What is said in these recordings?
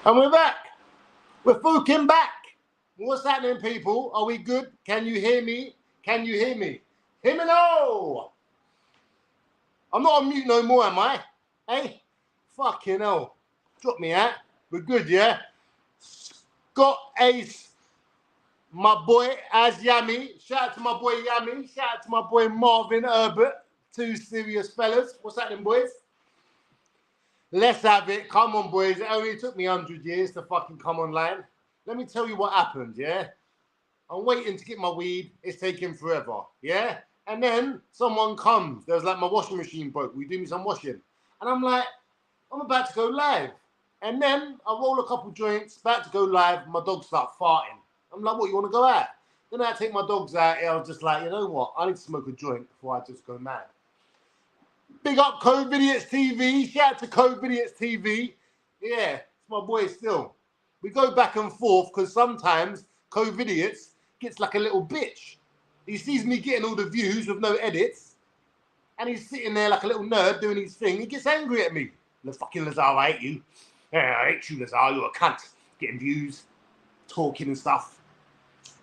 And we're back. We're fucking back. What's happening, people? Are we good? Can you hear me? Can you hear me? Hear me no! I'm not on mute no more, am I? Hey? Fucking hell. Drop me out. We're good, yeah? Scott Ace, my boy, as Yami. Shout out to my boy Yami. Shout out to my boy Marvin Herbert. Two serious fellas. What's happening, boys? Let's have it. Come on, boys. It only took me 100 years to fucking come online. Let me tell you what happened, yeah? I'm waiting to get my weed. It's taking forever, yeah? And then someone comes. There's like my washing machine broke. We do me some washing. And I'm like, I'm about to go live. And then I roll a couple joints, about to go live. My dogs start farting. I'm like, what, you want to go out? Then I take my dogs out. I was just like, you know what? I need to smoke a joint before I just go mad. Big up COVIDiots TV. Shout out to COVIDiots TV. Yeah, it's my boy still. We go back and forth because sometimes COVIDiots gets like a little bitch. He sees me getting all the views with no edits, and he's sitting there like a little nerd doing his thing. He gets angry at me. The fucking Lazar, I hate you. Yeah, I hate you, Lazar. You're a cunt. Getting views, talking and stuff.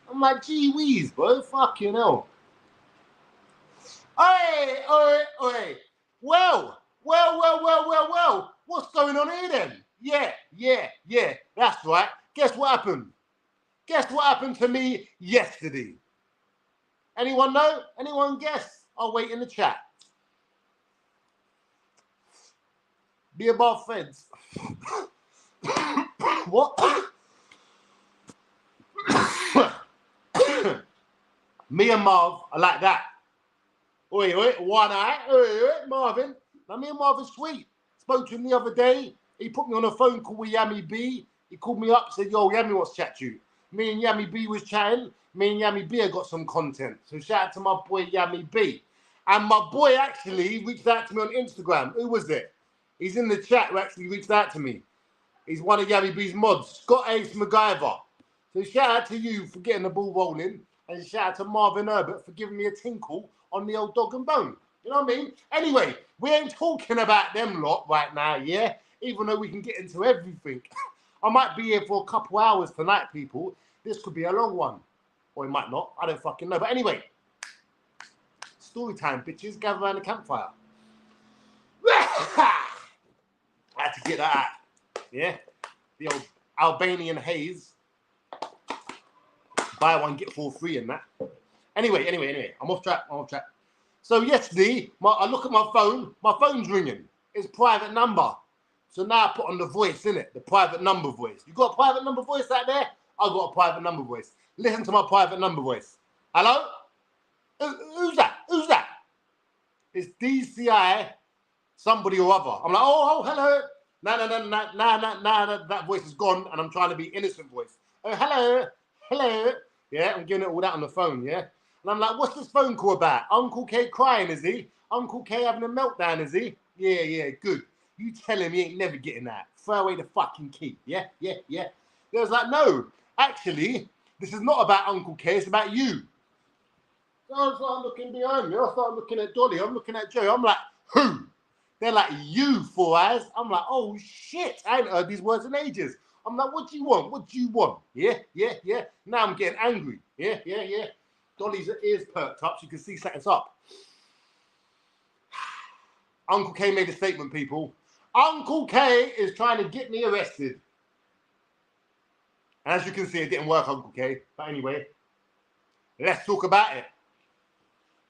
I'm like, gee whiz, bro. Fucking hell. Oi. Well. What's going on here then? Yeah. That's right. Guess what happened? Guess what happened to me yesterday? Anyone know? Anyone guess? I'll wait in the chat. Be above feds. What? Me and Marv are like that. Oi, one eye. Oi, Marvin. Now, me and Marvin's sweet. Spoke to him the other day. He put me on a phone call with Yami B. He called me up, said, yo, Yami wants to chat to you. Me and Yami B was chatting. Me and Yami B have got some content. So shout out to my boy Yami B. And my boy actually reached out to me on Instagram. Who was it? He's in the chat who actually reached out to me. He's one of Yami B's mods, Scott Ace MacGyver. So shout out to you for getting the ball rolling. And shout out to Marvin Herbert for giving me a tinkle on the old dog and bone. You know what I mean? Anyway, we ain't talking about them lot right now, yeah? Even though we can get into everything. I might be here for a couple hours tonight, people. This could be a long one. Or it might not. I don't fucking know. But anyway, story time, bitches. Gather around the campfire. I had to get that out. Yeah? The old Albanian haze. Buy one, get 4 free and that. Anyway. I'm off track. So yesterday, I look at my phone. My phone's ringing. It's private number. So now I put on the voice, innit? The private number voice. You got a private number voice out there? I got a private number voice. Listen to my private number voice. Hello? Who's that? It's DCI somebody or other. I'm like, oh, hello. No, that voice is gone and I'm trying to be innocent voice. Oh, hello. Yeah, I'm giving it all that on the phone, yeah? And I'm like, what's this phone call about? Uncle K crying, is he? Uncle K having a meltdown, is he? Yeah, good. You tell him he ain't never getting that. Throw away the fucking key. Yeah. They was like, no, actually, this is not about Uncle K, it's about you. So I start looking behind me. I start looking at Dolly. I'm looking at Joe. I'm like, who? They're like, you, 4 eyes. I'm like, oh, shit. I ain't heard these words in ages. I'm like, what do you want? Yeah. Now I'm getting angry. Yeah. Dolly's ears perked up. She can see something's up. Uncle K made a statement, people. Uncle K is trying to get me arrested. And as you can see, it didn't work, Uncle K. But anyway, let's talk about it.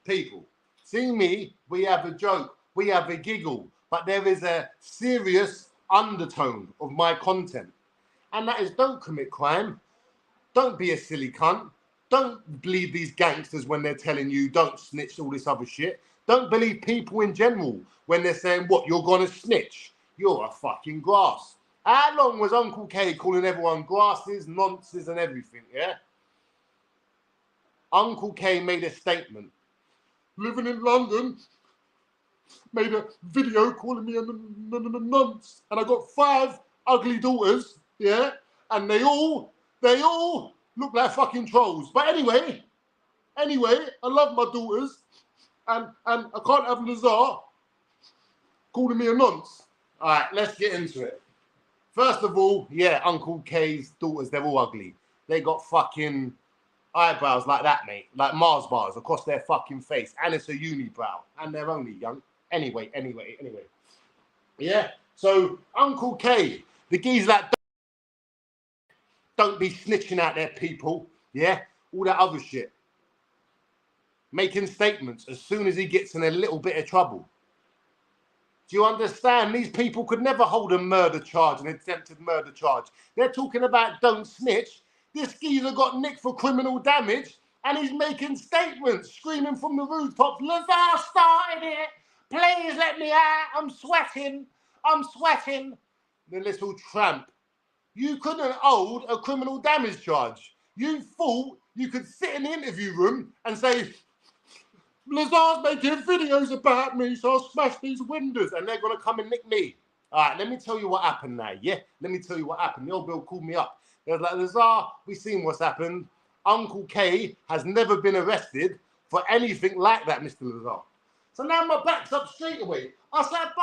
People, see me, we have a joke, we have a giggle, but there is a serious undertone of my content. And that is, don't commit crime. Don't be a silly cunt. Don't believe these gangsters when they're telling you don't snitch, all this other shit. Don't believe people in general when they're saying, what, you're going to snitch? You're a fucking grass. How long was Uncle K calling everyone grasses, nonces and everything, yeah? Uncle K made a statement. Living in London, made a video calling me a nonce. And I got 5 ugly daughters, yeah? And they all look like fucking trolls. But anyway, I love my daughters. And I can't have Lazar calling me a nonce. All right, let's get into it. First of all, yeah, Uncle K's daughters, they're all ugly. They got fucking eyebrows like that, mate. Like Mars bars across their fucking face. And it's a unibrow. And they're only young. Anyway. Yeah. So, Uncle K, the geese that don't be snitching out their people. Yeah. All that other shit. Making statements as soon as he gets in a little bit of trouble. Do you understand? These people could never hold a murder charge, an attempted murder charge. They're talking about don't snitch. This geezer got nicked for criminal damage and he's making statements, screaming from the rooftops, Lazar started it. Please let me out. I'm sweating. The little tramp. You couldn't hold a criminal damage charge. You thought you could sit in the interview room and say, Lazar's making videos about me, so I'll smash these windows and they're going to come and nick me. All right, let me tell you what happened now, yeah? Let me tell you what happened. The old Bill called me up. They was like, Lazar, we've seen what's happened. Uncle K has never been arrested for anything like that, Mr. Lazar. So now my back's up straight away. I was like,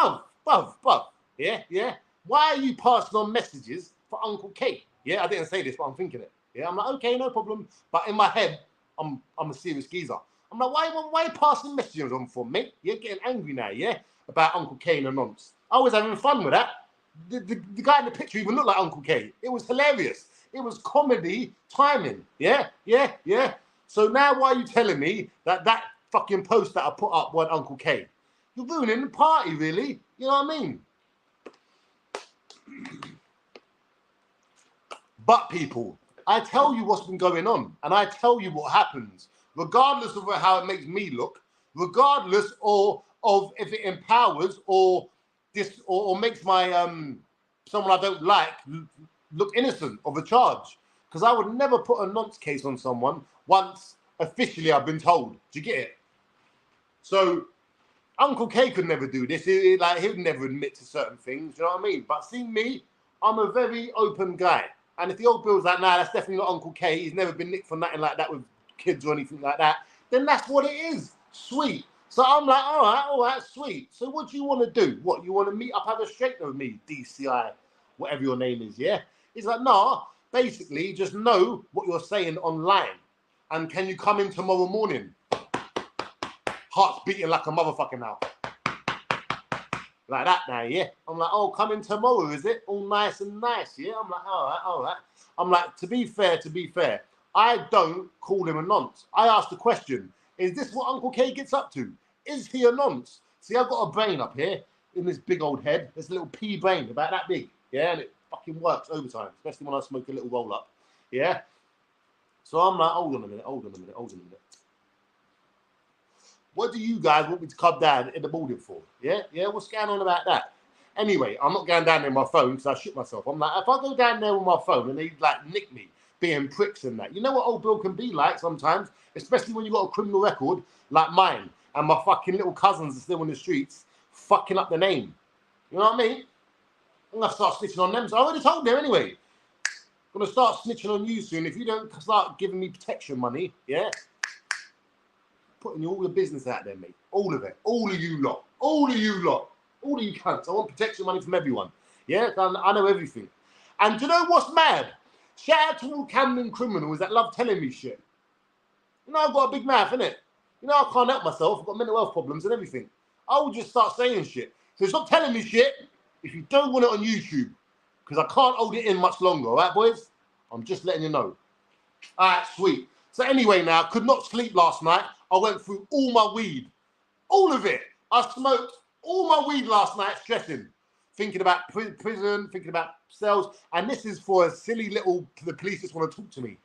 Buv. Yeah. Why are you passing on messages for Uncle K? Yeah, I didn't say this, but I'm thinking it. Yeah, I'm like, okay, no problem. But in my head, I'm a serious geezer. I'm like, why are you passing messages on for, mate? You're getting angry now, yeah? About Uncle K and the nonce. I was having fun with that. The guy in the picture even looked like Uncle K. It was hilarious. It was comedy timing. Yeah. So now why are you telling me that fucking post that I put up wasn't Uncle K? You're ruining the party, really. You know what I mean? But people, I tell you what's been going on and I tell you what happens. Regardless of how it makes me look, regardless of if it empowers or makes my someone I don't like look innocent of a charge. Because I would never put a nonce case on someone once officially I've been told. Do you get it? So Uncle K could never do this. He'd never admit to certain things. You know what I mean? But see me, I'm a very open guy. And if the old Bill's like, nah, that's definitely not Uncle K. He's never been nicked for nothing like that with kids or anything like that, then that's what it is. Sweet. So I'm like, all right, sweet. So what do you want to do? What, you want to meet up, have a straightener with me, DCI, whatever your name is, yeah? He's like, nah, basically just know what you're saying online. And can you come in tomorrow morning? Heart's beating like a motherfucker now. Like that now, yeah? I'm like, oh, come in tomorrow, is it? All nice and nice, yeah? I'm like, all right. I'm like, to be fair, I don't call him a nonce. I ask the question, is this what Uncle K gets up to? Is he a nonce? See, I've got a brain up here in this big old head. There's a little pea brain about that big. Yeah, and it fucking works overtime, especially when I smoke a little roll up. Yeah? So I'm like, hold on a minute. What do you guys want me to come down in the morning for? Yeah? What's going on about that? Anyway, I'm not going down there with my phone because I shit myself. I'm like, if I go down there with my phone and they like nick me, being pricks and that. You know what old Bill can be like sometimes, especially when you got a criminal record like mine and my fucking little cousins are still in the streets fucking up the name. You know what I mean? I'm going to start snitching on them. So I already told them anyway. I'm going to start snitching on you soon. If you don't start giving me protection money, yeah? Putting all the business out there, mate. All of it. All of you lot. All of you cunts. I want protection money from everyone. Yeah? I know everything. And do you know what's mad? Shout out to all Camden criminals that love telling me shit. You know, I've got a big mouth, innit? You know, I can't help myself. I've got mental health problems and everything. I will just start saying shit. So stop telling me shit if you don't want it on YouTube. Because I can't hold it in much longer, all right, boys? I'm just letting you know. All right, sweet. So anyway, now, I could not sleep last night. I went through all my weed. All of it. I smoked all my weed last night, stressing. Thinking about prison, thinking about cells. And this is for a silly little, the police just want to talk to me.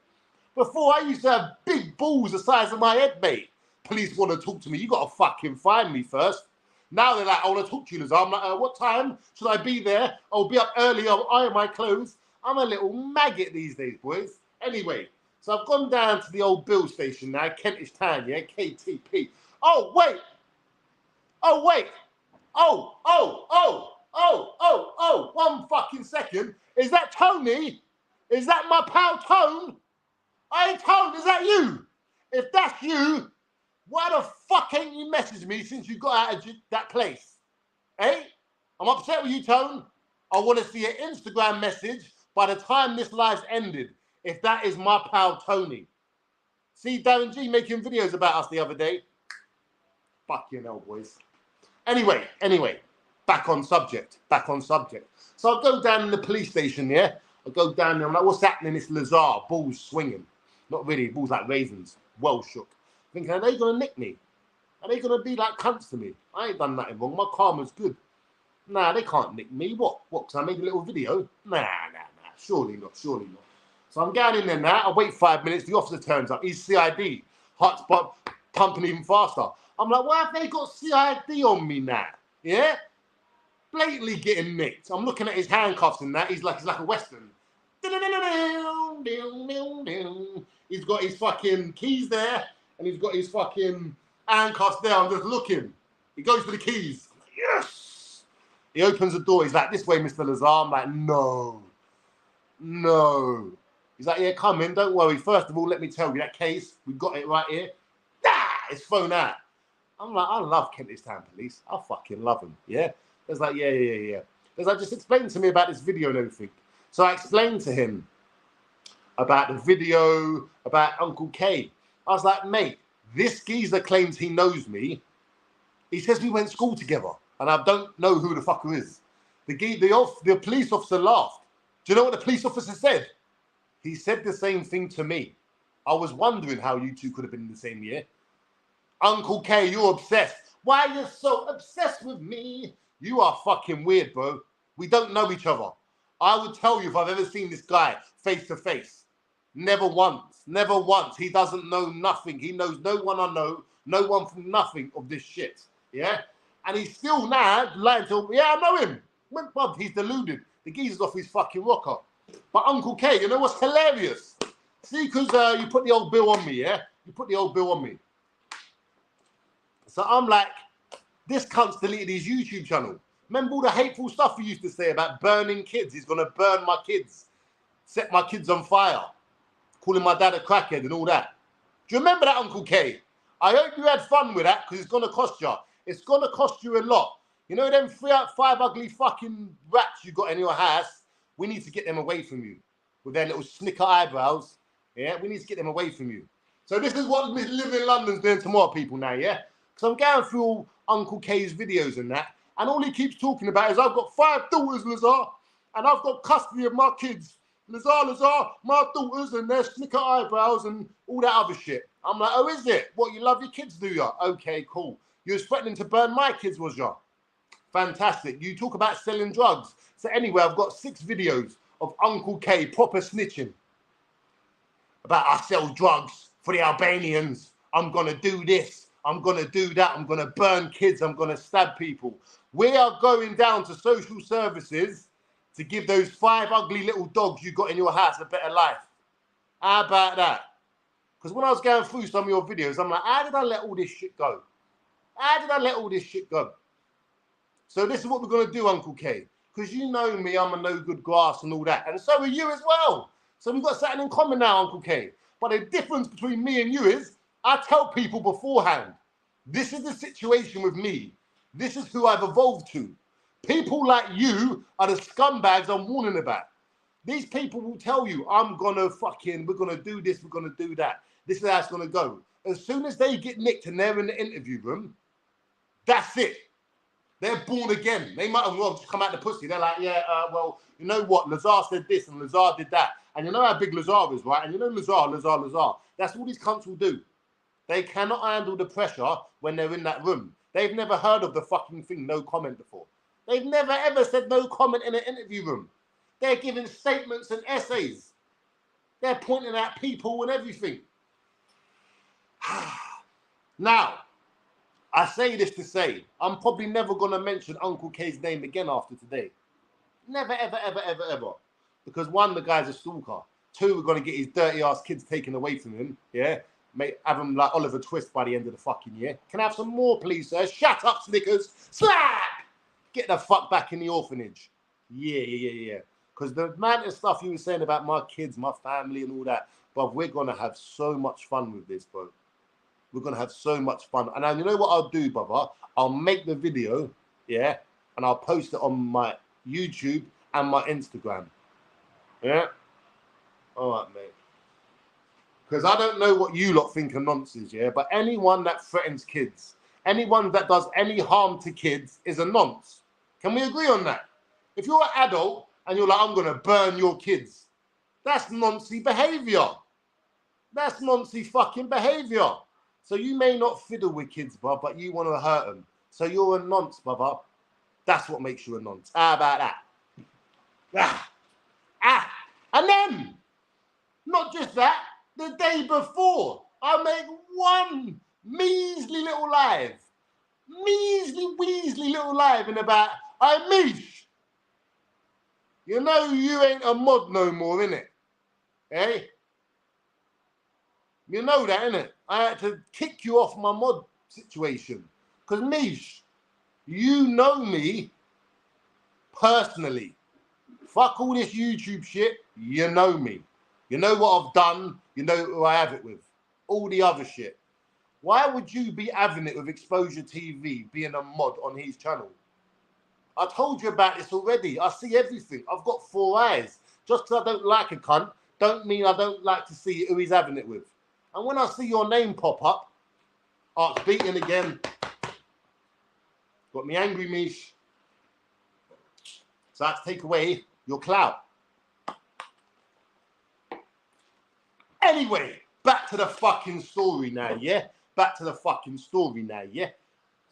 Before, I used to have big balls the size of my head, mate. Police want to talk to me. You got to fucking find me first. Now they're like, I want to talk to you, Lazar. I'm like, what time should I be there? I'll be up early. I'll iron my clothes. I'm a little maggot these days, boys. Anyway, so I've gone down to the old Bill station now, Kentish Town, yeah, KTP. Oh, wait. Oh, 1 fucking second. Is that Tony? Is that my pal Tone? Hey, Tone, is that you? If that's you, why the fuck ain't you messaged me since you got out of that place? Eh? I'm upset with you, Tone. I want to see an Instagram message by the time this live's ended, if that is my pal Tony. See Darren G making videos about us the other day. Fucking hell, boys. Anyway, back on subject. So I go down in the police station, yeah? I go down there, I'm like, what's happening? It's Lazar, balls swinging. Not really, balls like raisins, well shook. Thinking, are they going to nick me? Are they going to be like cunts to me? I ain't done nothing wrong, my karma's good. Nah, they can't nick me. What? Because I made a little video? Nah. Surely not. So I'm going in there now. I wait 5 minutes. The officer turns up. He's CID. Heart's pumping even faster. I'm like, why have they got CID on me now? Yeah? Blatantly getting nicked. I'm looking at his handcuffs and that. He's like a Western. He's got his fucking keys there. And he's got his fucking handcuffs there. I'm just looking. He goes for the keys. I'm like, yes! He opens the door. He's like, this way, Mr. Lazar. I'm like, no. He's like, yeah, come in. Don't worry. First of all, let me tell you that case. We've got it right here. It's thrown out. I'm like, I love Kentish Town Police. I fucking love them. Yeah? There's like, yeah. There's like, just explain to me about this video and everything. So I explained to him about the video, about Uncle K. I was like, mate, this geezer claims he knows me. He says we went to school together. And I don't know who the fucker is. The police officer laughed. Do you know what the police officer said? He said the same thing to me. I was wondering how you two could have been in the same year. Uncle K, you're obsessed. Why are you so obsessed with me? You are fucking weird, bro. We don't know each other. I would tell you if I've ever seen this guy face to face. Never once. He doesn't know nothing. He knows no one I know. No one from nothing of this shit. Yeah? And he's still now lying to me. Yeah, I know him. Bruv, he's deluded. The geezer's off his fucking rocker. But Uncle K, you know what's hilarious? See, because you put the old bill on me, yeah? You put the old bill on me. So I'm like, this cunt's deleted his YouTube channel. Remember all the hateful stuff he used to say about burning kids? He's going to burn my kids. Set my kids on fire. Calling my dad a crackhead and all that. Do you remember that, Uncle K? I hope you had fun with that because it's going to cost you. It's going to cost you a lot. You know them 3 out 5 ugly fucking rats you got in your house? We need to get them away from you. With their little snicker eyebrows. Yeah, we need to get them away from you. So this is what living in London's doing to more people now, yeah? Because I'm going through all Uncle K's videos and that. And all he keeps talking about is, I've got 5 daughters, Lazar. And I've got custody of my kids. Lazar, my daughters and their snicker eyebrows and all that other shit. I'm like, oh, is it? What, you love your kids, do you? Okay, cool. You was threatening to burn my kids, was you? Fantastic. You talk about selling drugs. So anyway, I've got 6 videos of Uncle K proper snitching. About I sell drugs for the Albanians. I'm going to do this. I'm going to do that. I'm going to burn kids. I'm going to stab people. We are going down to social services to give those 5 ugly little dogs you got in your house a better life. How about that? Because when I was going through some of your videos, I'm like, how did I let all this shit go? So this is what we're going to do, Uncle K. Because you know me, I'm a no good grass and all that. And so are you as well. So we've got something in common now, Uncle K. But the difference between me and you is I tell people beforehand, this is the situation with me. This is who I've evolved to. People like you are the scumbags I'm warning about. These people will tell you, we're going to do this, we're going to do that. This is how it's going to go. As soon as they get nicked and they're in the interview room, that's it. They're born again. They might have well just come out the pussy. They're like, yeah, well, you know what? Lazar said this and Lazar did that. And you know how big Lazar is, right? And you know Lazar. That's all these cunts will do. They cannot handle the pressure when they're in that room. They've never heard of the fucking thing, no comment before. They've never ever said no comment in an interview room. They're giving statements and essays. They're pointing at people and everything. Now, I say this to say, I'm probably never going to mention Uncle K's name again after today. Never, ever, ever, ever, ever. Because 1, the guy's a stalker. 2, we're going to get his dirty ass kids taken away from him. Yeah? Have him like Oliver Twist by the end of the fucking year. Can I have some more, please, sir? Shut up, Snickers. Slap! Get the fuck back in the orphanage. Yeah. Because the amount of stuff you were saying about my kids, my family and all that, bruv, we're going to have so much fun with this, bro. We're going to have so much fun. And you know what I'll do, brother? I'll make the video, yeah, and I'll post it on my YouTube and my Instagram. Yeah? All right, mate. Because I don't know what you lot think of nonsense, yeah? But anyone that threatens kids, anyone that does any harm to kids is a nonce. Can we agree on that? If you're an adult and you're like, I'm going to burn your kids, that's noncy behavior. That's noncy fucking behavior. So you may not fiddle with kids, bruv, but you want to hurt them. So you're a nonce, brother. That's what makes you a nonce. How about that? And then, not just that, the day before, I make one measly little live. Measly, weasley little live in about, hey, Mish, you know you ain't a mod no more, innit? Eh? You know that, innit? I had to kick you off my mod situation. Because, Mish, you know me personally. Fuck all this YouTube shit. You know me. You know what I've done. You know who I have it with. All the other shit. Why would you be having it with Exposure TV being a mod on his channel? I told you about this already. I see everything. I've got 4 eyes. Just because I don't like a cunt, don't mean I don't like to see who he's having it with. And when I see your name pop up, Arch beating again. Got me angry, Mish. So I have to take away your clout. Anyway, back to the fucking story now, yeah? Back to the fucking story now, yeah?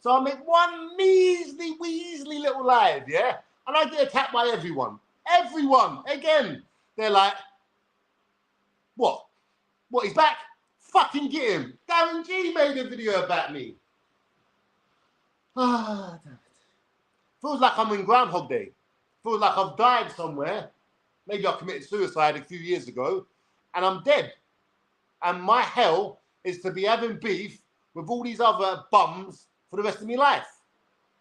So I make one measly, weasley little live, yeah? And I get attacked by everyone. Everyone, again. They're like, what? What, he's back? Fucking get him. Darren G made a video about me. Ah, damn it. Feels like I'm in Groundhog Day. Feels like I've died somewhere. Maybe I committed suicide a few years ago. And I'm dead. And my hell is to be having beef with all these other bums for the rest of my life.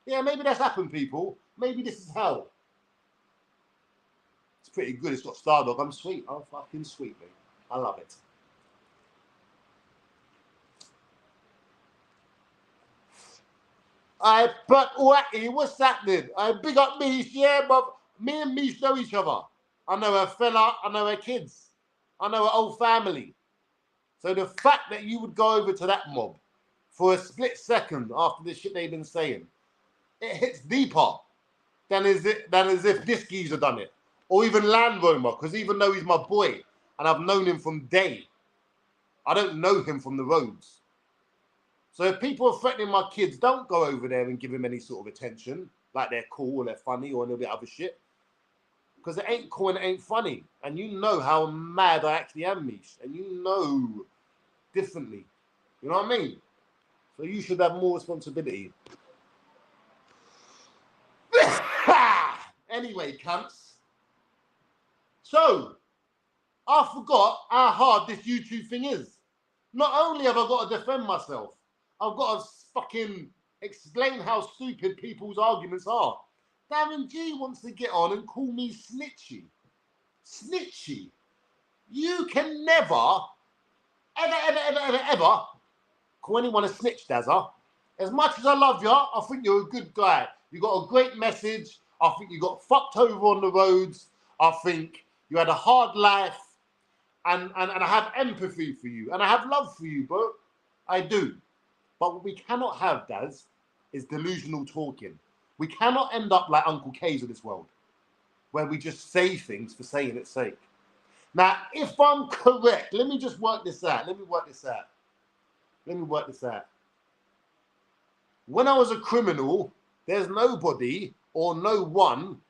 Yeah, maybe that's happened, people. Maybe this is hell. It's pretty good. It's got Stardog. I'm sweet. I'm fucking sweet, mate. I love it. But Wacky, what's happening? Big up Mish, yeah, but me and Mish know each other. I know her fella, I know her kids. I know her whole family. So the fact that you would go over to that mob for a split second after the shit they've been saying, it hits deeper than as if this geezer done it. Or even Land Rover, because even though he's my boy, and I've known him from day, I don't know him from the roads. So if people are threatening my kids, don't go over there and give them any sort of attention, like they're cool or they're funny or a little bit other shit. Because it ain't cool and it ain't funny. And you know how mad I actually am, Mish. And you know differently. You know what I mean? So you should have more responsibility. Anyway, cunts. So, I forgot how hard this YouTube thing is. Not only have I got to defend myself, I've got to fucking explain how stupid people's arguments are. Darren G wants to get on and call me snitchy. Snitchy. You can never, ever call anyone a snitch, Dazza. As much as I love you, I think you're a good guy. You got a great message. I think you got fucked over on the roads. I think you had a hard life. And I have empathy for you. And I have love for you, bro. I do. But what we cannot have, Daz, is delusional talking. We cannot end up like Uncle K's of this world, where we just say things for saying its sake. Now, if I'm correct, let me just work this out. Let me work this out. When I was a criminal, there's nobody or no one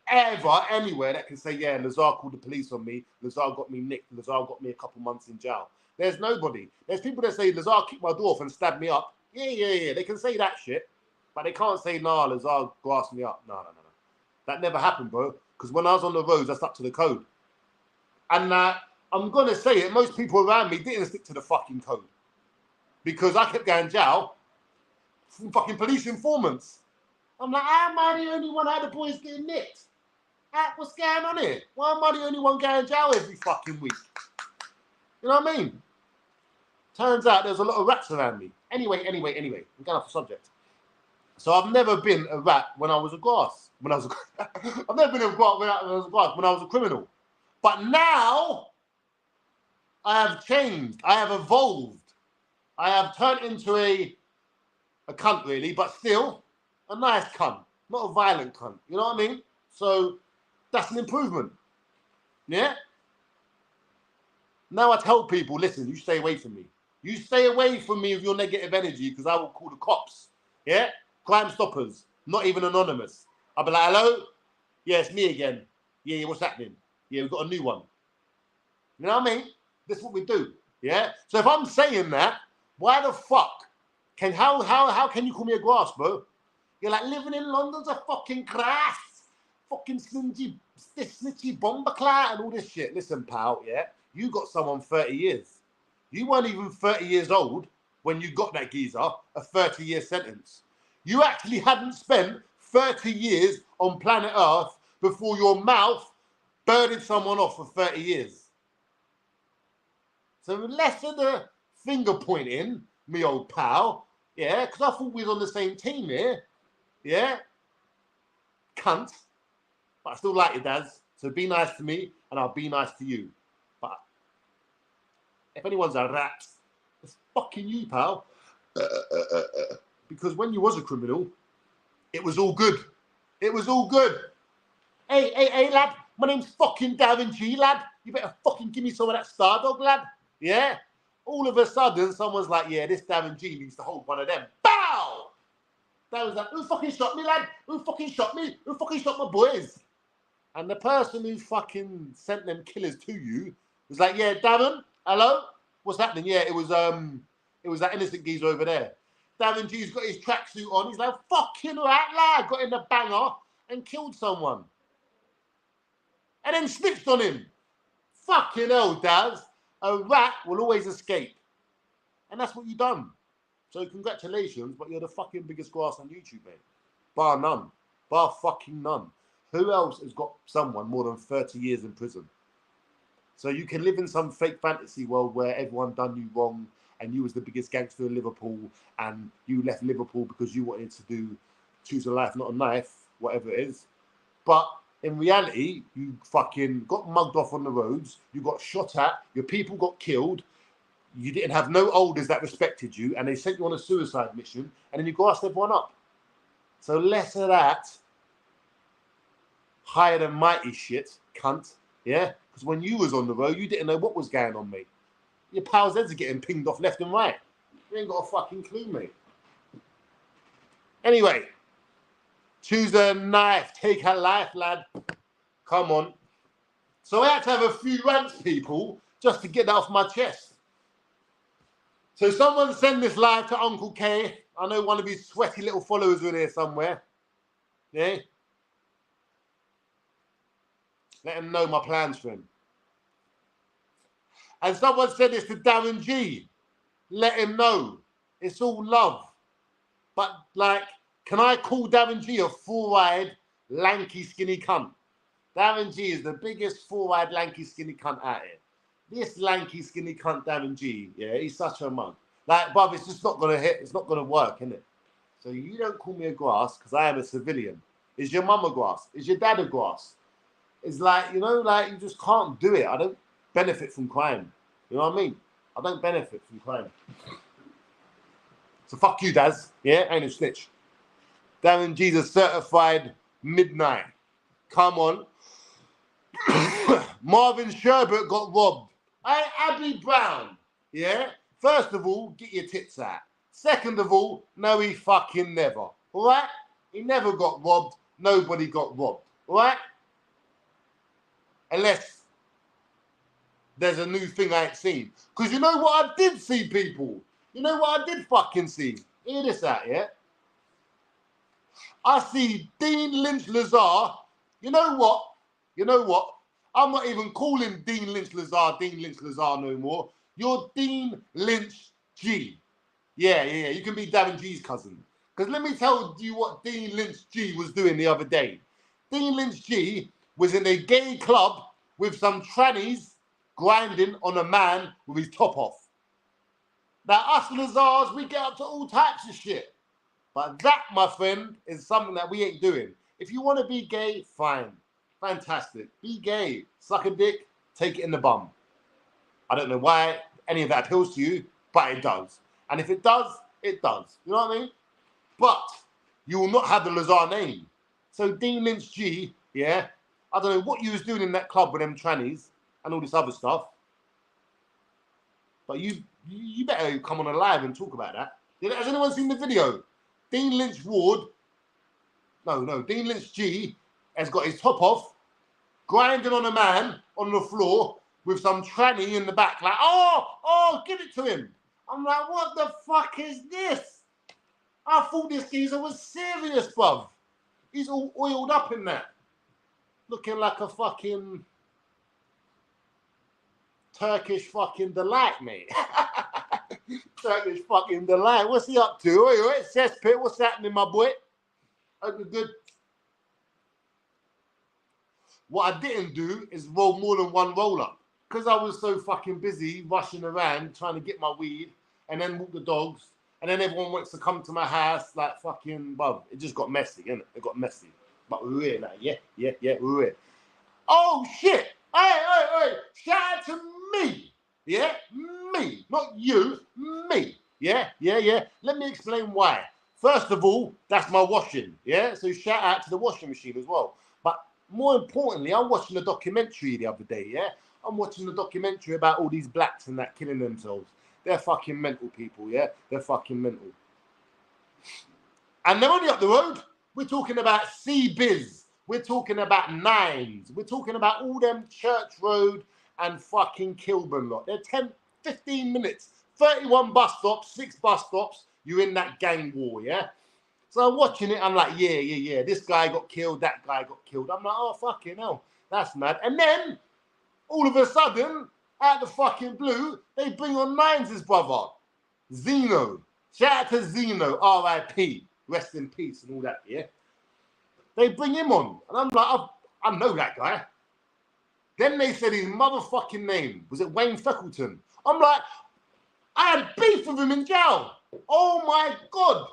ever anywhere that can say, yeah, Lazar called the police on me, Lazar got me nicked, Lazar got me a couple months in jail. There's nobody. There's people that say Lazar kicked my door off and stabbed me up. Yeah. They can say that shit, but they can't say, nah, Lazar grassed me up. No. That never happened, bro. Because when I was on the roads, I stuck to the code. And I'm going to say it, most people around me didn't stick to the fucking code. Because I kept going jail from fucking police informants. I'm like, how am I the only one how the boys getting nicked? What's going on here? Why am I the only one going jail every fucking week? You know what I mean? Turns out there's a lot of rats around me. Anyway, we're going off the subject. So I've never been a rat when I was a grass. when I was I've never been a grass when I was a criminal. But now I have changed. I have evolved. I have turned into a cunt, really, but still a nice cunt, not a violent cunt. You know what I mean? So that's an improvement. Yeah? Now I tell people, listen, you stay away from me. You stay away from me with your negative energy because I will call the cops. Yeah? Crime Stoppers, not even anonymous. I'll be like, hello? Yeah, it's me again. Yeah, what's happening? Yeah, we've got a new one. You know what I mean? This is what we do. Yeah? So if I'm saying that, why the fuck how can you call me a grass, bro? You're like, living in London's a fucking grass. Fucking snitchy bomber clout and all this shit. Listen, pal, yeah? You got someone 30 years. You weren't even 30 years old when you got that geezer, a 30-year sentence. You actually hadn't spent 30 years on planet Earth before your mouth birded someone off for 30 years. So less of the finger pointing, me old pal, yeah, because I thought we was on the same team here, yeah? Cunt. But I still like you, Daz. So be nice to me and I'll be nice to you. But if anyone's a rat, it's fucking you, pal. Because when you was a criminal, it was all good. It was all good. Hey, lad. My name's fucking Darren G, lad. You better fucking give me some of that Stardog, lad. Yeah? All of a sudden, someone's like, yeah, this Darren G needs to hold one of them. Bow! That was like, who fucking shot me, lad? Who fucking shot me? Who fucking shot my boys? And the person who fucking sent them killers to you was like, yeah, Darren, hello? What's happening? Yeah, it was that innocent geezer over there. Darren G's got his tracksuit on. He's like, fucking right, lad. Got in the banger and killed someone. And then snitched on him. Fucking hell, Daz. A rat will always escape. And that's what you done. So congratulations, but you're the fucking biggest grass on YouTube, mate. Bar none. Bar fucking none. Who else has got someone more than 30 years in prison? So you can live in some fake fantasy world where everyone done you wrong and you was the biggest gangster in Liverpool and you left Liverpool because you wanted to choose a life, not a knife, whatever it is. But in reality, you fucking got mugged off on the roads, you got shot at, your people got killed, you didn't have no elders that respected you, and they sent you on a suicide mission, and then you grassed everyone up. So less of that higher than mighty shit, cunt, yeah? Because when you was on the road, you didn't know what was going on, mate. Your pals' heads are getting pinged off left and right. You ain't got a fucking clue, mate. Anyway, choose a knife, take a life, lad. Come on. So I had to have a few rants, people, just to get that off my chest. So someone send this live to Uncle K. I know one of his sweaty little followers are there somewhere. Yeah? Let him know my plans for him. And someone said this to Darren G. Let him know. It's all love. But, like, can I call Darren G a four-eyed, lanky, skinny cunt? Darren G is the biggest four-eyed, lanky, skinny cunt out here. This lanky, skinny cunt, Darren G, yeah, he's such a mug. Like, bruv, it's just not going to hit. It's not going to work, innit? So you don't call me a grass because I am a civilian. Is your mum a grass? Is your dad a grass? It's like, you know, like, you just can't do it. I don't benefit from crime. You know what I mean? I don't benefit from crime. So fuck you, Daz. Yeah, ain't a snitch. Darren G's a certified midnight. Come on. Marvin Sherbert got robbed. Hey, Abby Brown. Yeah? First of all, get your tits out. Second of all, no, he fucking never. All right? He never got robbed. Nobody got robbed. All right? Unless there's a new thing I ain't seen. Because you know what I did see, people? You know what I did fucking see? Hear this out, yeah? I see Dean Lynch Lazar. You know what? You know what? I'm not even calling Dean Lynch Lazar no more. You're Dean Lynch G. Yeah. You can be Darren G's cousin. Because let me tell you what Dean Lynch G was doing the other day. Dean Lynch G was in a gay club with some trannies grinding on a man with his top off. Now, us Lazars, we get up to all types of shit. But that, my friend, is something that we ain't doing. If you want to be gay, fine. Fantastic. Be gay. Suck a dick, take it in the bum. I don't know why any of that appeals to you, but it does. And if it does, it does. You know what I mean? But you will not have the Lazar name. So Dean Lynch G, yeah, I don't know what you was doing in that club with them trannies and all this other stuff. But you better come on a live and talk about that. Has anyone seen the video? Dean Lynch Ward, Dean Lynch G has got his top off, grinding on a man on the floor with some tranny in the back, like, oh, give it to him. I'm like, what the fuck is this? I thought this geezer was serious, bruv. He's all oiled up in that. Looking like a fucking Turkish fucking delight, mate. Turkish fucking delight. What's he up to? Oi, cesspit, what's happening, my boy? Hope you're good. What I didn't do is roll more than one roll up. Because I was so fucking busy rushing around trying to get my weed and then walk the dogs. And then everyone wants to come to my house like fucking, bruv. It just got messy, innit? It got messy. But we're here now. Yeah, we're here. Oh, shit. Hey. Shout out to me. Yeah? Me. Not you. Me. Yeah. Let me explain why. First of all, that's my washing. Yeah? So shout out to the washing machine as well. But more importantly, I'm watching a documentary the other day, yeah? I'm watching a documentary about all these blacks and that killing themselves. They're fucking mental people, yeah? They're fucking mental. And they're only up the road. We're talking about C-Biz. We're talking about Nines. We're talking about all them Church Road and fucking Kilburn lot. They're 10, 15 minutes, 31 bus stops, 6 bus stops. You're in that gang war, yeah? So I'm watching it. I'm like, yeah. This guy got killed. That guy got killed. I'm like, oh, fucking hell. That's mad. And then, all of a sudden, out the fucking blue, they bring on Nines' brother, Zeno. Shout out to Zeno, R.I.P. Rest in peace and all that, yeah? They bring him on. And I'm like, I know that guy. Then they said his motherfucking name. Was it Wayne Freckleton? I'm like, I had beef with him in jail. Oh my God.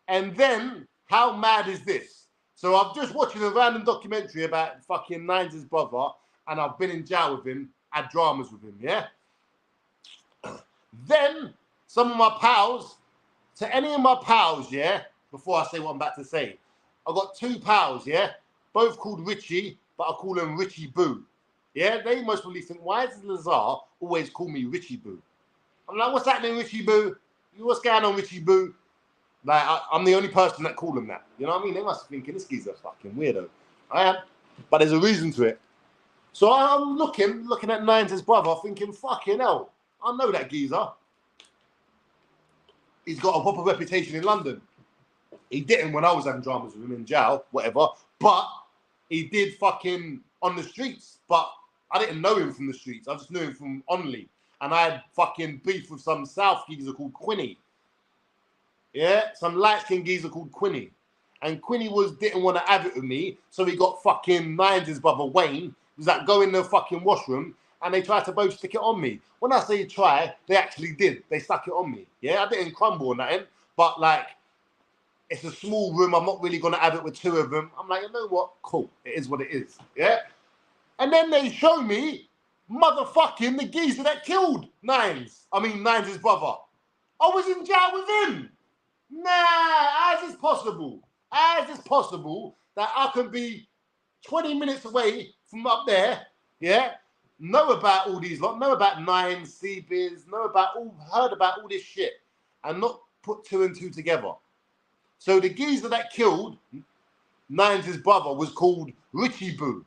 And then, how mad is this? So I've just watching a random documentary about fucking Nines' brother, and I've been in jail with him, had dramas with him, yeah? Then, some of my pals, to any of my pals, yeah, before I say what I'm about to say, I got 2 pals, yeah, both called Richie, but I call them Richie Boo. Yeah, they most probably think, why does Lazar always call me Richie Boo? I'm like, what's happening, Richie Boo? What's going on, Richie Boo? Like, I'm the only person that call them that. You know what I mean? They must be thinking, this geezer's fucking weirdo. I am. But there's a reason to it. So I'm looking at Nines' brother, thinking, fucking hell, I know that geezer. He's got a proper reputation in London. He didn't when I was having dramas with him in jail, whatever. But he did fucking on the streets. But I didn't know him from the streets. I just knew him from Onley. And I had fucking beef with some South geezer called Quinny. Yeah, some light-skinned geezer called Quinny. And Quinny didn't want to have it with me, so he got fucking Nines' brother Wayne, was like, go in the fucking washroom, and they tried to both stick it on me. When I say try, they actually did. They stuck it on me. Yeah, I didn't crumble on that end, but like, it's a small room. I'm not really going to have it with 2 of them. I'm like, you know what? Cool. It is what it is. Yeah? And then they show me motherfucking the geezer that killed Nines' brother. I was in jail with him. Nah, how is this possible? How is this possible that I can be 20 minutes away from up there, yeah, know about all these lot, know about Nines, C-Biz, heard about all this shit, and not put 2 and 2 together. So the geezer that killed Nines' brother was called Richie Boo.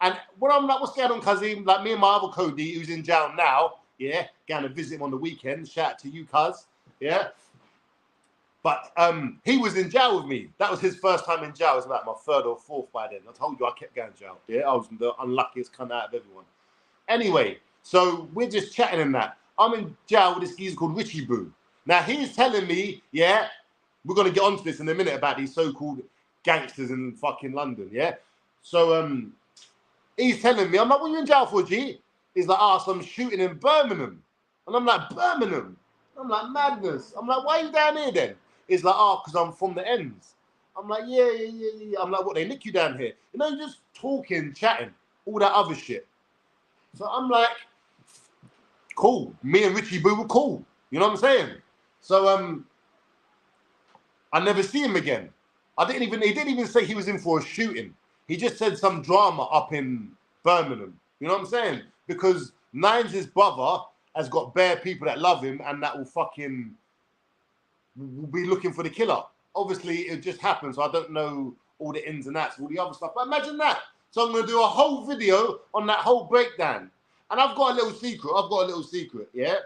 And when I'm like, what's going on, Kazim? Like, me and my other Cody, who's in jail now, yeah, going to visit him on the weekend. Shout out to you, Cuz, yeah. But he was in jail with me. That was his first time in jail. It was about my 3rd or 4th by then. I told you I kept going to jail. Yeah, I was the unluckiest cunt out of everyone. Anyway, so we're just chatting and that. I'm in jail with this geezer called Richie Boo. Now, he's telling me, yeah, we're going to get onto this in a minute about these so-called gangsters in fucking London, yeah? So he's telling me, I'm like, what are you in jail for, G? He's like, some shooting in Birmingham. And I'm like, Birmingham? I'm like, madness. I'm like, why are you down here then? He's like, because I'm from the ends. I'm like, yeah. I'm like, what, they nick you down here? You know, just talking, chatting, all that other shit. So I'm like, cool. Me and Richie Boo were cool. You know what I'm saying? So I never see him again. He didn't even say he was in for a shooting. He just said some drama up in Birmingham. You know what I'm saying? Because Nines' brother has got bare people that love him and that will be looking for the killer. Obviously, it just happened, so I don't know all the ins and outs, all the other stuff. But imagine that. So I'm going to do a whole video on that whole breakdown. And I've got a little secret. Yeah?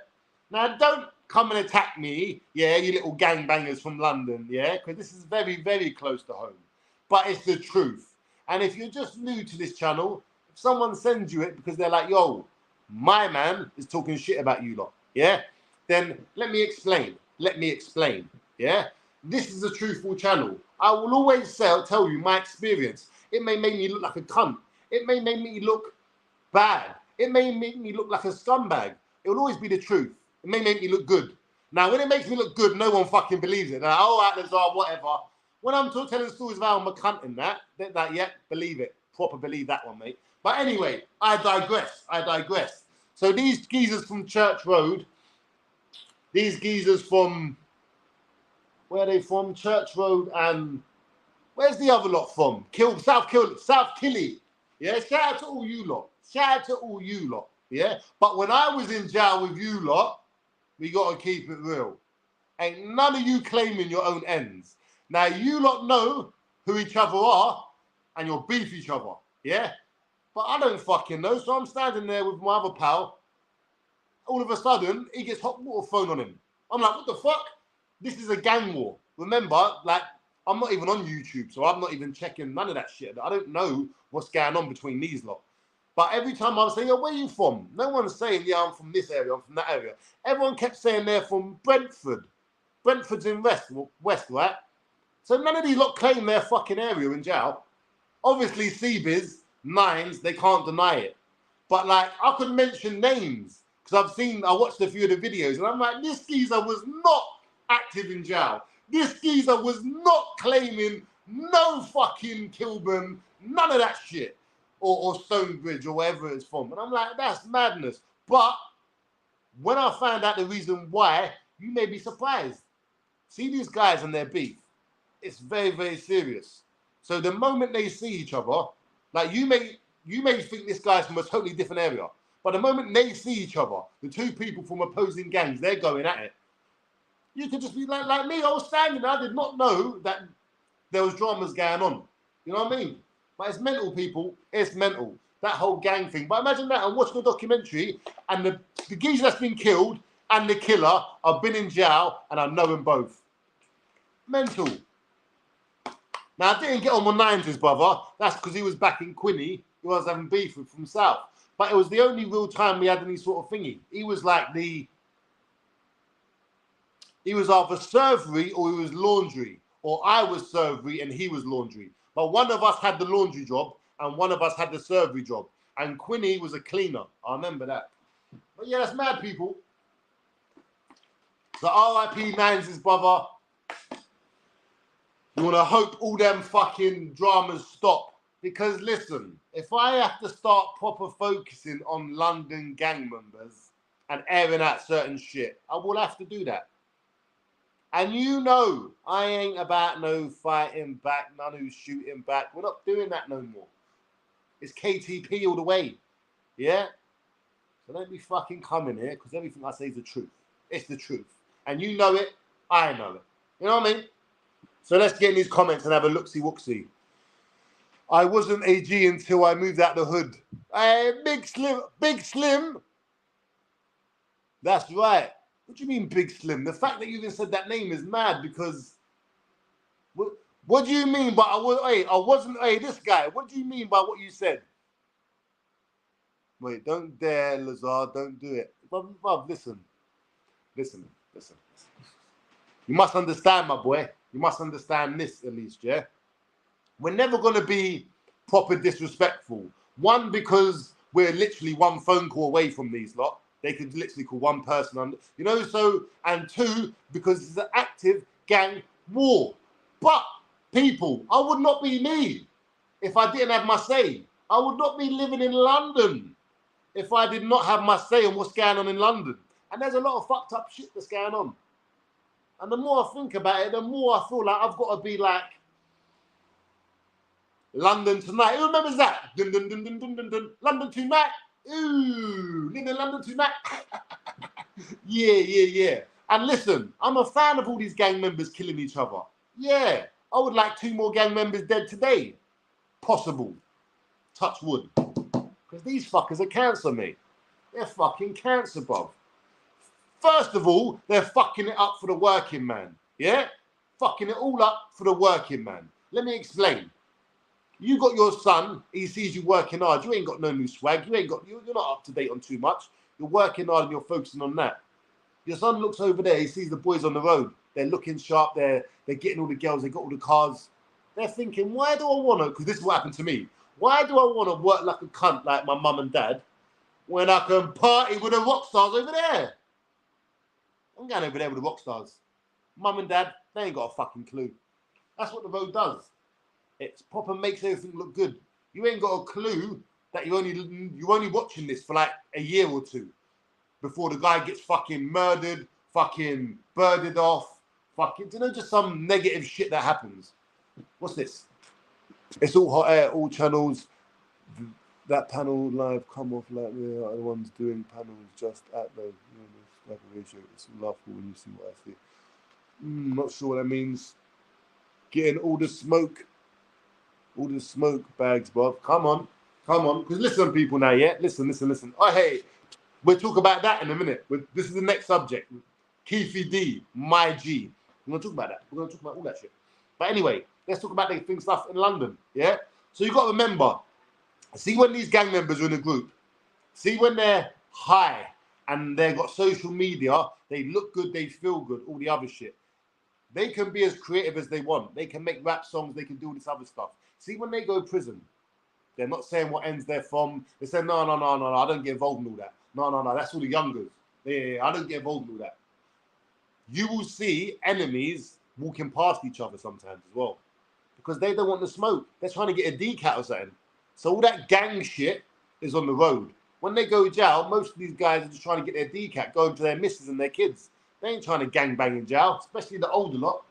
Now, don't come and attack me, yeah, you little gangbangers from London, yeah? Because this is very, very close to home. But it's the truth. And if you're just new to this channel, if someone sends you it because they're like, yo, my man is talking shit about you lot, yeah? Then let me explain, yeah? This is a truthful channel. I will always tell you my experience. It may make me look like a cunt. It may make me look bad. It may make me look like a scumbag. It will always be the truth. It may make me look good. Now, when it makes me look good, no one fucking believes it. They're like, oh, Atlas, or whatever. When I'm telling stories about I'm a cunt in that, yeah, believe it. Proper believe that one, mate. But anyway, I digress. So these geezers from Church Road, these geezers from, where are they from? Church Road and, where's the other lot from? South Killy. Yeah, shout out to all you lot. Yeah, but when I was in jail with you lot, we got to keep it real. Ain't none of you claiming your own ends. Now, you lot know who each other are, and you'll beef each other, yeah? But I don't fucking know, so I'm standing there with my other pal. All of a sudden, he gets hot water thrown on him. I'm like, what the fuck? This is a gang war. Remember, like, I'm not even on YouTube, so I'm not even checking none of that shit. I don't know what's going on between these lot. But every time I'm saying, yo, where are you from? No one's saying, yeah, I'm from this area, I'm from that area. Everyone kept saying they're from Brentford. Brentford's in West, right? So none of these lot claim their fucking area in jail. Obviously, CBiz, Nines, they can't deny it. But, like, I could mention names because I watched a few of the videos, and I'm like, this geezer was not active in jail. This geezer was not claiming no fucking Kilburn, none of that shit. Or Stonebridge or wherever it's from. And I'm like, that's madness. But when I found out the reason why, you may be surprised. See these guys and their beef. It's very, very serious. So the moment they see each other, like you may think this guy's from a totally different area. But the moment they see each other, the two people from opposing gangs, they're going at it. You could just be like me, I was standing there, I did not know that there was dramas going on. You know what I mean? But it's mental, people. It's mental. That whole gang thing. But imagine that. I'm watching a documentary and the geezer that's been killed and the killer have been in jail and I know them both. Mental. Now, I didn't get on with Nines' brother. That's because he was back in Quinny. He was having beef from South. But it was the only real time we had any sort of thingy. He was like he was either servery or he was laundry. Or I was servery and he was laundry. But one of us had the laundry job and one of us had the servery job. And Quinny was a cleaner. I remember that. But yeah, that's mad, people. So RIP Nines' brother. You want to hope all them fucking dramas stop. Because listen, if I have to start proper focusing on London gang members and airing out certain shit, I will have to do that. And you know, I ain't about no fighting back, none who's shooting back. We're not doing that no more. It's KTP all the way. Yeah? So don't be fucking coming here because everything I say is the truth. It's the truth. And you know it, I know it. You know what I mean? So let's get in these comments and have a look-see-wook-see. I wasn't AG until I moved out the hood. Hey, Big Slim. That's right. What do you mean, Big Slim? The fact that you even said that name is mad because... What do you mean by... this guy. What do you mean by what you said? Wait, don't dare, Lazar. Don't do it. Bruv, listen. Listen. You must understand, my boy. You must understand this, at least, yeah? We're never going to be proper disrespectful. One, because we're literally one phone call away from these lot. They could literally call one person on, you know, so, and two, because it's an active gang war. But People, I would not be me if I didn't have my say. I would not be living in London if I did not have my say on what's going on in London. And there's a lot of fucked up shit that's going on. And the more I think about it, the more I feel like I've got to be like London tonight. Who remembers that? Dun, dun, dun, dun, dun, dun, dun. London tonight. Ooh, living in London tonight. Yeah. And listen, I'm a fan of all these gang members killing each other. Yeah, I would like 2 more gang members dead today. Possible. Touch wood. Because these fuckers are cancer, mate. They're fucking cancer, bruv. First of all, they're fucking it up for the working man. Yeah? Fucking it all up for the working man. Let me explain. You got your son, he sees you working hard. You ain't got no new swag. You're not up to date on too much. You're working hard and you're focusing on that. Your son looks over there, he sees the boys on the road. They're looking sharp, they're getting all the girls, they got all the cars. They're thinking, why do I want to, because this is what happened to me. Why do I want to work like a cunt like my mum and dad when I can party with the rock stars over there? I'm going over there with the rock stars. Mum and dad, they ain't got a fucking clue. That's what the road does. It's proper makes everything look good. You ain't got a clue that you're only watching this for like a year or 2 before the guy gets fucking murdered, fucking birded off, fucking, just some negative shit that happens. What's this? It's all hot air, all channels. That panel live come off like the other ones doing panels just at the ratio. It's laughable when you see what I see. Not sure what that means. Getting all the smoke bags, bruv. Come on. Because listen, people now, yeah? Listen. Oh, hey, we'll talk about that in a minute. This is the next subject. Keefy D, my G. We're going to talk about that. We're going to talk about all that shit. But anyway, let's talk about the thing stuff in London, yeah? So you got to remember, see when these gang members are in a group, see when they're high and they've got social media, they look good, they feel good, all the other shit. They can be as creative as they want. They can make rap songs, they can do all this other stuff. See when they go to prison, they're not saying what ends they're from. They say, no, I don't get involved in all that. No, that's all the youngers. Yeah, I don't get involved in all that. You will see enemies walking past each other sometimes as well because they don't want the smoke. They're trying to get a decat or something. So all that gang shit is on the road. When they go to jail, most of these guys are just trying to get their decat, going to their missus and their kids. They ain't trying to gang bang in jail, especially the older lot.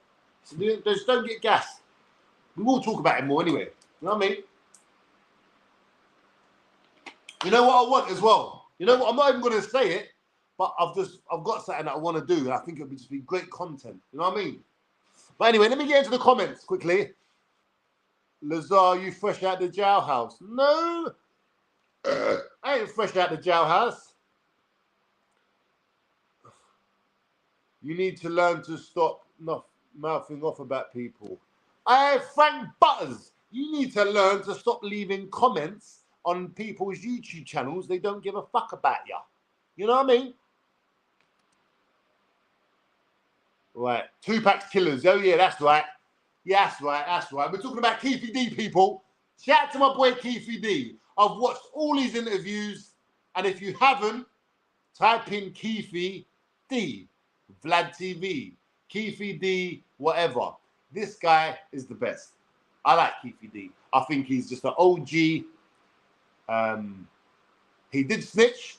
So they just don't get gas. We will talk about it more anyway. You know what I mean? You know what I want as well? You know what? I'm not even going to say it, but I've got something that I want to do, and I think it would just be great content. You know what I mean? But anyway, let me get into the comments quickly. Lazar, you fresh out the jailhouse? No, I ain't fresh out the jailhouse. You need to learn to stop mouthing off about people. Frank Butters, you need to learn to stop leaving comments on people's YouTube channels. They don't give a fuck about you. You know what I mean? Right. Tupac's Killers. Oh, yeah, that's right. Yeah, that's right. We're talking about Keefy D, people. Shout out to my boy Keefy D. I've watched all his interviews, and if you haven't, type in Keefy D, Vlad TV, Keefy D, whatever. This guy is the best. I like Keefy D. I think he's just an OG. He did snitch,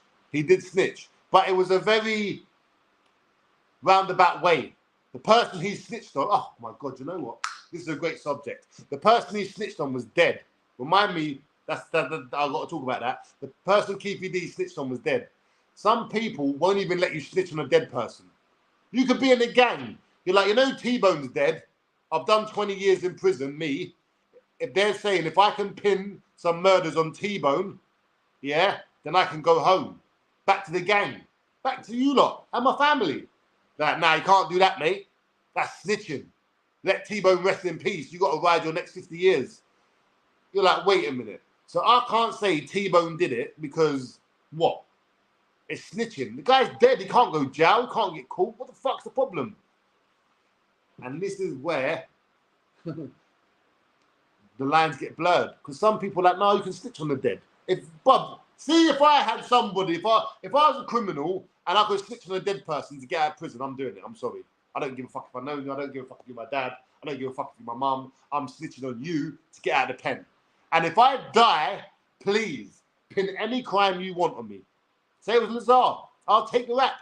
but it was a very roundabout way. The person he snitched on, oh my God, you know what? This is a great subject. The person he snitched on was dead. Remind me, I've got to talk about that. The person Keefy D snitched on was dead. Some people won't even let you snitch on a dead person. You could be in a gang. You're like, T-Bone's dead. I've done 20 years in prison, me. If they're saying, if I can pin some murders on T-Bone, yeah, then I can go home. Back to the gang. Back to you lot and my family. Like, nah, you can't do that, mate. That's snitching. Let T-Bone rest in peace. You got to ride your next 50 years. You're like, wait a minute. So I can't say T-Bone did it because what? It's snitching. The guy's dead. He can't go jail. He can't get caught. What the fuck's the problem? And this is where the lines get blurred. Because some people are like, no, you can snitch on the dead. If I had somebody, if I was a criminal and I could snitch on a dead person to get out of prison, I'm doing it. I'm sorry. I don't give a fuck if I know you. I don't give a fuck if you're my dad. I don't give a fuck if you're my mum. I'm snitching on you to get out of the pen. And if I die, please pin any crime you want on me. Say it was Lazar. I'll take the rap.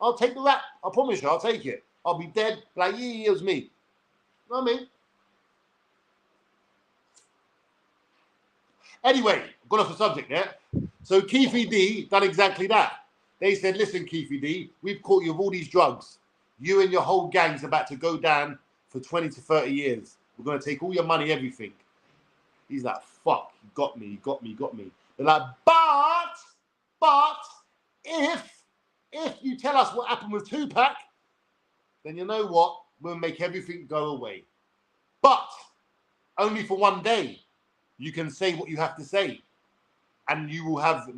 I'll take the rap. I promise you, I'll take it. I'll be dead. Like, yeah, it was me. You know what I mean? Anyway, got off the subject there. So Keefe D done exactly that. They said, listen, Keefe D, we've caught you with all these drugs. You and your whole gang's about to go down for 20 to 30 years. We're going to take all your money, everything. He's like, fuck, you got me, you got me, you got me. They're like, but if you tell us what happened with Tupac, then you know what? We'll make everything go away. But only for one day. You can say what you have to say. And you will have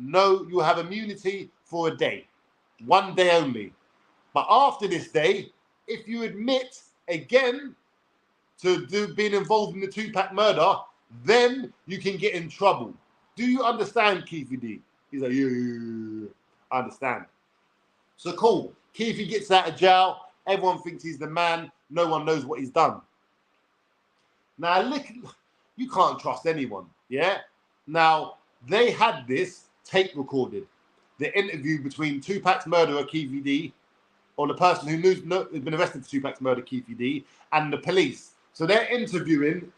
immunity for a day. One day only. But after this day, if you admit again to being involved in the Tupac murder, then you can get in trouble. Do you understand, Keefe D? He's like, yeah, I understand. So cool. Keefe gets out of jail. Everyone thinks he's the man. No one knows what he's done. Now, look, you can't trust anyone, yeah? Now, they had this tape recorded. The interview between Tupac's murderer, Keefe D, or the person who's been arrested for Tupac's murder, Keefe D, and the police. So they're interviewing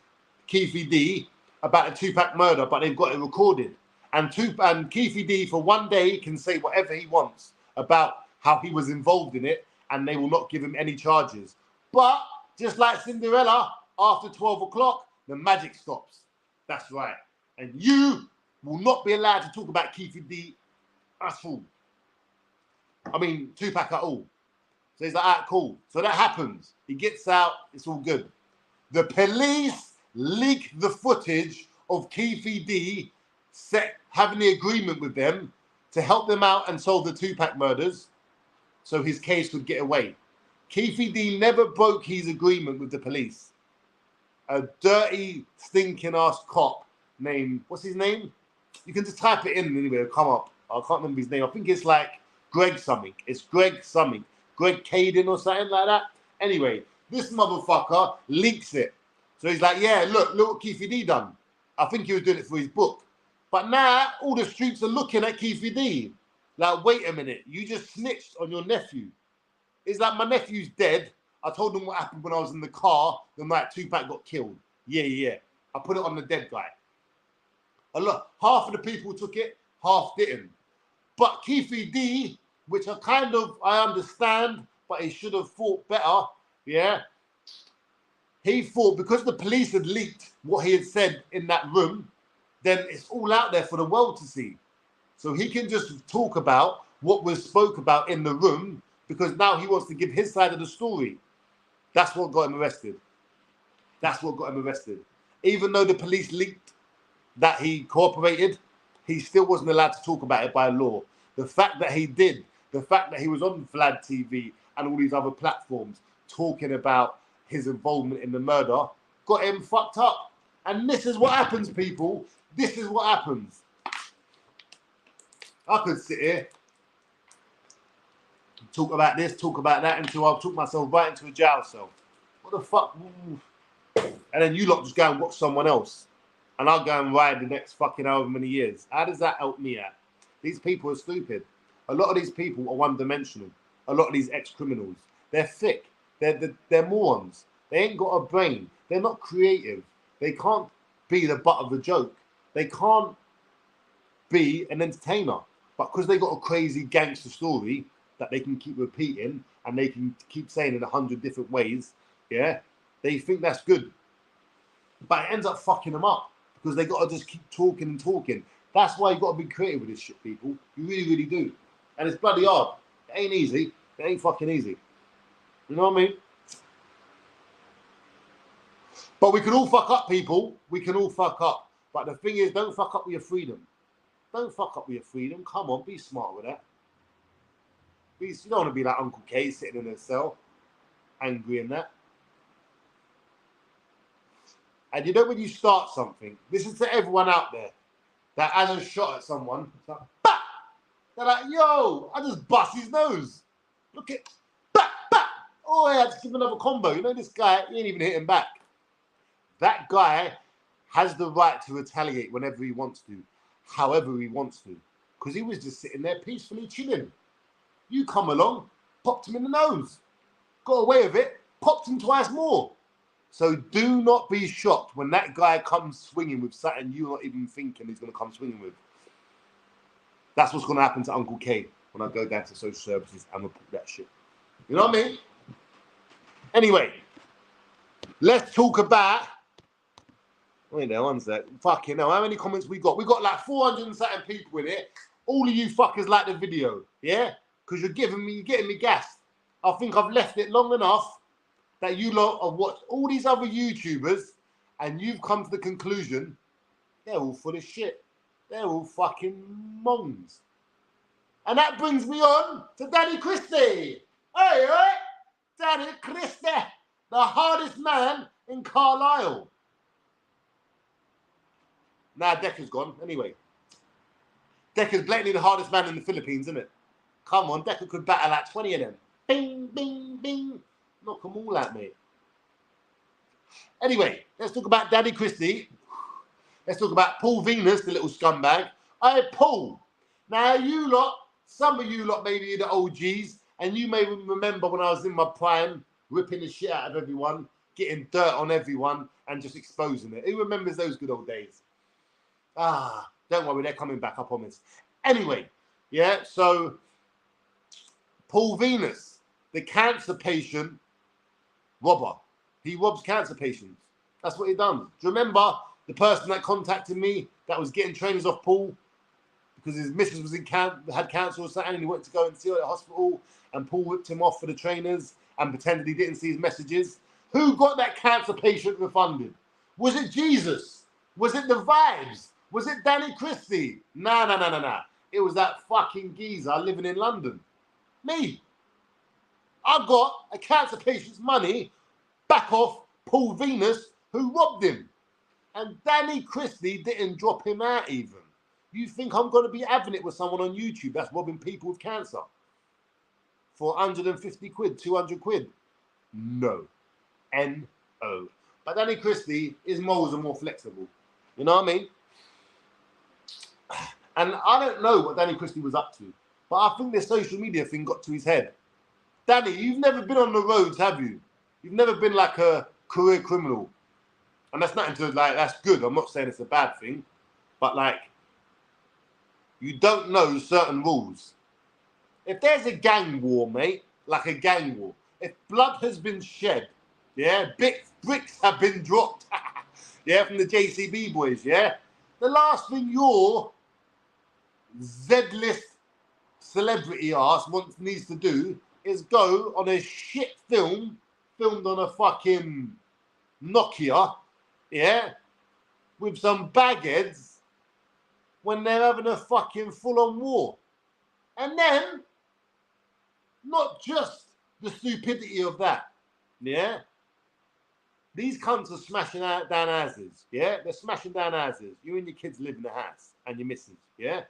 Keefe D about the Tupac murder, but they've got it recorded. And Keefe D, for one day, can say whatever he wants about how he was involved in it, and they will not give him any charges. But, just like Cinderella, after 12 o'clock, the magic stops. That's right. And you will not be allowed to talk about Keefe D at all. I mean, Tupac at all. So he's like, all right, cool. So that happens. He gets out. It's all good. The police leak the footage of Keefe D having the agreement with them to help them out and solve the Tupac murders so his case would get away. Keefe D never broke his agreement with the police. A dirty, stinking ass cop named, what's his name? You can just type it in anyway, it'll come up. I can't remember his name. I think it's like Greg something. It's Greg something. Greg Caden or something like that. Anyway, this motherfucker leaks it. So he's like, yeah, look what Keefe D done. I think he was doing it for his book. But now all the streets are looking at Keefe D. Like, wait a minute, you just snitched on your nephew. It's like, my nephew's dead. I told them what happened when I was in the car the night Tupac got killed. Yeah. I put it on the dead guy. Half of the people took it, half didn't. But Keefe D, which I understand, but he should have thought better, yeah? He thought because the police had leaked what he had said in that room, then it's all out there for the world to see. So he can just talk about what was spoke about in the room because now he wants to give his side of the story. That's what got him arrested. Even though the police leaked that he cooperated, he still wasn't allowed to talk about it by law. The fact that he did, the fact that he was on Vlad TV and all these other platforms talking about his involvement in the murder got him fucked up. And this is what happens, people. This is what happens. I could sit here, talk about this, talk about that, until I'll talk myself right into a jail cell. What the fuck? And then you lot just go and watch someone else. And I'll go and ride the next fucking however many years. How does that help me out? These people are stupid. A lot of these people are one-dimensional. A lot of these ex-criminals. They're thick. They're morons. They ain't got a brain. They're not creative. They can't be the butt of the joke. They can't be an entertainer. But because they got a crazy gangster story that they can keep repeating and they can keep saying in 100 different ways, yeah, they think that's good. But it ends up fucking them up because they got to just keep talking and talking. That's why you got to be creative with this shit, people. You really, really do. And it's bloody hard. It ain't easy. It ain't fucking easy. You know what I mean? But we can all fuck up, people. We can all fuck up. But the thing is, don't fuck up with your freedom. Don't fuck up with your freedom. Come on, be smart with that. You don't want to be like Uncle K sitting in a cell, angry and that. And you know when you start something, this is to everyone out there that has a shot at someone. It's like, bah! They're like, yo, I just bust his nose. Look at, bah, bah! oh yeah, just give him another combo. You know, this guy, he ain't even hitting back. That guy has the right to retaliate whenever he wants to, however he wants to, because he was just sitting there peacefully chilling. You come along, popped him in the nose, got away with it, popped him twice more. So do not be shocked when that guy comes swinging with something you're not even thinking he's going to come swinging with. That's what's going to happen to Uncle K when I go down to social services and report that shit. You know what I mean? Anyway, let's talk about... Wait there, one sec. Fucking hell, how many comments we got? We got like 400 and something people in it. All of you fuckers like the video, yeah? Because you're getting me gassed. I think I've left it long enough that you lot have watched all these other YouTubers and you've come to the conclusion they're all full of shit. They're all fucking mongs. And that brings me on to Danny Christie. Hey, Danny Christie, the hardest man in Carlisle. Nah, Decker's gone. Anyway, Decker's blatantly the hardest man in the Philippines, isn't it? Come on, Decker could battle like 20 of them. Bing, bing, bing. Knock them all out, mate. Anyway, let's talk about Danny Christie. Let's talk about Paul Venus, the little scumbag. Hey, Paul. Now, you lot, some of you lot maybe the OGs, and you may remember when I was in my prime, ripping the shit out of everyone, getting dirt on everyone, and just exposing it. Who remembers those good old days? Ah, don't worry, they're coming back, I promise. Anyway, yeah, so Paul Venus, the cancer patient robber. He robs cancer patients. That's what he done. Do you remember the person that contacted me that was getting trainers off Paul because his missus was had cancer or something and he went to go and see her at the hospital and Paul whipped him off for the trainers and pretended he didn't see his messages? Who got that cancer patient refunded? Was it Jesus? Was it the Vibes? Was it Danny Christie? Nah. It was that fucking geezer living in London. Me. I got a cancer patient's money back off Paul Venus, who robbed him. And Danny Christie didn't drop him out even. You think I'm going to be having it with someone on YouTube that's robbing people with cancer for 150 quid, 200 quid? No. N-O. But Danny Christie, his morals are more flexible. You know what I mean? And I don't know what Danny Christie was up to, but I think this social media thing got to his head. Danny, you've never been on the roads, have you? You've never been like a career criminal. And that's nothing to, like, that's good. I'm not saying it's a bad thing. But, like, you don't know certain rules. If there's a gang war, mate, like a gang war, if blood has been shed, yeah, bricks have been dropped, yeah, from the JCB boys, yeah, the last thing your Z-list celebrity ass needs to do is go on a shit film filmed on a fucking Nokia, yeah, with some bagheads when they're having a fucking full-on war. And then, not just the stupidity of that, yeah, these cunts are smashing down houses, yeah, they're smashing down houses. You and your kids live in the house and your missus, yeah.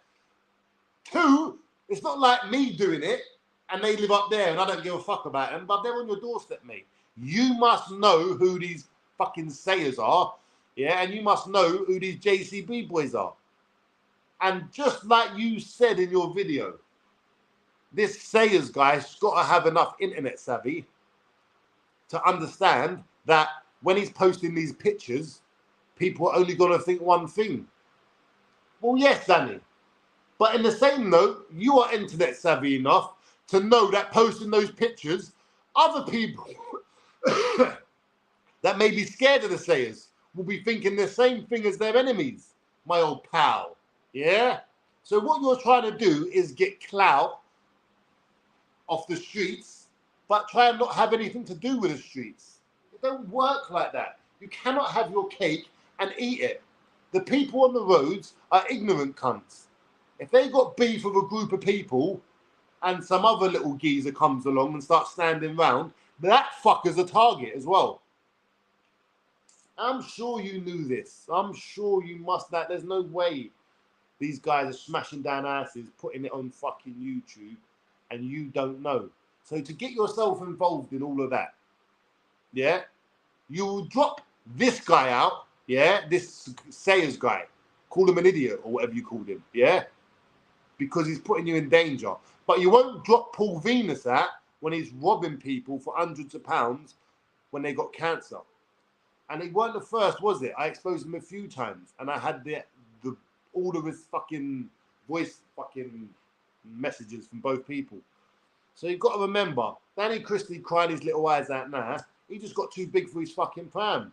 Two, it's not like me doing it and they live up there and I don't give a fuck about them, but they're on your doorstep, mate. You must know who these fucking sayers are, yeah, and you must know who these JCB boys are. And just like you said in your video, this sayers guy's got to have enough internet savvy to understand that when he's posting these pictures, people are only going to think one thing. Well, yes, Danny. But in the same note, you are internet savvy enough to know that posting those pictures, other people that may be scared of the sayers will be thinking the same thing as their enemies, my old pal. Yeah? So what you're trying to do is get clout off the streets, but try and not have anything to do with the streets. It don't work like that. You cannot have your cake and eat it. The people on the roads are ignorant cunts. If they got beef with a group of people and some other little geezer comes along and starts standing round, that fucker's a target as well. I'm sure you knew this. I'm sure you must that. There's no way these guys are smashing down asses, putting it on fucking YouTube, and you don't know. So to get yourself involved in all of that, yeah, you will drop this guy out, yeah, this Sayers guy, call him an idiot or whatever you called him, yeah, because he's putting you in danger. But you won't drop Paul Venus out when he's robbing people for hundreds of pounds when they got cancer. And he weren't the first, was it? I exposed him a few times, and I had the all of his fucking voice fucking messages from both people. So you've got to remember, Danny Christie crying his little eyes out now. He just got too big for his fucking pram.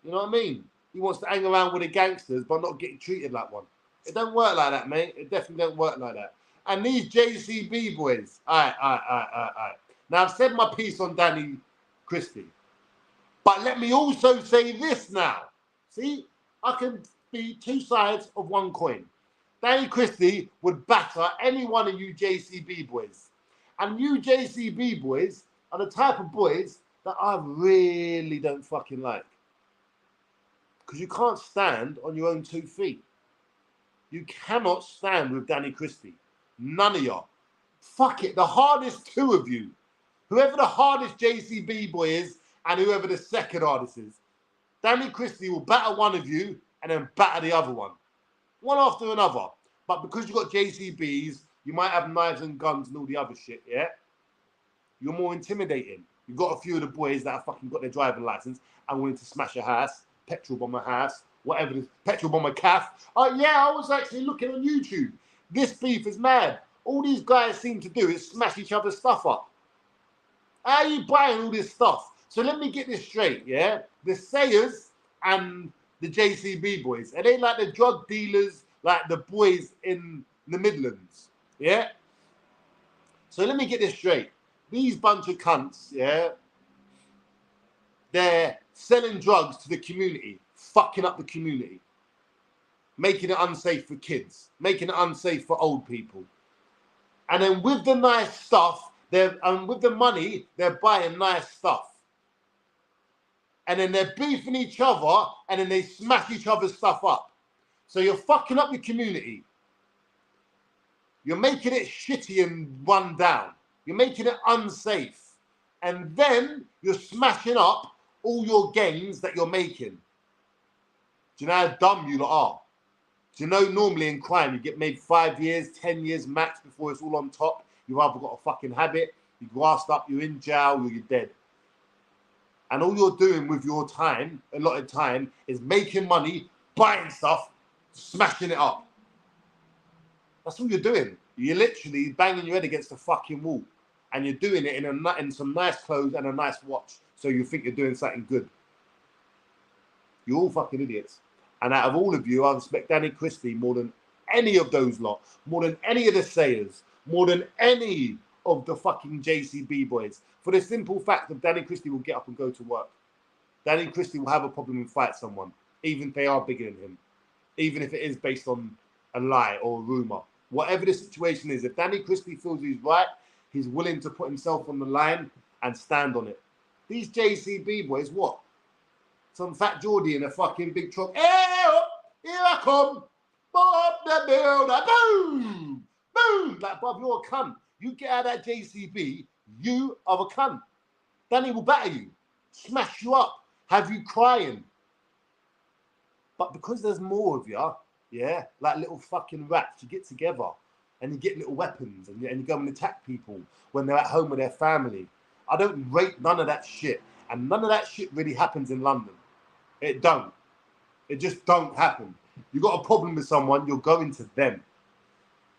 You know what I mean? He wants to hang around with the gangsters, but not getting treated like one. It don't work like that, mate. It definitely don't work like that. And these JCB boys, all right. Now, I've said my piece on Danny Christie. But let me also say this now. See, I can be two sides of one coin. Danny Christie would batter any one of you JCB boys. And you JCB boys are the type of boys that I really don't fucking like. Because you can't stand on your own 2 feet. You cannot stand with Danny Christie. None of y'all. Fuck it, the hardest two of you. Whoever the hardest JCB boy is, and whoever the second hardest is, Danny Christie will batter one of you and then batter the other one. One after another. But because you've got JCBs, you might have knives and guns and all the other shit, yeah? You're more intimidating. You've got a few of the boys that have fucking got their driving license and willing to smash a house, petrol bomb a house, whatever it is, petrol bomb a calf. Oh, yeah, I was actually looking on YouTube. This beef is mad. All these guys seem to do is smash each other's stuff up. How are you buying all this stuff? So let me get this straight, yeah? The Sayers and the JCB boys, are they like the drug dealers, like the boys in the Midlands, yeah? So let me get this straight. These bunch of cunts, yeah, they're selling drugs to the community, fucking up the community, making it unsafe for kids, making it unsafe for old people. And then with the nice stuff, with the money, they're buying nice stuff. And then they're beefing each other, and then they smash each other's stuff up. So you're fucking up your community. You're making it shitty and run down. You're making it unsafe. And then you're smashing up all your gains that you're making. Do you know how dumb you lot are? Do you know normally in crime you get maybe 5 years, 10 years max before it's all on top? You've either got a fucking habit, you grassed up, you're in jail, or you're dead. And all you're doing with your time, a lot of time, is making money, buying stuff, smashing it up. That's all you're doing. You're literally banging your head against the fucking wall. And you're doing it in some nice clothes and a nice watch. So you think you're doing something good. You're all fucking idiots. And out of all of you, I respect Danny Christie more than any of those lot. More than any of the Sayers. More than any of the fucking JCB boys. For the simple fact that Danny Christie will get up and go to work. Danny Christie will have a problem and fight someone. Even if they are bigger than him. Even if it is based on a lie or a rumour. Whatever the situation is, if Danny Christie feels he's right, he's willing to put himself on the line and stand on it. These JCB boys, what? Some fat Geordie in a fucking big truck. Hey, here I come. Bob the builder. Boom. Boom. Like, Bob, you're a cunt. You get out of that JCB, you are a cunt. Danny will batter you. Smash you up. Have you crying. But because there's more of you, yeah, like little fucking rats, you get together and you get little weapons and you go and attack people when they're at home with their family. I don't rate none of that shit. And none of that shit really happens in London. It don't. It just don't happen. You got a problem with someone, you're going to them.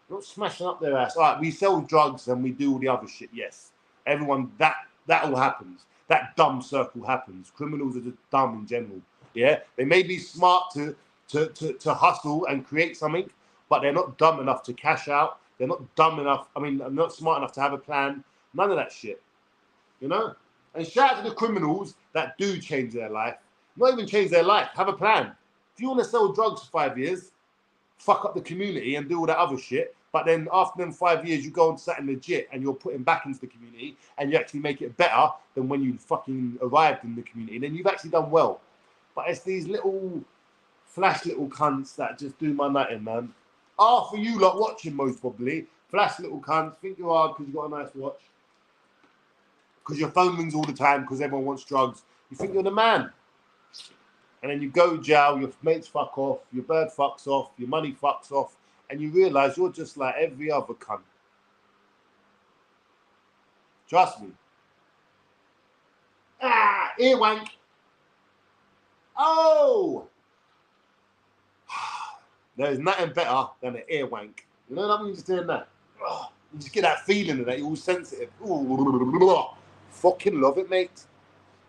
You're not smashing up their ass. All right, we sell drugs and we do all the other shit, yes. Everyone, that all happens. That dumb circle happens. Criminals are just dumb in general. Yeah, they may be smart to hustle and create something, but they're not dumb enough to cash out. They're not dumb enough. I mean, not smart enough to have a plan. None of that shit. You know? And shout out to the criminals that do change their life. Not even change their life. Have a plan. If you want to sell drugs for 5 years, fuck up the community and do all that other shit. But then after them 5 years, you go on something legit and you're putting back into the community and you actually make it better than when you fucking arrived in the community. Then you've actually done well. But it's these little flash little cunts that just do my nutting, man. For you lot watching most probably. Flash little cunts. Think you're hard because you got a nice watch. because your phone rings all the time because everyone wants drugs. You think you're the man. And then you go jail, your mates fuck off, your bird fucks off, your money fucks off, and you realise you're just like every other cunt. Trust me. Ah, earwank. Oh! There's nothing better than an earwank. You know what I mean? Just doing that. Oh, you just get that feeling of that. You're all sensitive. Ooh, fucking love it, mate.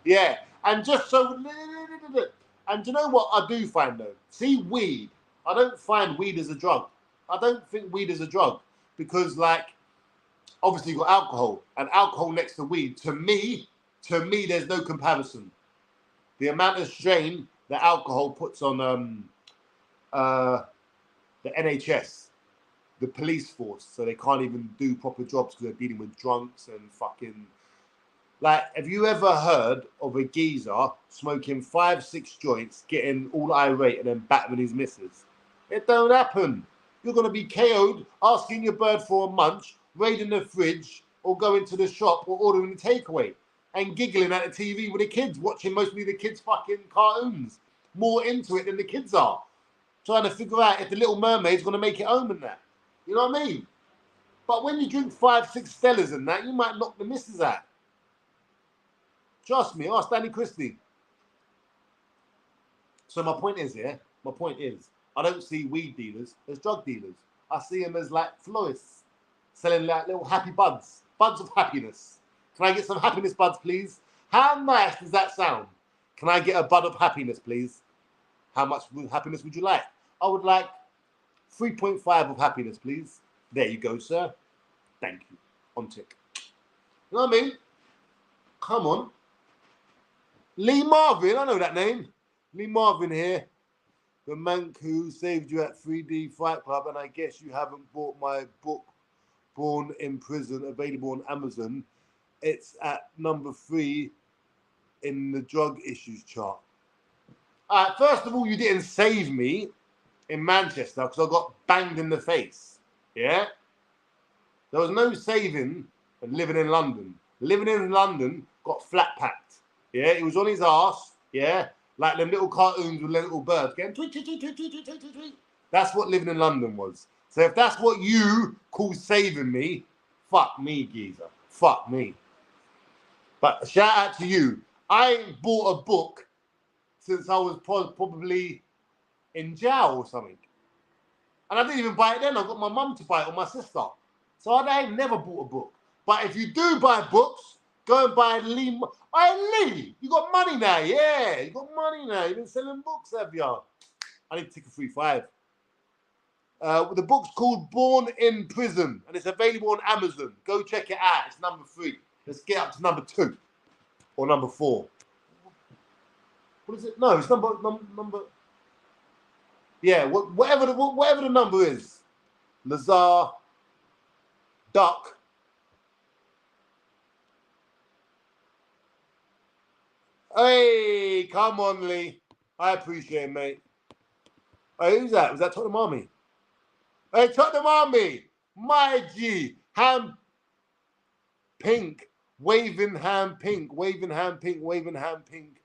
Yeah. And just so... And do you know what I do find, though? See, weed. I don't find weed as a drug. I don't think weed is a drug. Because, like, obviously you've got alcohol. And alcohol next to weed, to me, there's no comparison. The amount of strain that alcohol puts on the NHS, the police force, so they can't even do proper jobs because they're dealing with drunks and fucking... Like, have you ever heard of a geezer smoking 5-6 joints, getting all irate and then battering his missus? It don't happen. You're going to be KO'd, asking your bird for a munch, raiding the fridge, or going to the shop or ordering a takeaway and giggling at the TV with the kids, watching mostly the kids' fucking cartoons. More into it than the kids are. Trying to figure out if the Little Mermaid's going to make it home and that. You know what I mean? But when you drink 5-6 Stellas and that, you might knock the missus out. Trust me, ask Danny Christie. So my point is, I don't see weed dealers as drug dealers. I see them as like florists, selling like little happy buds of happiness. Can I get some happiness buds, please? How nice does that sound? Can I get a bud of happiness, please? How much happiness would you like? I would like 3.5 of happiness, please. There you go, sir. Thank you. On tick. You know what I mean? Come on. Lee Marvin, I know that name. Lee Marvin here. The monk who saved you at 3D Fight Club, and I guess you haven't bought my book, Born in Prison, available on Amazon. It's at number 3 in the drug issues chart. First of all, you didn't save me in Manchester because I got banged in the face. Yeah? There was no saving and living in London. Living in London got flat packed. Yeah, he was on his ass. Yeah, like them little cartoons with little birds getting tweet, tweet, tweet, tweet, tweet, tweet, tweet, tweet. That's what living in London was. So if that's what you call saving me, fuck me, geezer. Fuck me. But shout out to you. I ain't bought a book since I was probably in jail or something. And I didn't even buy it then. I got my mum to buy it or my sister. So I ain't never bought a book. But if you do buy books, go and buy Lee. Hey, Lee, you got money now. Yeah, you got money now. You've been selling books, have you? I need to take a 3.5. The book's called Born in Prison, and it's available on Amazon. Go check it out. It's number 3. Let's get up to number 2 or number 4. What is it? No, it's number. Yeah, whatever the number is. Lazar, Duck. Hey, come on, Lee. I appreciate it, mate. Hey, who's that? Was that Tottenham Army? Hey, Tottenham Army. My G. Ham pink. Waving hand pink. Waving hand pink. Waving hand pink.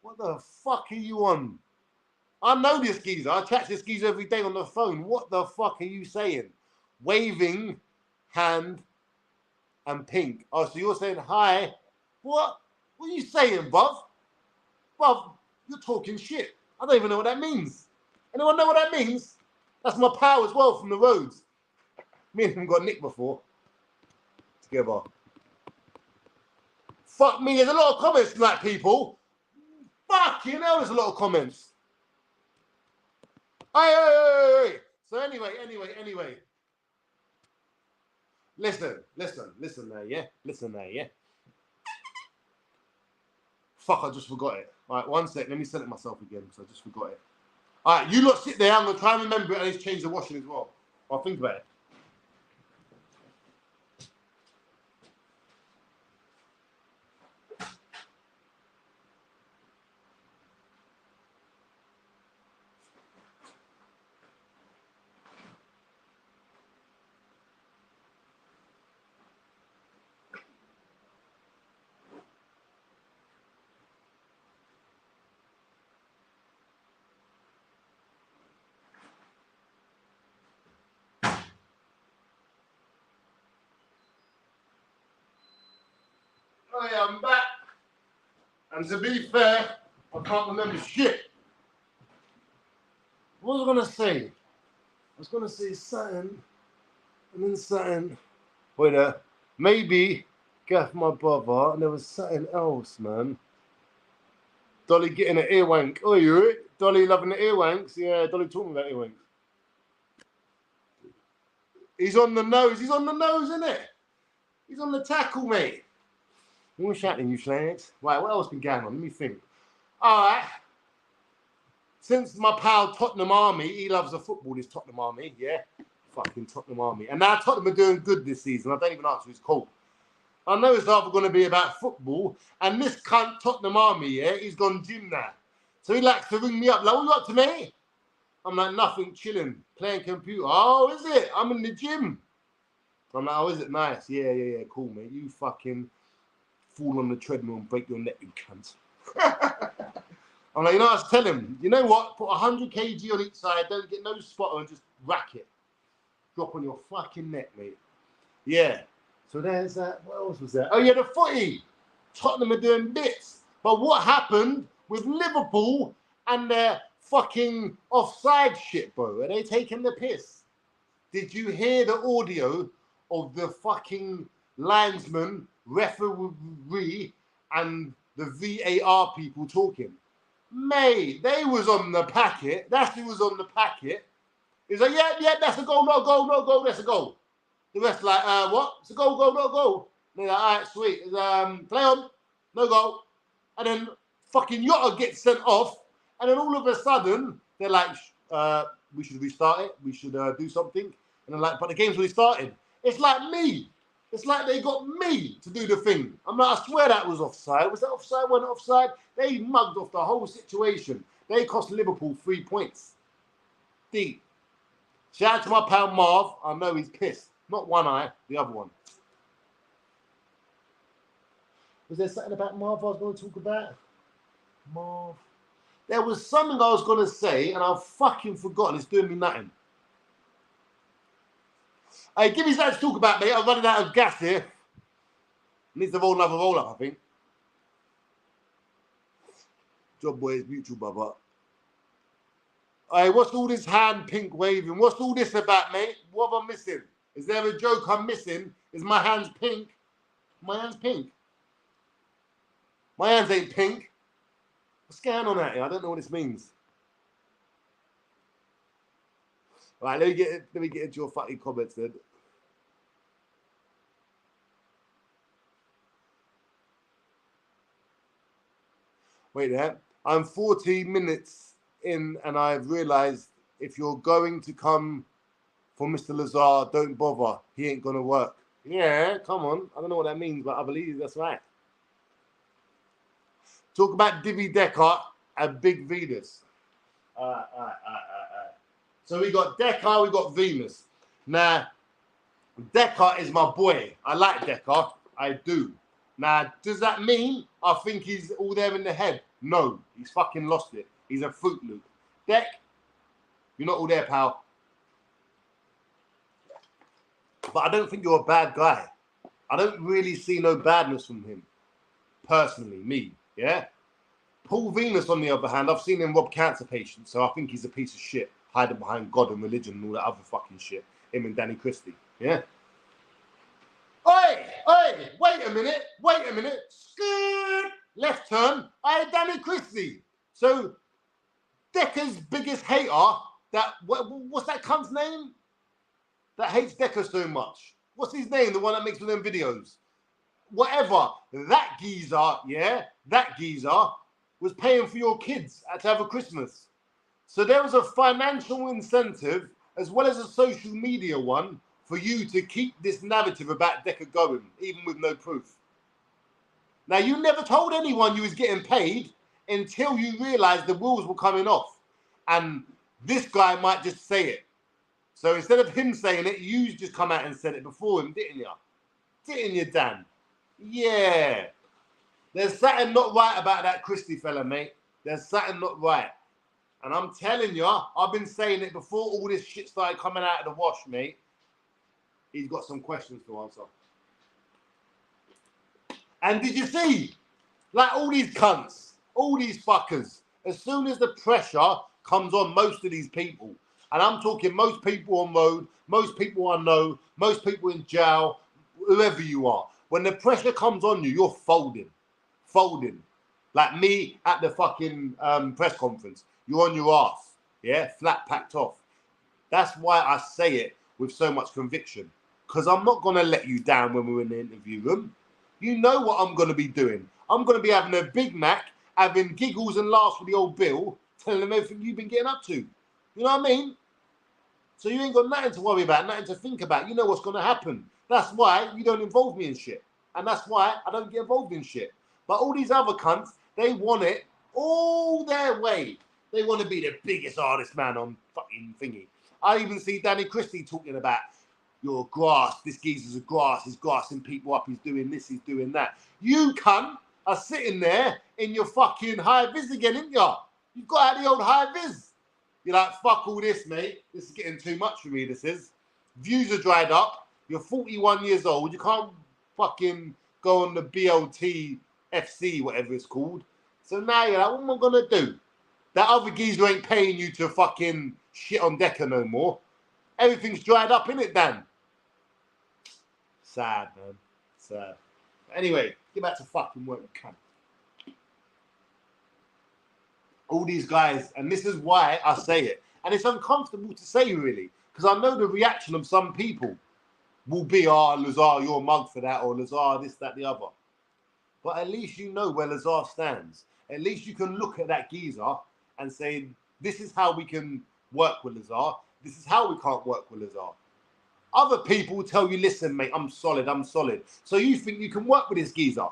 What the fuck are you on? I know this geezer. I chat to this geezer every day on the phone. What the fuck are you saying? Waving hand and pink. Oh, so you're saying hi. What? What are you saying, bruv? Bruv, you're talking shit. I don't even know what that means. Anyone know what that means? That's my power as well from the roads. Me and him got nicked before. Together. Fuck me, there's a lot of comments tonight, people. Fucking hell, there's a lot of comments. Hey. So anyway. Listen now, yeah? Listen now, yeah? Fuck, I just forgot it. All right, one sec. Let me send it myself again because I just forgot it. All right, you lot sit there. I'm going to try and remember it and let's change the washing as well. I'll think about it. Oh yeah, I'm back. And to be fair, I can't remember shit. What was I gonna say? I was gonna say something, and then something. Wait a maybe Gaff my brother, and there was something else, man. Dolly getting an earwank. Oh, you hear it? Dolly loving the earwanks. Yeah, Dolly talking about earwanks. He's on the nose. He's on the nose, isn't it? He's on the tackle, mate. What's happening, you slags? Right, what else been going on? Let me think. All right. Since my pal Tottenham Army, he loves the football, this Tottenham Army, yeah? Fucking Tottenham Army. And now Tottenham are doing good this season. I don't even answer his call. I know it's either going to be about football, and this cunt Tottenham Army, yeah, he's gone gym now. So he likes to ring me up, like, what you up to, mate? I'm like, nothing, chilling, playing computer. Oh, is it? I'm in the gym. I'm like, oh, is it nice? Yeah, cool, mate. You fucking fall on the treadmill and break your neck, you cunt. I'm like, you know, I was telling him, you know what? Put 100 kg on each side, don't get no spotter and just rack it. Drop on your fucking neck, mate. Yeah. So there's that. What else was there? Oh, yeah, the footy. Tottenham are doing bits. But what happened with Liverpool and their fucking offside shit, bro? Are they taking the piss? Did you hear the audio of the fucking linesman, referee, and the VAR people talking? Mate, they was on the packet. That's who was on the packet. He's like, yeah, that's a goal, no goal, that's a goal. The rest like, what? It's a goal, no goal. And they're like, all right, sweet. Play on, no goal. And then fucking Yotta gets sent off. And then all of a sudden, they're like, we should restart it. We should do something. And they're like, but the game's already started. It's like me. It's like they got me to do the thing. I'm like, I swear that was offside. Was that offside? Wasn't offside? They mugged off the whole situation. They cost Liverpool 3 points. Deep. Shout out to my pal Marv. I know he's pissed. Not one eye, the other one. Was there something about Marv I was going to talk about? Marv. There was something I was going to say, and I've fucking forgotten. It's doing me nothing. Hey, give me something to talk about, mate. I'm running out of gas here. Needs to roll another roll up, I think. Job boy is mutual, brother. Hey, what's all this hand pink waving? What's all this about, mate? What am I missing? Is there a joke I'm missing? Is my hands pink? My hands pink. My hands ain't pink. What's going on out here? I don't know what this means. Right, let me get into your fucking comments then. Wait there. I'm 14 minutes in and I've realised if you're going to come for Mr. Lazar, don't bother. He ain't going to work. Yeah, come on. I don't know what that means, but I believe that's right. Talk about Divi Decker and Big Venus. So we got Decker, we got Venus. Now, Decker is my boy. I like Decker. I do. Now, does that mean I think he's all there in the head? No, he's fucking lost it. He's a Fruit Loop. Deck, you're not all there, pal. But I don't think you're a bad guy. I don't really see no badness from him. Personally, me, yeah? Paul Venus, on the other hand, I've seen him rob cancer patients, so I think he's a piece of shit, hiding behind God and religion and all that other fucking shit. Him and Danny Christie, yeah? Oi, wait a minute. Scoot, left turn. Danny Christie. So, Decker's biggest hater, what's that cunt's name? That hates Decker so much. What's his name? The one that makes all them videos. Whatever. That geezer was paying for your kids to have a Christmas. So there was a financial incentive as well as a social media one for you to keep this narrative about Decker going, even with no proof. Now, you never told anyone you was getting paid until you realized the wheels were coming off. And this guy might just say it. So instead of him saying it, you just come out and said it before him, didn't you? Didn't you, Dan? Yeah. There's something not right about that Christie fella, mate. There's something not right. And I'm telling you, I've been saying it before all this shit started coming out of the wash, mate. He's got some questions to answer. And did you see? Like all these cunts, all these fuckers, as soon as the pressure comes on most of these people, and I'm talking most people on road, most people I know, most people in jail, whoever you are, when the pressure comes on you, you're folding. Like me at the fucking press conference, you're on your ass, yeah, flat packed off. That's why I say it with so much conviction, because I'm not going to let you down when we're in the interview room. You know what I'm going to be doing. I'm going to be having a Big Mac, having giggles and laughs with the old Bill, telling them everything you've been getting up to. You know what I mean? So you ain't got nothing to worry about, nothing to think about. You know what's going to happen. That's why you don't involve me in shit. And that's why I don't get involved in shit. But all these other cunts, they want it all their way. They want to be the biggest artist man on fucking thingy. I even see Danny Christie talking about your grass. This geezer's a grass. He's grassing people up. He's doing this. He's doing that. You cunt are sitting there in your fucking high vis again, ain't you? You've got out the old high vis. You're like, fuck all this, mate. This is getting too much for me, this is. Views are dried up. You're 41 years old. You can't fucking go on the BLT FC, whatever it's called. So now you're like, what am I going to do? That other geezer ain't paying you to fucking shit on Decker no more. Everything's dried up, innit, Dan? Sad, man. Sad. Anyway, get back to fucking work, cunt. All these guys, and this is why I say it. And it's uncomfortable to say, really, because I know the reaction of some people will be, oh, Lazar, you're a mug for that, or Lazar, this, that, the other. But at least you know where Lazar stands. At least you can look at that geezer and say, this is how we can work with Lazar. This is how we can't work with Lazar. Other people will tell you, listen, mate, I'm solid. So you think you can work with this geezer.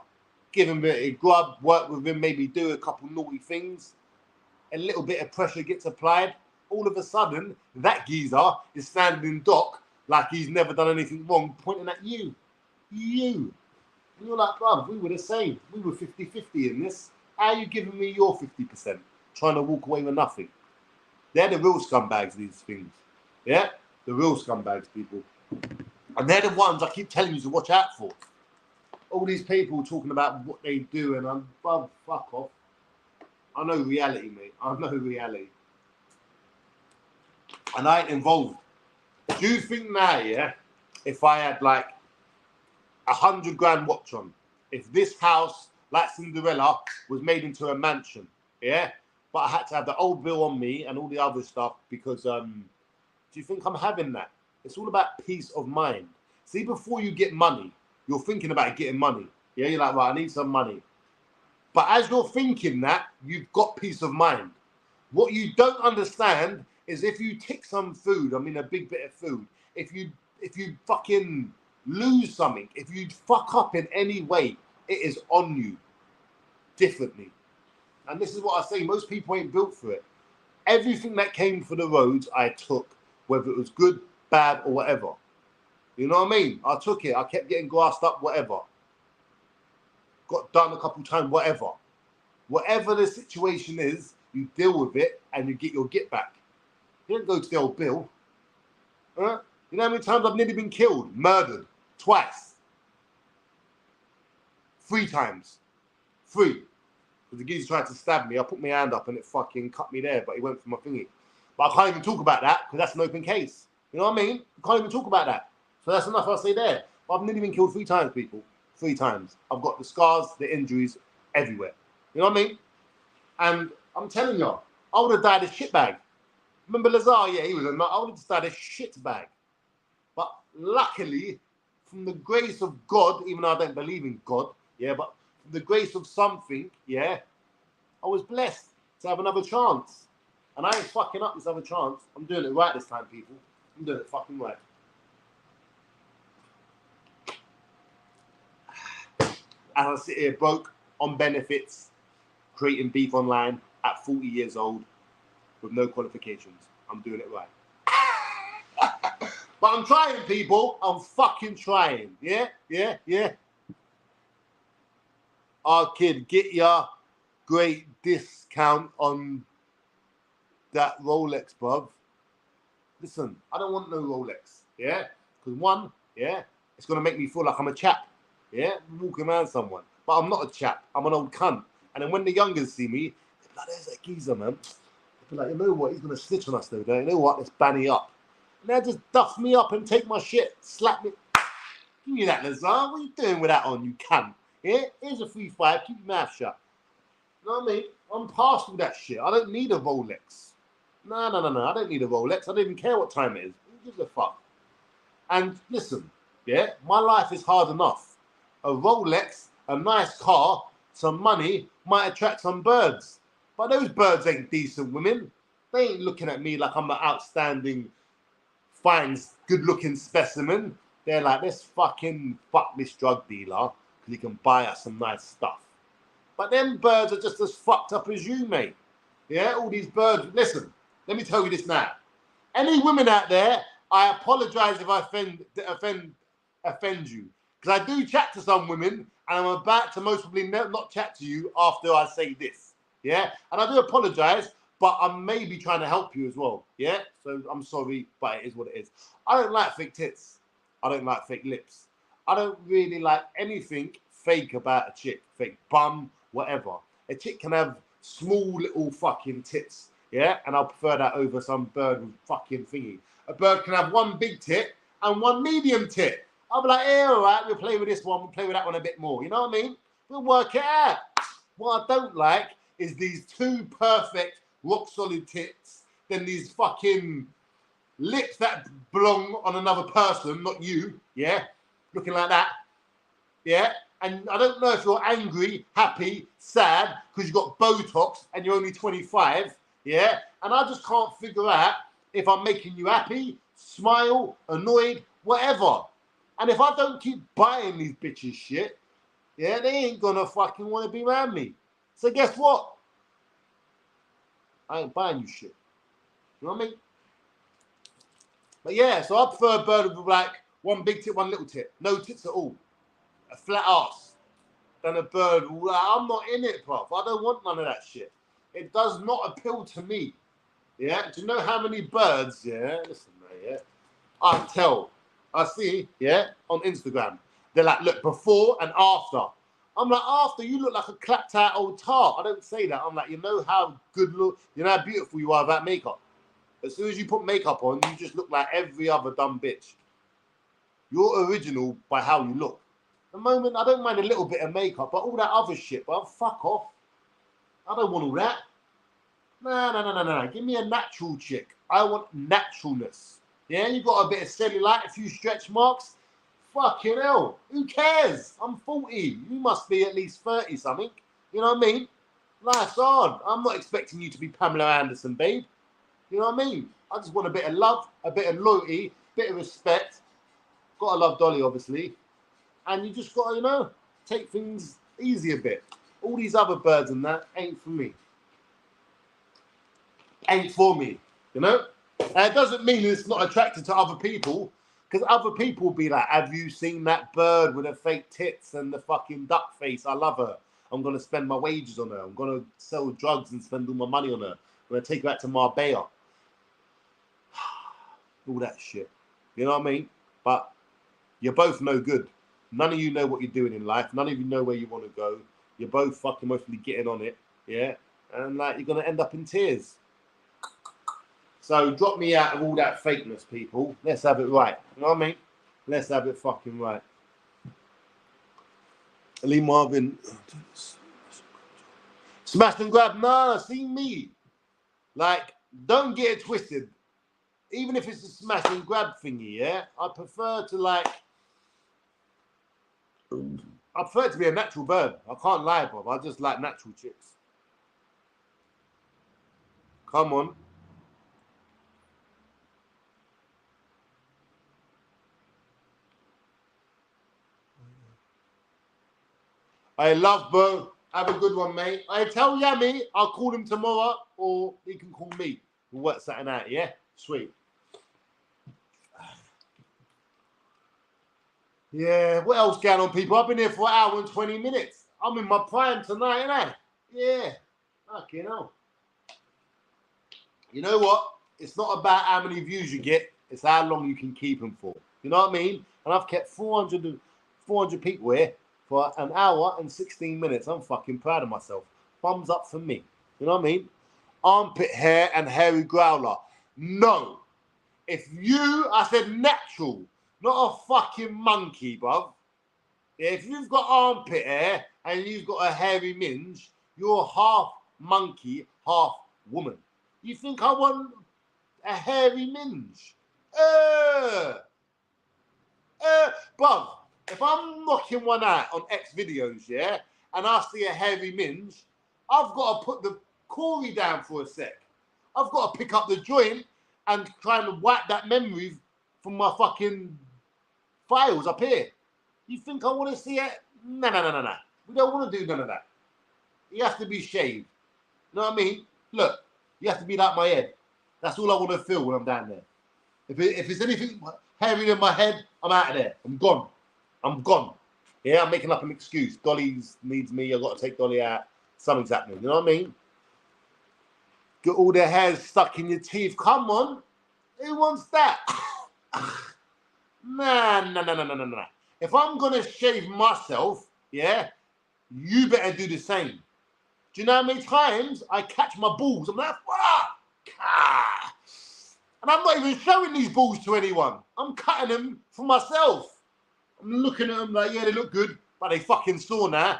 Give him a grub, work with him, maybe do a couple naughty things. A little bit of pressure gets applied. All of a sudden, that geezer is standing in dock like he's never done anything wrong, pointing at you. You. And you're like, bruv, we were the same. We were 50-50 in this. How are you giving me your 50%? Trying to walk away with nothing. They're the real scumbags, these things. Yeah? The real scumbags, people. And they're the ones I keep telling you to watch out for. All these people talking about what they do, and I'm, bruv, fuck off. I know reality, mate. I know reality. And I ain't involved. Do you think now, yeah, if I had like 100 grand watch on, if this house, like Cinderella, was made into a mansion, yeah, but I had to have the old bill on me and all the other stuff because, do you think I'm having that? It's all about peace of mind. See, before you get money, you're thinking about getting money. Yeah, you're like, right, I need some money. But as you're thinking that, you've got peace of mind. What you don't understand is if you tick some food, I mean a big bit of food, if you fucking lose something, if you fuck up in any way, it is on you differently. And this is what I say, most people ain't built for it. Everything that came for the roads, I took, whether it was good, bad, or whatever. You know what I mean? I took it. I kept getting grassed up, whatever. Got done a couple times, whatever. Whatever the situation is, you deal with it and you get your get back. You don't go to the old Bill. Huh? You know how many times I've nearly been killed, murdered, twice? 3 times. 3. Because the geezer tried to stab me. I put my hand up and it fucking cut me there, but he went for my thingy. But I can't even talk about that because that's an open case. You know what I mean? I can't even talk about that. So that's enough I'll say there. But I've nearly been killed 3 times, people. 3 times. I've got the scars, the injuries everywhere. You know what I mean? And I'm telling you, I would have died a shitbag. Remember Lazar? Yeah, he was a nut. I would have just died a shitbag. But luckily, from the grace of God, even though I don't believe in God, yeah, but from the grace of something, yeah, I was blessed to have another chance. And I ain't fucking up this other chance. I'm doing it right this time, people. I'm doing it fucking right. As I sit here broke, on benefits, creating beef online at 40 years old with no qualifications. I'm doing it right. But I'm trying, people. I'm fucking trying. Yeah? Our kid, get your great discount on that Rolex, bruv. Listen, I don't want no Rolex. Yeah? Because one, yeah, it's going to make me feel like I'm a chap. Yeah? Walking around someone. but I'm not a chap. I'm an old cunt. And then when the youngers see me, they're like, there's that geezer, man. They're like, you know what? He's going to snitch on us, though. You know what? Let's banny up. And they'll just duff me up and take my shit, slap me. Give me that, Lazar. What are you doing with that on, you cunt? Yeah? Here's a 3-5. Keep your mouth shut. You know what I mean? I'm past all that shit. I don't need a Rolex. No. I don't need a Rolex. I don't even care what time it is. Who gives a fuck? And listen, yeah, my life is hard enough. A Rolex, a nice car, some money might attract some birds. But those birds ain't decent women. They ain't looking at me like I'm an outstanding, fine, good-looking specimen. They're like, let's fucking fuck this drug dealer because he can buy us some nice stuff. But them birds are just as fucked up as you, mate. Yeah, all these birds. Listen, let me tell you this now. Any women out there, I apologize if I offend you. Because I do chat to some women, and I'm about to most probably not chat to you after I say this. Yeah? And I do apologize, but I'm maybe trying to help you as well. Yeah? So I'm sorry, but it is what it is. I don't like fake tits. I don't like fake lips. I don't really like anything fake about a chick. Fake bum, whatever. A chick can have small little fucking tits. Yeah? And I'll prefer that over some bird with fucking thingy. A bird can have one big tit and one medium tit. I'll be like, all right, we'll play with this one, we'll play with that one a bit more. You know what I mean? We'll work it out. What I don't like is these two perfect, rock-solid tits, then these fucking lips that belong on another person, not you, yeah? Looking like that, yeah? And I don't know if you're angry, happy, sad, because you've got Botox and you're only 25, yeah? And I just can't figure out if I'm making you happy, smile, annoyed, whatever. And if I don't keep buying these bitches shit, yeah, they ain't gonna fucking want to be around me. So guess what? I ain't buying you shit. You know what I mean? But yeah, so I prefer a bird with like one big tit, one little tit. No tits at all. A flat ass. Than a bird. I'm not in it, bruv. I don't want none of that shit. It does not appeal to me. Yeah? Do you know how many birds, yeah? Listen, man, yeah? I tell. I see, yeah, on Instagram. They're like, look, before and after. I'm like, after, you look like a clapped out old tart. I don't say that. I'm like, you know how good look, you know how beautiful you are without makeup. As soon as you put makeup on, you just look like every other dumb bitch. You're original by how you look. The moment, I don't mind a little bit of makeup, but all that other shit, but fuck off. I don't want all that. No. Give me a natural chick. I want naturalness. Yeah, you got a bit of cellulite, a few stretch marks. Fucking hell. Who cares? I'm 40. You must be at least 30 something. You know what I mean? Life's hard. I'm not expecting you to be Pamela Anderson, babe. You know what I mean? I just want a bit of love, a bit of loyalty, a bit of respect. Gotta love Dolly, obviously. And you just gotta, you know, take things easy a bit. All these other birds and that ain't for me. Ain't for me, you know? And it doesn't mean it's not attracted to other people, because other people be like, have you seen that bird with the fake tits and the fucking duck face? I love her. I'm going to spend my wages on her. I'm going to sell drugs and spend all my money on her. I'm going to take her out to Marbella. All that shit. You know what I mean? But you're both no good. None of you know what you're doing in life. None of you know where you want to go. You're both fucking mostly getting on it. Yeah? And like, you're going to end up in tears. So drop me out of all that fakeness, people. Let's have it right. You know what I mean? Let's have it fucking right. Lee Marvin. Smash and grab. Nah, see me. Like, don't get it twisted. Even if it's a smash and grab thingy, yeah? I prefer to like... I prefer it to be a natural bird. I can't lie, Bob. I just like natural chicks. Come on. I love Bo. Have a good one, mate. I tell Yami I'll call him tomorrow, or he can call me. We'll work something out, yeah? Sweet. Yeah, what else going on, people? I've been here for 1 hour and 20 minutes. I'm in my prime tonight, ain't I? Yeah. Fucking hell. You know what? It's not about how many views you get. It's how long you can keep them for. You know what I mean? And I've kept 400 people here. for an hour and 16 minutes. I'm fucking proud of myself. Thumbs up for me. You know what I mean? Armpit hair and hairy growler. No. If you, I said natural, not a fucking monkey, bruv. Yeah, if you've got armpit hair and you've got a hairy minge, you're half monkey, half woman. You think I want a hairy minge? Bruv, if I'm knocking one out on X videos, yeah, and I see a hairy minge, I've got to put the Corey down for a sec. I've got to pick up the joint and try and wipe that memory from my fucking files up here. You think I want to see it? No. We don't want to do none of that. He has to be shaved. You know what I mean? Look, you have to be like my head. That's all I want to feel when I'm down there. If it's anything hairy in my head, I'm out of there. I'm gone. Yeah, I'm making up an excuse. Dolly needs me. I've got to take Dolly out. Something's happening. You know what I mean? Get all the hairs stuck in your teeth. Come on. Who wants that? Nah. If I'm going to shave myself, yeah, you better do the same. Do you know how many times I catch my balls? I'm like, fuck. And I'm not even showing these balls to anyone. I'm cutting them for myself. I'm looking at them like, yeah, they look good, but they fucking sore now.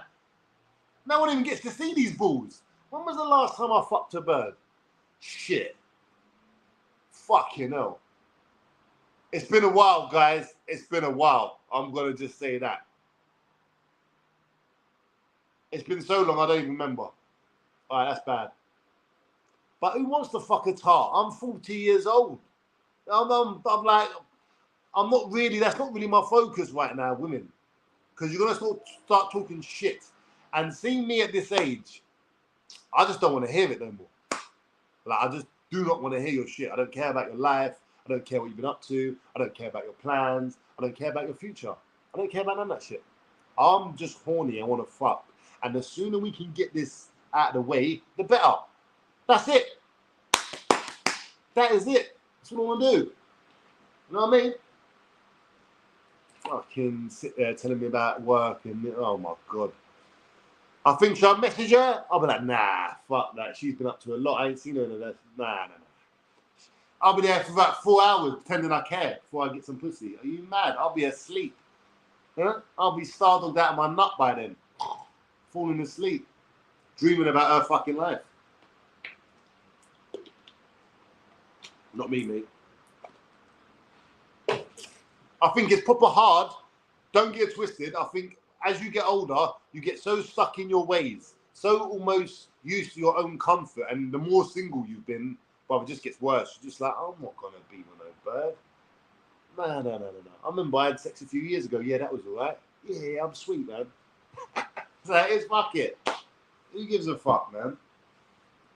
No one even gets to see these balls. When was the last time I fucked a bird? Shit. Fucking hell. It's been a while, guys. It's been a while. I'm going to just say that. It's been so long, I don't even remember. All right, that's bad. But who wants to fuck a tart? I'm 40 years old. I'm like, I'm not really, that's not really my focus right now, women. Because you're going to start talking shit. And seeing me at this age, I just don't want to hear it no more. Like, I just do not want to hear your shit. I don't care about your life. I don't care what you've been up to. I don't care about your plans. I don't care about your future. I don't care about none of that shit. I'm just horny. I want to fuck. And the sooner we can get this out of the way, the better. That's it. That is it. That's what I want to do. You know what I mean? Fucking sit there telling me about work and, oh my God. I think should I message her? I'll be like, nah, fuck that. She's been up to a lot. I ain't seen her in a Nah. I'll be there for about 4 hours pretending I care before I get some pussy. Are you mad? I'll be asleep. Huh? I'll be startled out of my nut by then. Falling asleep. Dreaming about her fucking life. Not me, mate. I think it's proper hard. Don't get twisted. I think as you get older, you get so stuck in your ways, so almost used to your own comfort. And the more single you've been, brother, it just gets worse. You're just like, I'm not going to be with no bird. No. I remember I had sex a few years ago. Yeah, that was all right. Yeah, I'm sweet, man. So it's fuck it. Who gives a fuck, man?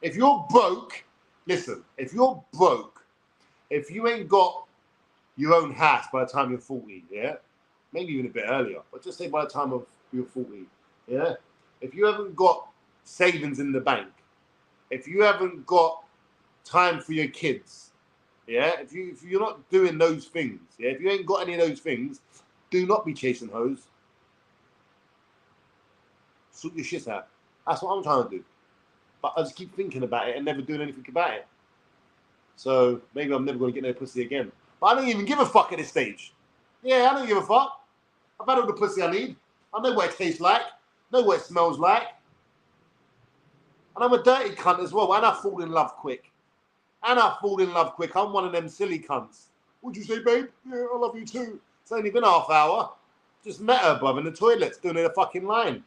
If you're broke, listen, if you're broke, if you ain't got your own house by the time you're 40, yeah? Maybe even a bit earlier, but just say by the time of you're 40, yeah? If you haven't got savings in the bank, if you haven't got time for your kids, yeah? If you're not doing those things, yeah? If you ain't got any of those things, do not be chasing hoes. Sort your shit out. That's what I'm trying to do. But I just keep thinking about it and never doing anything about it. So maybe I'm never going to get no pussy again. But I don't even give a fuck at this stage. Yeah, I don't give a fuck. I've had all the pussy I need. I know what it tastes like. I know what it smells like. And I'm a dirty cunt as well. And I fall in love quick. I'm one of them silly cunts. What'd you say, babe? Yeah, I love you too. It's only been half hour. Just met her, bruv, in the toilets doing a fucking line.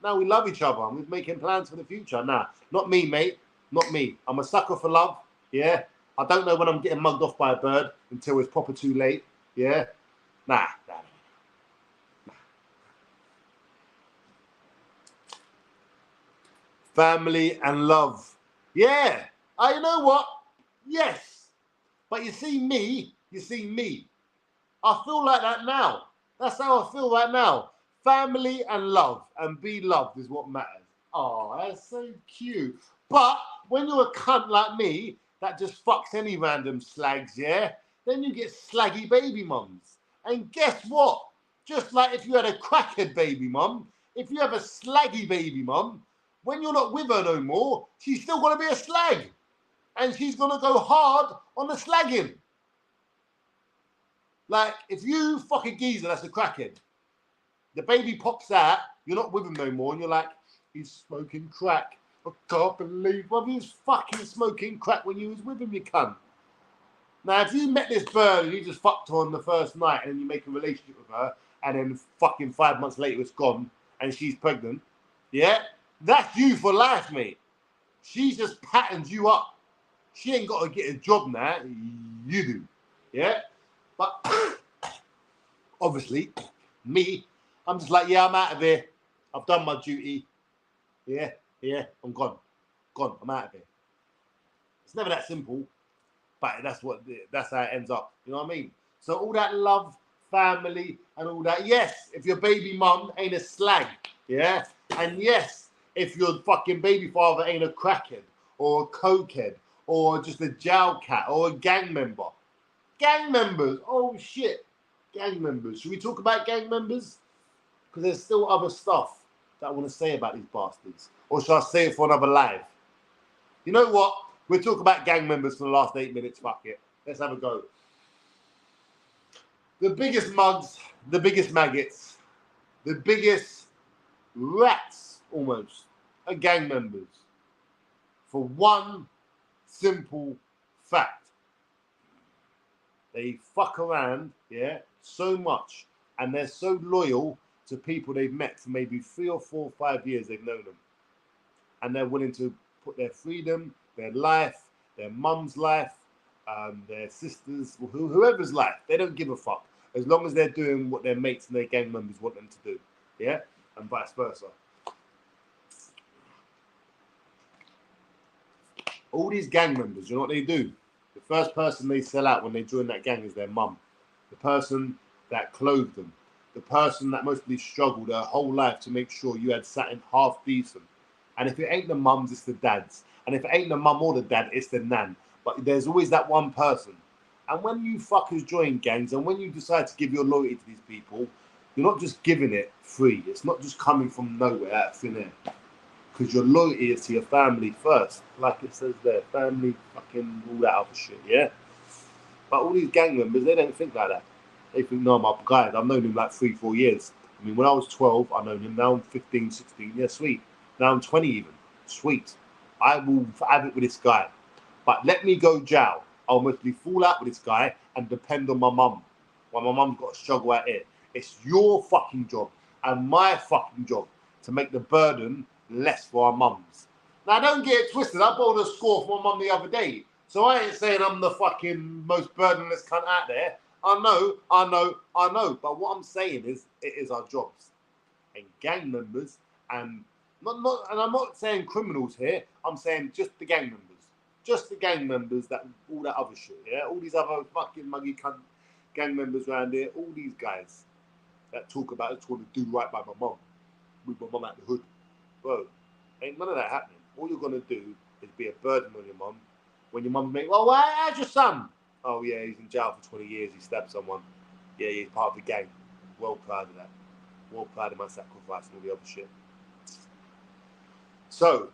Now we love each other and we're making plans for the future. Nah, not me, mate. Not me. I'm a sucker for love. Yeah. I don't know when I'm getting mugged off by a bird until it's proper too late. Yeah. Nah. Family and love. Yeah. You know what? Yes. But you see me. I feel like that now. That's how I feel right now. Family and love and be loved is what matters. Oh, that's so cute. But when you're a cunt like me that just fucks any random slags, yeah, then you get slaggy baby mums. And guess what? Just like if you had a crackhead baby mum, if you have a slaggy baby mum, when you're not with her no more, she's still going to be a slag. And she's going to go hard on the slagging. Like, if you fuck a geezer that's a crackhead, the baby pops out, you're not with him no more, and you're like, he's smoking crack. I can't believe he was fucking smoking crack when you was with him, you cunt. Now, if you met this bird and you just fucked her on the first night and then you make a relationship with her and then fucking 5 months later it's gone and she's pregnant, yeah? That's you for life, mate. She just patterns you up. She ain't got to get a job now. You do, yeah? But obviously, me, I'm just like, yeah, I'm out of here. I've done my duty. Yeah, I'm gone. I'm out of here. It's never that simple, but that's how it ends up. You know what I mean? So all that love, family, and all that. Yes, if your baby mum ain't a slag, yeah, and yes, if your fucking baby father ain't a crackhead or a cokehead or just a jail cat or a gang member. Gang members, oh shit, gang members. Should we talk about gang members? Because there's still other stuff that I want to say about these bastards. Or should I say it for another live? You know what? We'll talk about gang members for the last 8 minutes. Fuck it. Let's have a go. The biggest mugs, the biggest maggots, the biggest rats almost are gang members. For one simple fact. They fuck around, yeah, so much. And they're so loyal to people they've met for maybe 3 or 4 or 5 years they've known them. And they're willing to put their freedom, their life, their mum's life, their sisters, whoever's life. They don't give a fuck. As long as they're doing what their mates and their gang members want them to do. Yeah? And vice versa. All these gang members, you know what they do? The first person they sell out when they join that gang is their mum. The person that clothed them. The person that mostly struggled their whole life to make sure you had something half decent. And if it ain't the mums, it's the dads. And if it ain't the mum or the dad, it's the nan. But there's always that one person. And when you fuckers join gangs and when you decide to give your loyalty to these people, you're not just giving it free. It's not just coming from nowhere out of thin air. Because your loyalty is to your family first. Like it says there, family, fucking all that other shit, yeah? But all these gang members, they don't think like that. They think, no, my guy, I've known him like 3, 4 years. I mean, when I was 12, I've known him. Now I'm 15, 16, yeah, sweet. Now I'm 20 even, sweet. I will have it with this guy. But let me go jail. I'll mostly fall out with this guy and depend on my mum. While my mum's got to struggle out here. It's your fucking job and my fucking job to make the burden less for our mums. Now, don't get it twisted. I bowled a score for my mum the other day. So I ain't saying I'm the fucking most burdenless cunt out there. I know. But what I'm saying is, it is our jobs. And gang members, and and I'm not saying criminals here. I'm saying just the gang members. Just the gang members, that all that other shit, yeah? All these other fucking muggy cunt gang members around here, all these guys that talk about it, want to do right by my mum. With my mum out the hood. Bro, ain't none of that happening. All you're going to do is be a burden on your mum. When your mum make, well, how's your son? Oh, yeah, he's in jail for 20 years. He stabbed someone. Yeah, he's part of the gang. Well proud of that. Well proud of my sacrifice and all the other shit. So,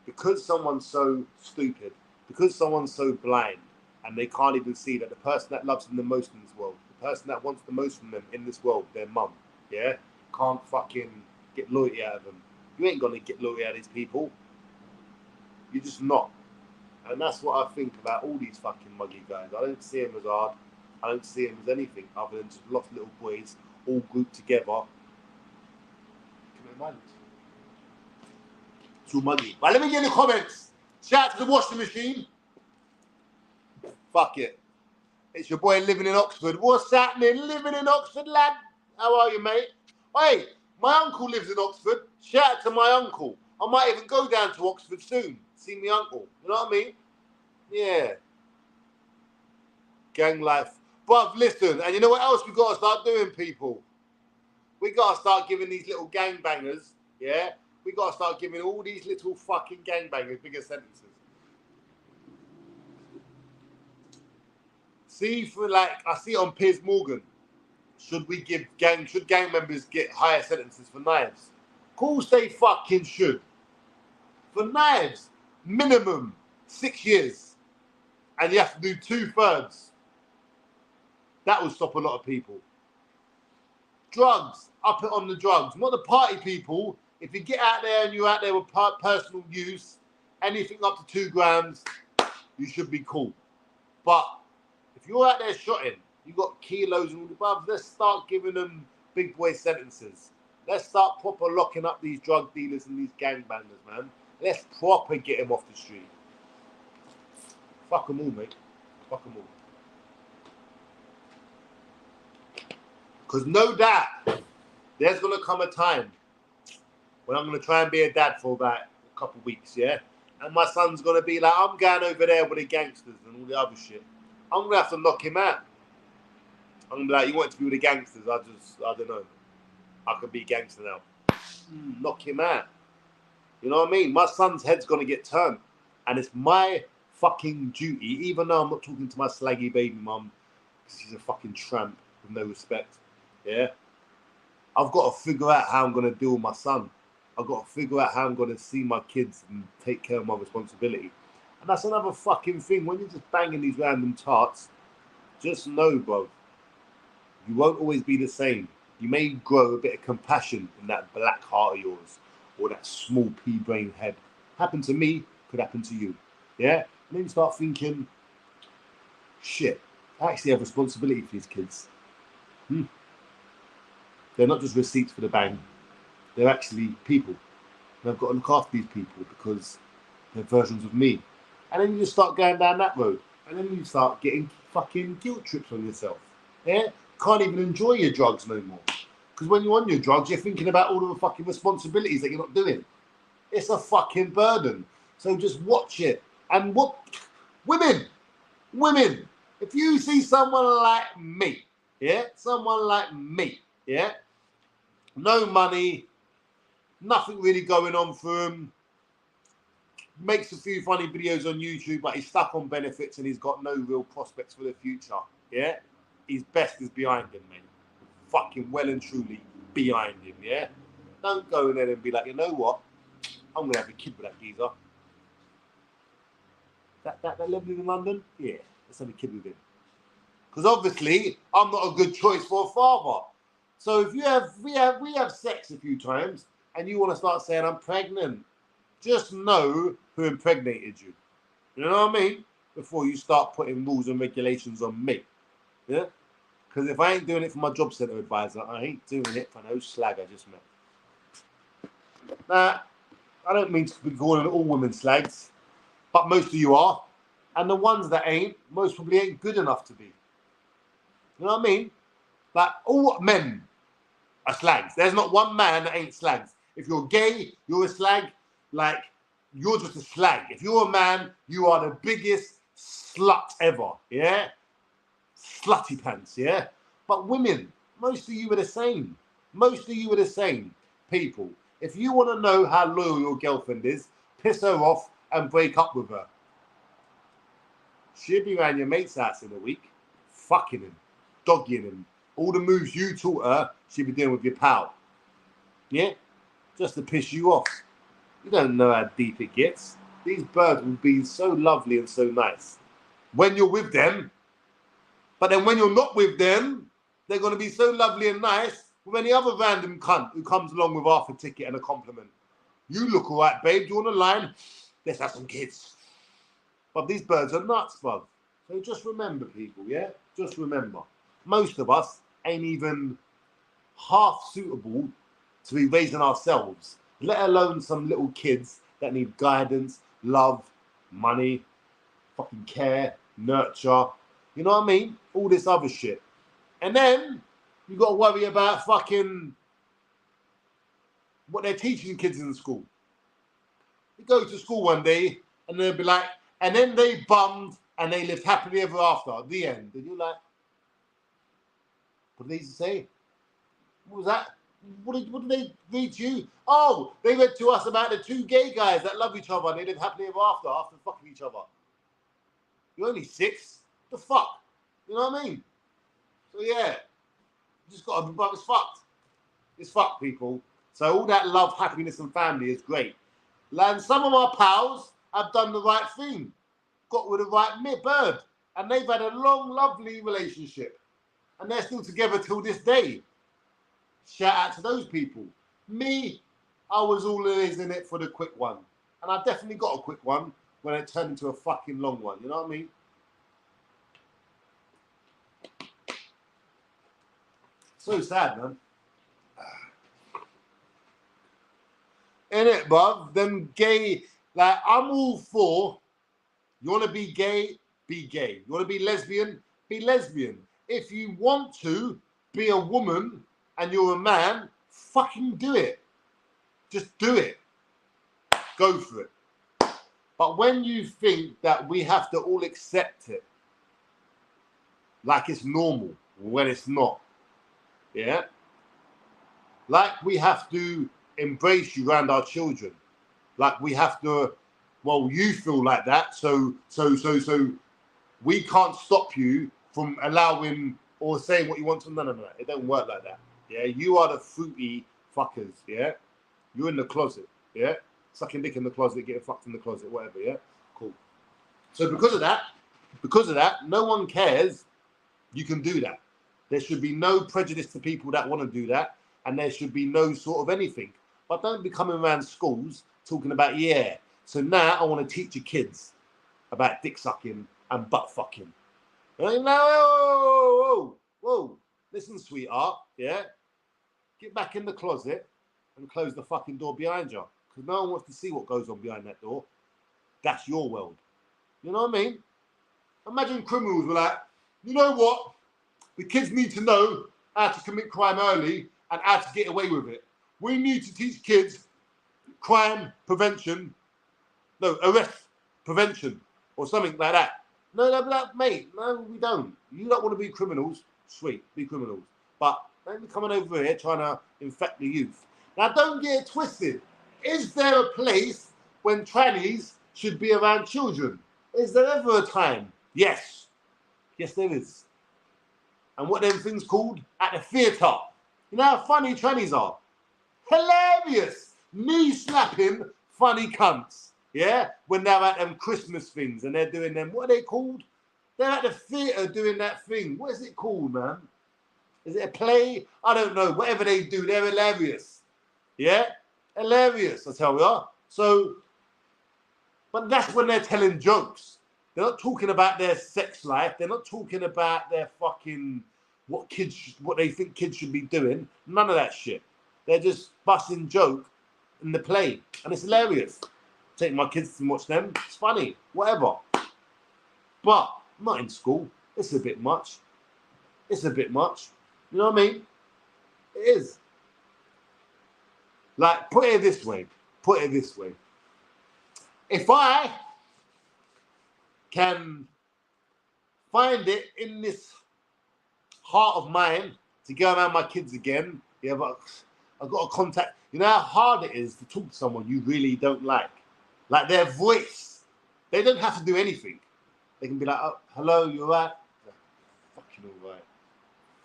because someone's so stupid, because someone's so blind, and they can't even see that the person that loves them the most in this world, the person that wants the most from them in this world, their mum, yeah, can't fucking get loyalty out of them. You ain't gonna get loyalty out of these people. You're just not. And that's what I think about all these fucking muggy guys. I don't see them as hard. I don't see them as anything other than just lost little boys all grouped together. Too muggy. But let me get in the comments. Shout out to the washing machine. Fuck it. It's your boy living in Oxford. What's happening? Living in Oxford, lad. How are you, mate? Hey, my uncle lives in Oxford. Shout out to my uncle. I might even go down to Oxford soon. See my uncle. You know what I mean? Yeah. Gang life. But listen, and you know what else we got to start doing, people? We got to start giving these little gangbangers, yeah? We got to start giving all these little fucking gangbangers bigger sentences. See, for like, I see it on Piers Morgan. should gang members get higher sentences for knives? Of course they fucking should. For knives, minimum 6 years. And you have to do 2/3. That will stop a lot of people. Drugs, up it on the drugs. Not the party people. If you get out there and you're out there with personal use, anything up to 2 grams, you should be cool. But if you're out there shotting, you got kilos and all the above, let's start giving them big boy sentences. Let's start proper locking up these drug dealers and these gangbangers, man. Let's proper get them off the street. Fuck them all, mate. Fuck them all. Because no doubt, there's going to come a time when I'm going to try and be a dad for about a couple of weeks, yeah? And my son's going to be like, I'm going over there with the gangsters and all the other shit. I'm going to have to knock him out. I'm going to be like, you want to be with the gangsters? I don't know. I could be a gangster now. Knock him out. You know what I mean? My son's head's going to get turned. And it's my fucking duty, even though I'm not talking to my slaggy baby mum, because she's a fucking tramp with no respect. Yeah? I've got to figure out how I'm going to deal with my son. I've got to figure out how I'm going to see my kids and take care of my responsibility. And that's another fucking thing. When you're just banging these random tarts, just know, bro, you won't always be the same. You may grow a bit of compassion in that black heart of yours, or that small pea-brain head. Happened to me, could happen to you. Yeah? And then you start thinking, shit, I actually have responsibility for these kids. They're not just receipts for the bang. They're actually people. And I've got to look after these people because they're versions of me. And then you just start going down that road. And then you start getting fucking guilt trips on yourself. Yeah? Can't even enjoy your drugs no more. Because when you're on your drugs, you're thinking about all of the fucking responsibilities that you're not doing. It's a fucking burden. So just watch it. And what... Women, if you see someone like me, yeah? Someone like me, yeah? No money, nothing really going on for him. Makes a few funny videos on YouTube, but he's stuck on benefits and he's got no real prospects for the future. Yeah? His best is behind him, man. Fucking well and truly behind him, yeah? Don't go in there and be like, you know what? I'm going to have a kid with that geezer. That living in London? Yeah, let's have a kid with him. Because obviously, I'm not a good choice for a father. So if we have sex a few times and you want to start saying I'm pregnant, just know who impregnated you. You know what I mean? Before you start putting rules and regulations on me. Yeah? Because if I ain't doing it for my job centre advisor, I ain't doing it for no slag I just met. Now, I don't mean to be calling all women slags, but most of you are. And the ones that ain't, most probably ain't good enough to be. You know what I mean? Like, all men are slags. There's not one man that ain't slags. If you're gay, you're a slag. Like, you're just a slag. If you're a man, you are the biggest slut ever. Yeah? Slutty pants, yeah? But women, most of you are the same. Most of you are the same. People, if you want to know how loyal your girlfriend is, piss her off and break up with her. She'll be around your mate's house in a week, fucking him, dogging him. All the moves you taught her, she'll be doing with your pal. Yeah? Just to piss you off. You don't know how deep it gets. These birds will be so lovely and so nice when you're with them. But then when you're not with them, they're going to be so lovely and nice with any other random cunt who comes along with half a ticket and a compliment. You look all right, babe. Do you want a line? Let's have some kids. But these birds are nuts, bud. So just remember, people, yeah? Just remember. Most of us ain't even half suitable to be raising ourselves, let alone some little kids that need guidance, love, money, fucking care, nurture. You know what I mean? All this other shit. And then you got to worry about fucking what they're teaching kids in school. You go to school one day and they'll be like, and then they bummed and they lived happily ever after at the end. And you're like, what did they say? What was that? What did they read to you? Oh, they read to us about the 2 gay guys that love each other and they live happily ever after fucking each other. You're only 6. The fuck? You know what I mean? So yeah, Just got to, but it's fucked. It's fucked, people. So all that love, happiness, and family is great. And some of our pals have done the right thing, got with the right bird, and they've had a long, lovely relationship, and they're still together till this day. Shout out to those people. Me, I was always in it for the quick one, and I definitely got a quick one when it turned into a fucking long one. You know what I mean? So sad, man. In it, bruv. Them gay, like, I'm all for, you want to be gay, be gay. You want to be lesbian, be lesbian. If you want to be a woman and you're a man, fucking do it. Just do it. Go for it. But when you think that we have to all accept it like it's normal, when it's not, yeah? Like we have to embrace you around our children. Like we have to, well, you feel like that, so we can't stop you from allowing or saying what you want to. No. It don't work like that. Yeah, you are the fruity fuckers. Yeah, you're in the closet. Yeah, sucking dick in the closet, getting fucked in the closet, whatever. Yeah, cool. So because of that, no one cares. You can do that. There should be no prejudice to people that want to do that, and there should be no sort of anything. But don't be coming around schools talking about, yeah, so now I want to teach your kids about dick sucking and butt fucking. And whoa. Listen, sweetheart, yeah? Get back in the closet and close the fucking door behind you. Because no one wants to see what goes on behind that door. That's your world. You know what I mean? Imagine criminals were like, you know what? The kids need to know how to commit crime early and how to get away with it. We need to teach kids crime prevention, arrest prevention or something like that. No, mate, no, we don't. You don't want to be criminals, sweet, be criminals. But don't be coming over here trying to infect the youth. Now, don't get it twisted. Is there a place when trannies should be around children? Is there ever a time? Yes. Yes, there is. And what them things called? At the theatre. You know how funny trannies are? Hilarious. Knee slapping funny cunts. Yeah? When they're at them Christmas things and they're doing them, what are they called? They're at the theatre doing that thing. What is it called, man? Is it a play? I don't know. Whatever they do, they're hilarious. Yeah? Hilarious, I tell you. So, but that's when they're telling jokes. They're not talking about their sex life. They're not talking about their fucking what they think kids should be doing. None of that shit. They're just busting joke in the play, and it's hilarious. Take my kids to watch them. It's funny, whatever. But not in school. It's a bit much. It's a bit much. You know what I mean? It is. Like, put it this way. If I can find it in this heart of mine to go around my kids again, yeah, but I've got to contact. You know how hard it is to talk to someone you really don't like? Like their voice. They don't have to do anything. They can be like, oh, hello, you all right? Fucking all right.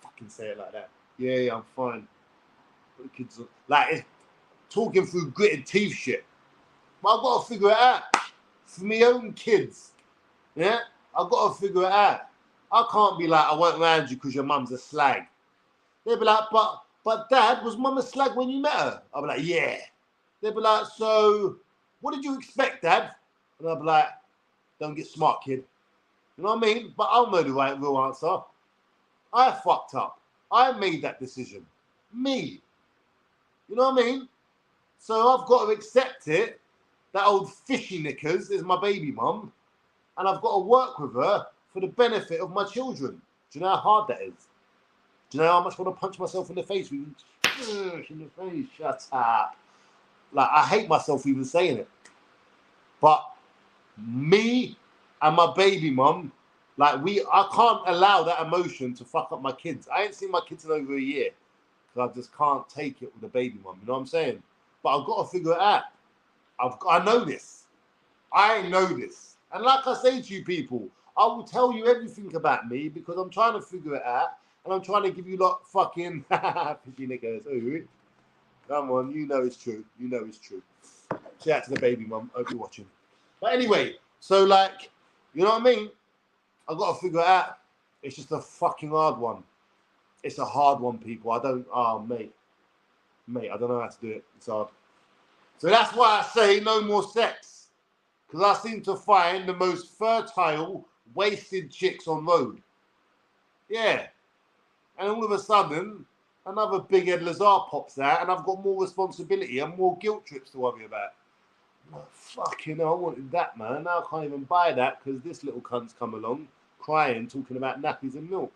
Fucking say it like that. Yeah, I'm fine. What the kids are, like, it's talking through gritted teeth shit. But I've got to figure it out. For my own kids. Yeah? I've got to figure it out. I can't be like, I went around you because your mum's a slag. They'll be like, but Dad, was mum a slag when you met her? I'll be like, yeah. They'll be like, so what did you expect, Dad? And I'll be like, don't get smart, kid. You know what I mean? But I'll know the real answer. I fucked up. I made that decision. Me. You know what I mean? So I've got to accept it. That old fishy knickers is my baby mum. And I've got to work with her for the benefit of my children. Do you know how hard that is? Do you know how much I want to punch myself in the face? In the face, shut up. Like, I hate myself even saying it. But me and my baby mum, like, I can't allow that emotion to fuck up my kids. I ain't seen my kids in over a year because I just can't take it with the baby mum. You know what I'm saying? But I've got to figure it out. I know this. I know this. And like I say to you people, I will tell you everything about me because I'm trying to figure it out. And I'm trying to give you lot fucking fishy niggas. Ooh. Come on, you know it's true. You know it's true. Shout out to the baby mum. Hope you're watching. But anyway, so like, you know what I mean? I've got to figure it out. It's just a fucking hard one. It's a hard one, people. I don't, mate, I don't know how to do it. It's hard. So that's why I say no more sex. Because I seem to find the most fertile, wasted chicks on road. Yeah. And all of a sudden, another big head Lazar pops out and I've got more responsibility and more guilt trips to worry about. Oh, fucking hell, I wanted that, man. Now I can't even buy that because this little cunt's come along crying, talking about nappies and milk.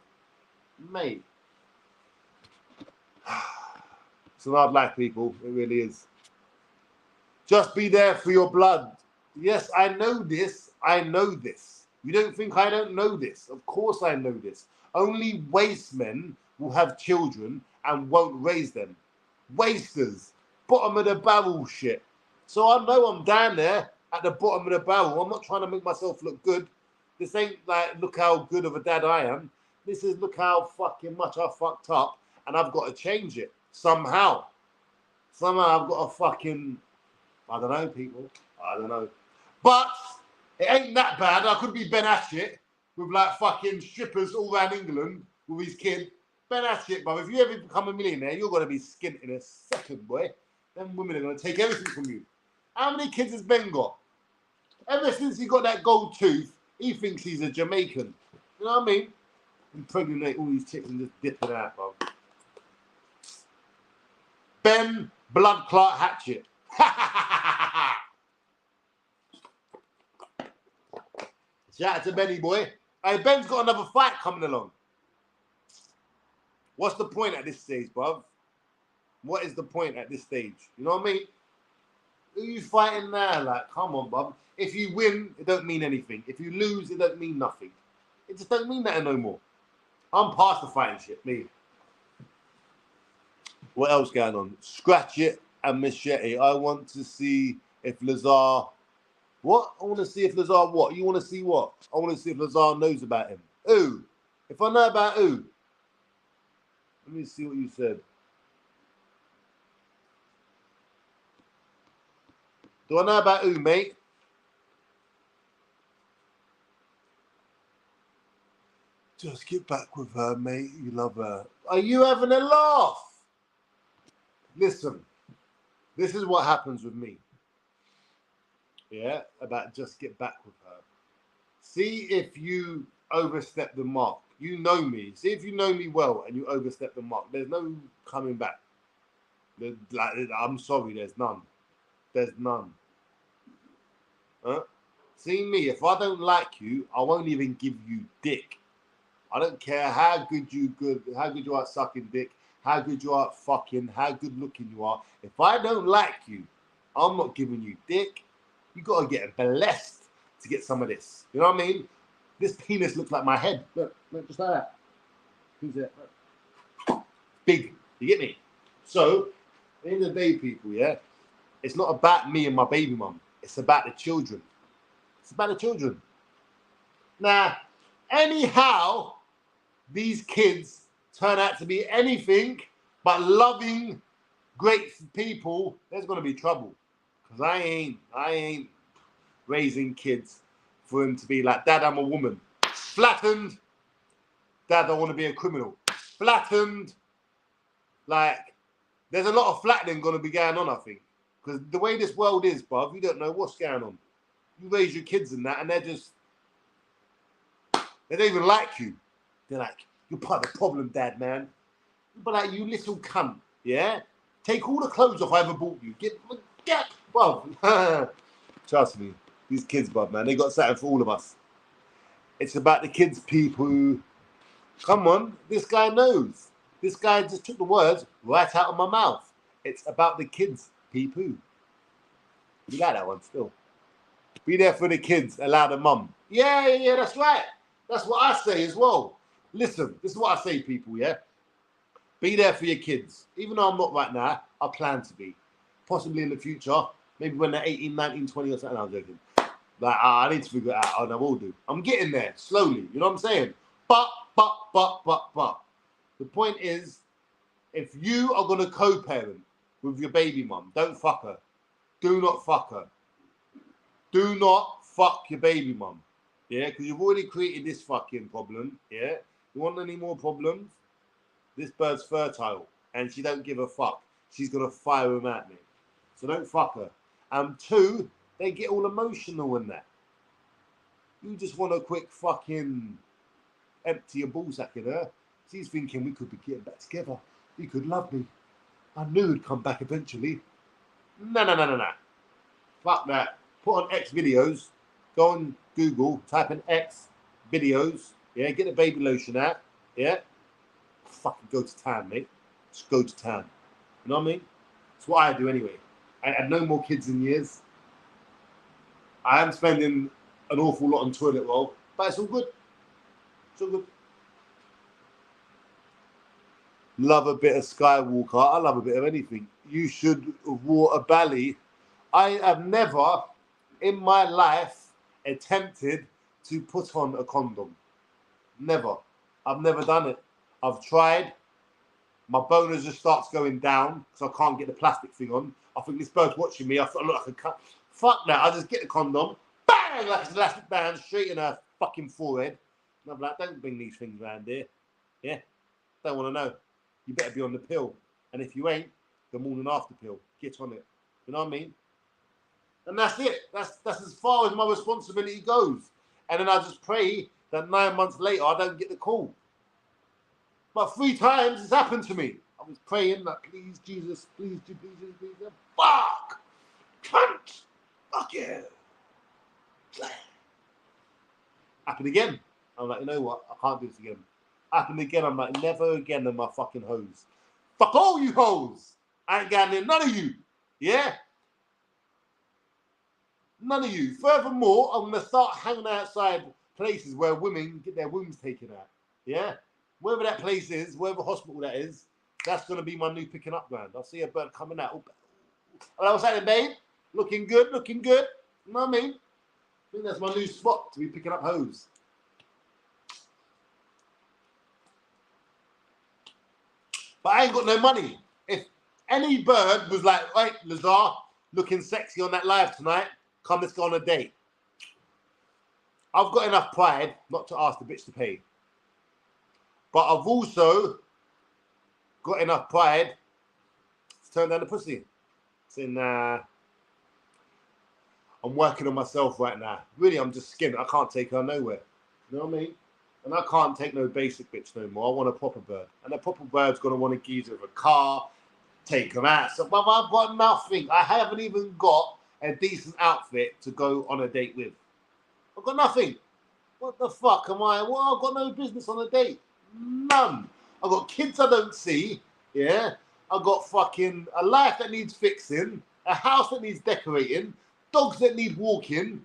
Mate. It's an hard life, people. It really is. Just be there for your blood. Yes, I know this. I know this. You don't think I don't know this. Of course I know this. Only waste men will have children and won't raise them. Wasters. Bottom of the barrel shit. So I know I'm down there at the bottom of the barrel. I'm not trying to make myself look good. This ain't like, look how good of a dad I am. This is look how fucking much I fucked up and I've got to change it. Somehow. Somehow I've got to fucking, I don't know, people. I don't know. But it ain't that bad. I could be Ben Ashet with like fucking strippers all around England with his kid. Ben Ashet, bro. If you ever become a millionaire, you're going to be skint in a second, boy. Them women are going to take everything from you. How many kids has Ben got? Ever since he got that gold tooth, he thinks he's a Jamaican. You know what I mean? Impregnate all these chicks and just dip it out, bro. Ben Blood Clot Hatchet. Shout out to Benny, boy. Hey, Ben's got another fight coming along. What's the point at this stage, bruv? What is the point at this stage? You know what I mean? Who are you fighting now? Like, come on, bruv. If you win, it don't mean anything. If you lose, it don't mean nothing. It just don't mean that no more. I'm past the fighting shit, me. What else going on? Scratch It and Machete. I want to see if Lazar... What? I want to see if Lazar what? You want to see what? I want to see if Lazar knows about him. Who? If I know about who? Let me see what you said. Do I know about who, mate? Just get back with her, mate. You love her. Are you having a laugh? Listen, this is what happens with me. Yeah, about just get back with her. See if you overstep the mark. You know me. See if you know me well and you overstep the mark. There's no coming back. Like, I'm sorry, there's none. There's none. Huh? See me, if I don't like you, I won't even give you dick. I don't care how good you are at sucking dick, how good you are at fucking, how good looking you are. If I don't like you, I'm not giving you dick. You gotta get blessed to get some of this. You know what I mean? This penis looks like my head. Look, just like that. Who's that? Big. You get me? So, at the end of the day, people, yeah, it's not about me and my baby mum. It's about the children. It's about the children. Now, anyhow, these kids turn out to be anything but loving, great people, there's going to be trouble. Because I ain't raising kids for him to be like, Dad, I'm a woman. Flattened. Dad, I want to be a criminal. Flattened. Like, there's a lot of flattening going to be going on, I think. Because the way this world is, bruv, you don't know what's going on. You raise your kids and that, and they don't even like you. They're like, you're part of the problem, Dad, man. But like, you little cunt, yeah? Take all the clothes off I ever bought you. Get, bruv. Trust me, these kids, bruv, man, they got something for all of us. It's about the kids, people. Come on, this guy knows. This guy just took the words right out of my mouth. It's about the kids, people. You like that one still? Be there for the kids, allow the mum. Yeah, that's right. That's what I say as well. Listen, this is what I say, people, yeah? Be there for your kids. Even though I'm not right now, I plan to be. Possibly in the future, maybe when they're 18, 19, 20 or something, I'm joking. Like, I need to figure it out, and I will do. I'm getting there, slowly, you know what I'm saying? But. The point is, if you are going to co-parent with your baby mum, don't fuck her. Do not fuck her. Do not fuck your baby mum. Yeah, because you've already created this fucking problem. Yeah, you want any more problems? This bird's fertile and she don't give a fuck. She's gonna fire him at me. So don't fuck her. And two, they get all emotional in that. You just want a quick fucking empty your ballsack in her. She's thinking we could be getting back together. You could love me. I knew he'd come back eventually. No. Fuck that. Put on X videos. Go on Google, type in X videos. Yeah, get the baby lotion out. Yeah. Fucking go to town, mate. Just go to town. You know what I mean? That's what I do anyway. I had no more kids in years. I am spending an awful lot on toilet roll, but it's all good. It's all good. Love a bit of Skywalker. I love a bit of anything. You should have wore a bally. I have never in my life attempted to put on a condom. Never. I've never done it. I've tried. My boner just starts going down because I can't get the plastic thing on. I think this bird's watching me. I thought, look, I can cut. Fuck that. I just get the condom. Bang! Like an elastic band straight in her fucking forehead. And I'm like, don't bring these things around here. Yeah? Don't want to know. You better be on the pill. And if you ain't, the morning after pill. Get on it. You know what I mean? And that's it. That's as far as my responsibility goes. And then I just pray that 9 months later I don't get the call. But 3 times it's happened to me. I was praying that, please, Jesus, please, please. Fuck! Cunt! Fuck you! Happened again. I'm like, you know what? I can't do this again. Happened again. I'm like, never again in my fucking hose. Fuck all you hoes! I ain't getting in none of you. Yeah? None of you. Furthermore, I'm going to start hanging outside places where women get their wombs taken out. Yeah? Wherever that place is, wherever hospital that is, that's going to be my new picking up ground. I'll see a bird coming out. Hello, what's happening, babe? Looking good, looking good. You know what I mean? I think that's my new spot to be picking up hoes. But I ain't got no money. If any bird was like, right, Lazar, looking sexy on that live tonight, come, let's go on a date. I've got enough pride not to ask the bitch to pay. But I've also got enough pride to turn down the pussy. Saying, nah, I'm working on myself right now. Really, I'm just skinned. I can't take her nowhere. You know what I mean? And I can't take no basic bitch no more. I want a proper bird. And a proper bird's going to want to geezer with a car, take her out. So, but I've got nothing. I haven't even got a decent outfit to go on a date with. I've got nothing. What the fuck am I? Well, I've got no business on a date. None. I've got kids I don't see. Yeah. I've got fucking a life that needs fixing, a house that needs decorating, dogs that need walking,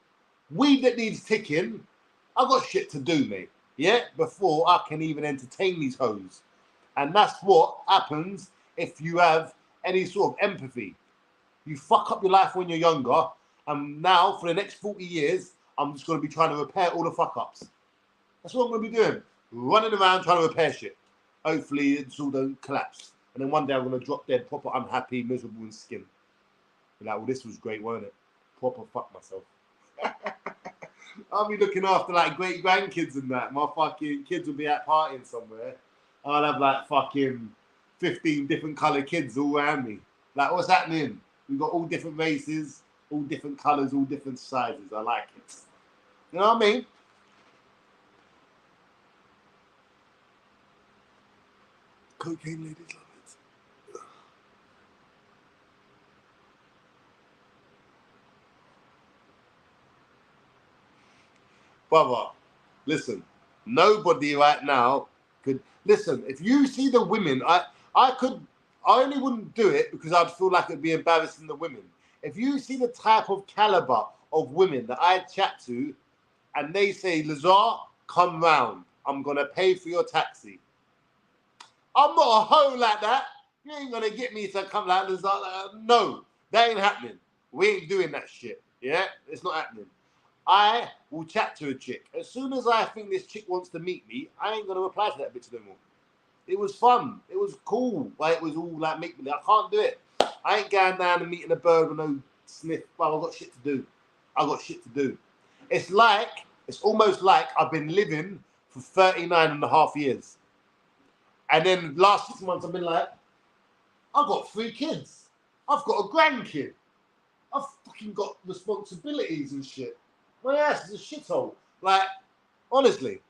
weed that needs ticking. I've got shit to do, mate. Yeah. Before I can even entertain these hoes. And that's what happens if you have any sort of empathy. You fuck up your life when you're younger, and now for the next 40 years, I'm just going to be trying to repair all the fuck ups. That's what I'm going to be doing. Running around trying to repair shit. Hopefully it's all don't collapse. And then one day I'm going to drop dead, proper unhappy, miserable in skin. Be like, well, this was great, weren't it? Proper fuck myself. I'll be looking after like great grandkids and that. My fucking kids will be out partying somewhere. I'll have like fucking 15 different coloured kids all around me. Like, what's happening? We've got all different races, all different colours, all different sizes. I like it. You know what I mean? Cocaine ladies love it. Brother, listen. Nobody right now could listen. If you see the women, I only wouldn't do it because I'd feel like it'd be embarrassing the women. If you see the type of caliber of women that I chat to, and they say, Lazar, come round. I'm gonna pay for your taxi. I'm not a hoe like that. You ain't gonna get me to come like Lazar. No, that ain't happening. We ain't doing that shit. Yeah, it's not happening. I will chat to a chick. As soon as I think this chick wants to meet me, I ain't gonna reply to that bitch no more. It was fun. It was cool. Like, it was all like make believe. I can't do it. I ain't going down and meeting a bird with no sniff. Well, I've got shit to do. I've got shit to do. It's almost like I've been living for 39 and a half years. And then last 6 months, I've been like, I've got 3 kids. I've got a grandkid. I've fucking got responsibilities and shit. My ass is a shithole. Like, honestly,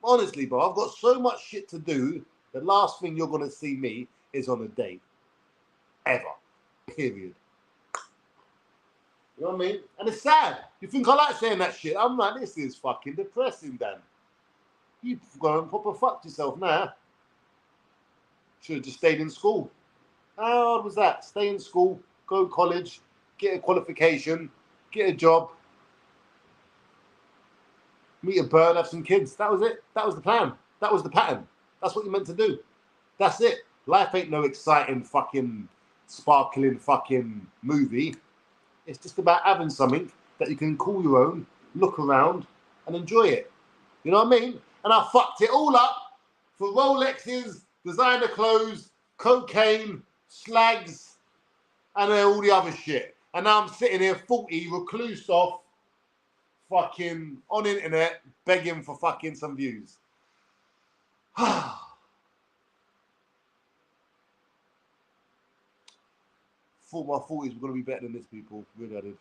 bro, I've got so much shit to do. The last thing you're going to see me is on a date. Ever. Period. You know what I mean? And it's sad. You think I like saying that shit? I'm like, this is fucking depressing, Dan. You've gone and proper fucked yourself now. Should have just stayed in school. How hard was that? Stay in school, go to college, get a qualification, get a job, meet a bird, have some kids. That was it. That was the plan. That was the pattern. That's what you meant to do. That's it. Life ain't no exciting fucking sparkling fucking movie. It's just about having something that you can call your own, look around and enjoy it. You know what I mean? And I fucked it all up for Rolexes, designer clothes, cocaine, slags, and all the other shit. And now I'm sitting here 40, recluse off, fucking on internet, begging for fucking some views. Thought my 40s were going to be better than this, people. Really, I did.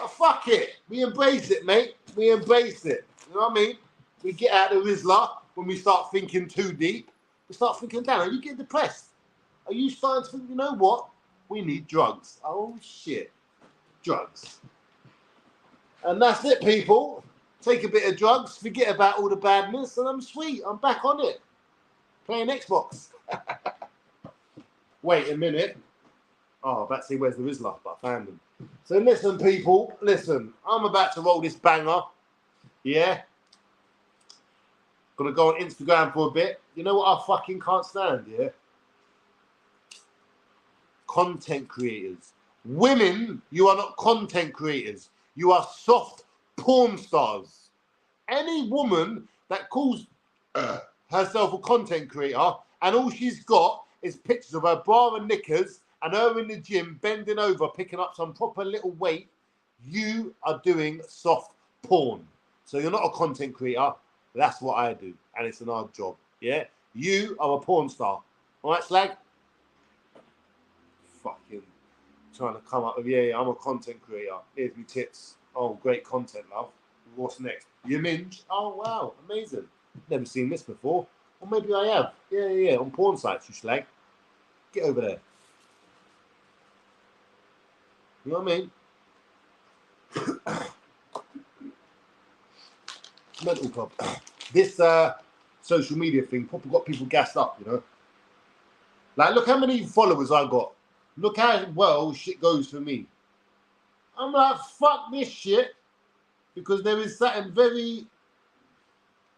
Oh, fuck it. We embrace it, mate. We embrace it. You know what I mean? We get out of Rizla when we start thinking too deep. We start thinking down. Are you getting depressed? Are you starting to think, you know what? We need drugs. Oh, shit. Drugs. And that's it, people. Take a bit of drugs, forget about all the badness, and I'm sweet. I'm back on it. Playing Xbox. Wait a minute. Oh, about to see where's the Rizla, but I found him. So listen, people. Listen. I'm about to roll this banger. Yeah? Gonna go on Instagram for a bit. You know what I fucking can't stand, yeah? Content creators. Women, you are not content creators. You are soft porn stars. Any woman that calls herself a content creator and all she's got is pictures of her bra and knickers and her in the gym bending over picking up some proper little weight, you are doing soft porn. So you're not a content creator. That's what I do. And it's an hard job. Yeah? You are a porn star. All right, Slag? Fucking trying to come up with, yeah, I'm a content creator. Here's me tits. Oh, great content, love. What's next? You minge? Oh, wow. Amazing. Never seen this before. Or maybe I have. Yeah. On porn sites, you slag. Get over there. You know what I mean? Mental club. This social media thing probably got people gassed up, you know? Like, look how many followers I got. Look how well shit goes for me. I'm like, fuck this shit. Because there is something very...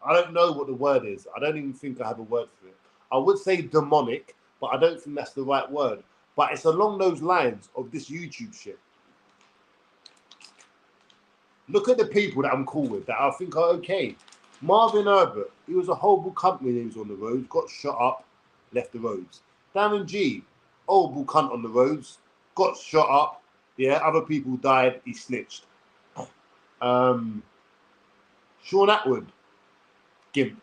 I don't know what the word is. I don't even think I have a word for it. I would say demonic, but I don't think that's the right word. But it's along those lines of this YouTube shit. Look at the people that I'm cool with, that I think are okay. Marvin Herbert, he was a horrible company when he was on the roads, got shot up, left the roads. Darren G, horrible cunt on the roads, got shot up, yeah, other people died, he snitched. Sean Atwood, gimp.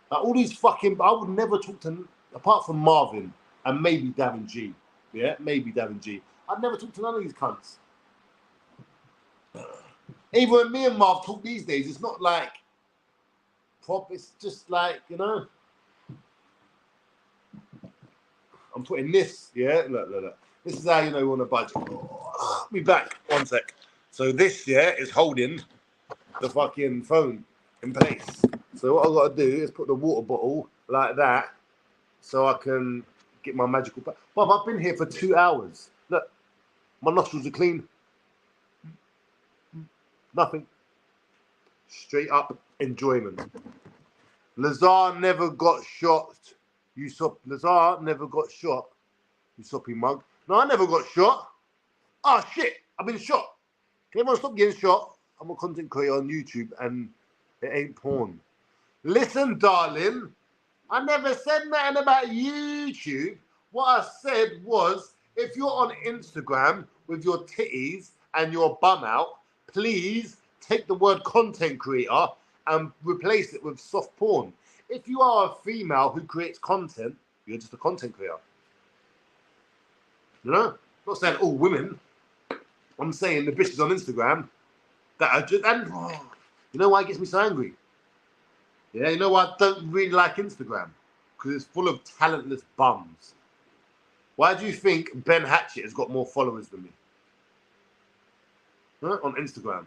Like, all these fucking, I would never talk to, apart from Marvin and maybe Darren G, yeah, maybe Darren G. I'd never talk to none of these cunts. Even when me and Marv talk these days, it's not like prop, it's just like, you know, I'm putting this, yeah, look. This is how you know we're on a budget. Oh, be back, 1 sec. So this, yeah, is holding the fucking phone in place. So what I've got to do is put the water bottle like that so I can get my magical... Bob, I've been here for 2 hours. Look, my nostrils are clean. Nothing. Straight up enjoyment. Lazar never got shot. Lazar never got shot. You soppy mug. No, I never got shot. Oh, shit. I've been shot. Can everyone stop getting shot? I'm a content creator on YouTube and it ain't porn. Listen, darling. I never said nothing about YouTube. What I said was, if you're on Instagram with your titties and your bum out, please take the word content creator and replace it with soft porn. If you are a female who creates content, you're just a content creator. You know? I'm not saying all women. I'm saying the bitches on Instagram that are just, and you know why it gets me so angry? Yeah, you know why I don't really like Instagram? Because it's full of talentless bums. Why do you think Ben Hatchett has got more followers than me? Huh? On Instagram?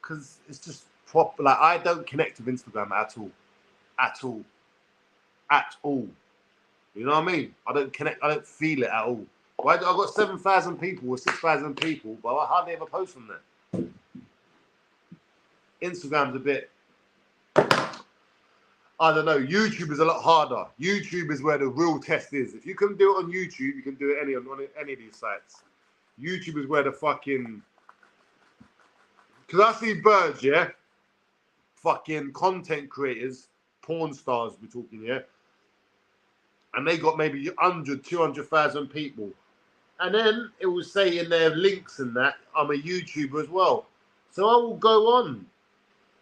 Because it's just proper. Like, I don't connect with Instagram at all. At all. At all. You know what I mean? I don't connect. I don't feel it at all. Why? I've got 7,000 people or 6,000 people, but I hardly ever post on there. Instagram's a bit. I don't know. YouTube is a lot harder. YouTube is where the real test is. If you can do it on YouTube, you can do it on any of these sites. YouTube is where the fucking. Because I see birds, yeah? Fucking content creators, porn stars, we're talking, yeah? And they got maybe 100, 200,000 people. And then it will say in their links and that, I'm a YouTuber as well. So I will go on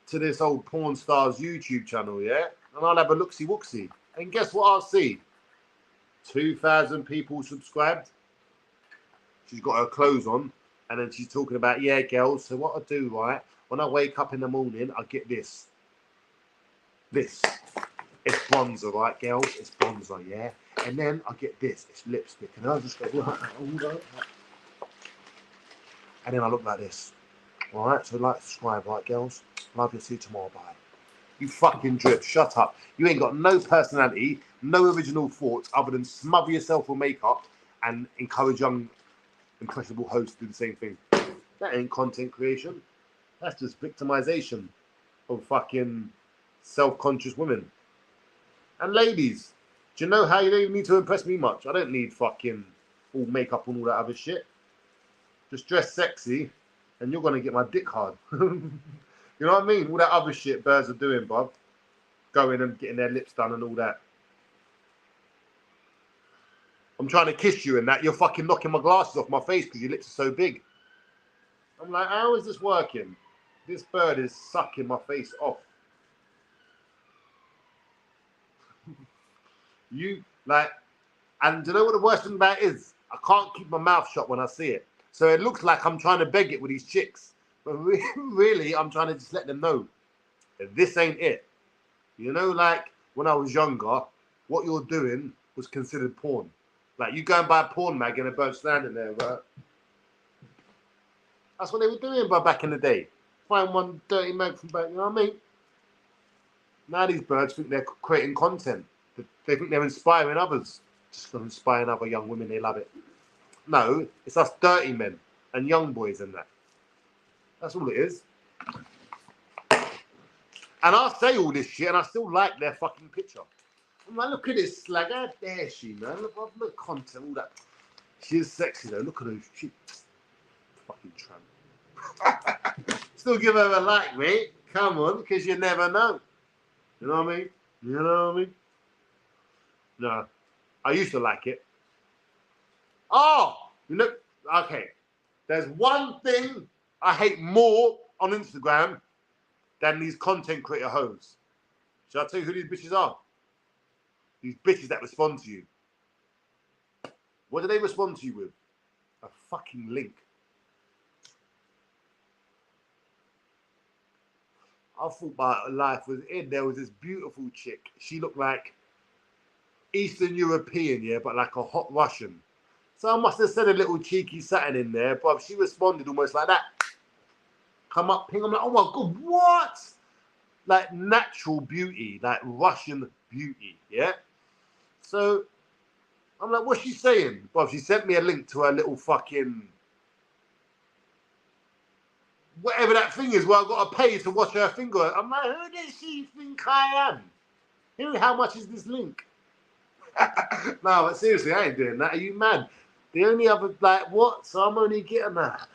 to this old porn star's YouTube channel, yeah? And I'll have a look-see-wooksy. And guess what I'll see? 2,000 people subscribed. She's got her clothes on. And then she's talking about, yeah, girls, so what I do, right? When I wake up in the morning, I get this. This. It's bronzer, right, girls? It's bronzer, yeah? And then I get this. It's lipstick. And I just go, right. And then I look like this. All right? So like, subscribe, right, girls? Love you. See you tomorrow. Bye. You fucking drip. Shut up. You ain't got no personality, no original thoughts other than smother yourself with makeup and encourage young impressionable hosts to do the same thing. That ain't content creation. That's just victimization of fucking self-conscious women. And ladies, do you know how you don't even need to impress me much? I don't need fucking all makeup and all that other shit. Just dress sexy and you're going to get my dick hard. You know what I mean? All that other shit birds are doing, Bob. Going and getting their lips done and all that. I'm trying to kiss you and that. You're fucking knocking my glasses off my face because your lips are so big. I'm like, how is this working? This bird is sucking my face off. You, like, and do you know what the worst thing about it is? I can't keep my mouth shut when I see it. So it looks like I'm trying to beg it with these chicks. But really, I'm trying to just let them know that this ain't it. You know, like, when I was younger, what you're doing was considered porn. Like, you go and buy a porn mag and a bird standing there, right? That's what they were doing back in the day. Find one dirty mag from back, you know what I mean? Now these birds think they're creating content. They think they're inspiring others. Just inspiring other young women, they love it. No, it's us dirty men and young boys and that. That's all it is. And I say all this shit and I still like their fucking picture. I'm like, look at this slag. How dare she, man? Look, content, all that. She is sexy though. Look at her. She fucking tramp. Still give her a like, mate. Come on, because you never know. You know what I mean? You know what I mean? No. I used to like it. Oh, you look. Okay. There's one thing I hate more on Instagram than these content creator hoes. Shall I tell you who these bitches are? These bitches that respond to you. What do they respond to you with? A fucking link. I thought my life was in. There was this beautiful chick. She looked like Eastern European, yeah, but like a hot Russian. So I must have said a little cheeky something in there, but she responded almost like that. Come up, ping. I'm like, oh my God, what? Like natural beauty, like Russian beauty, yeah? So I'm like, what's she saying? Well, she sent me a link to her little fucking whatever that thing is where I've got to pay to watch her finger. I'm like, who does she think I am? How much is this link? No, but seriously, I ain't doing that. Are you mad? The only other, like, what? So I'm only getting that.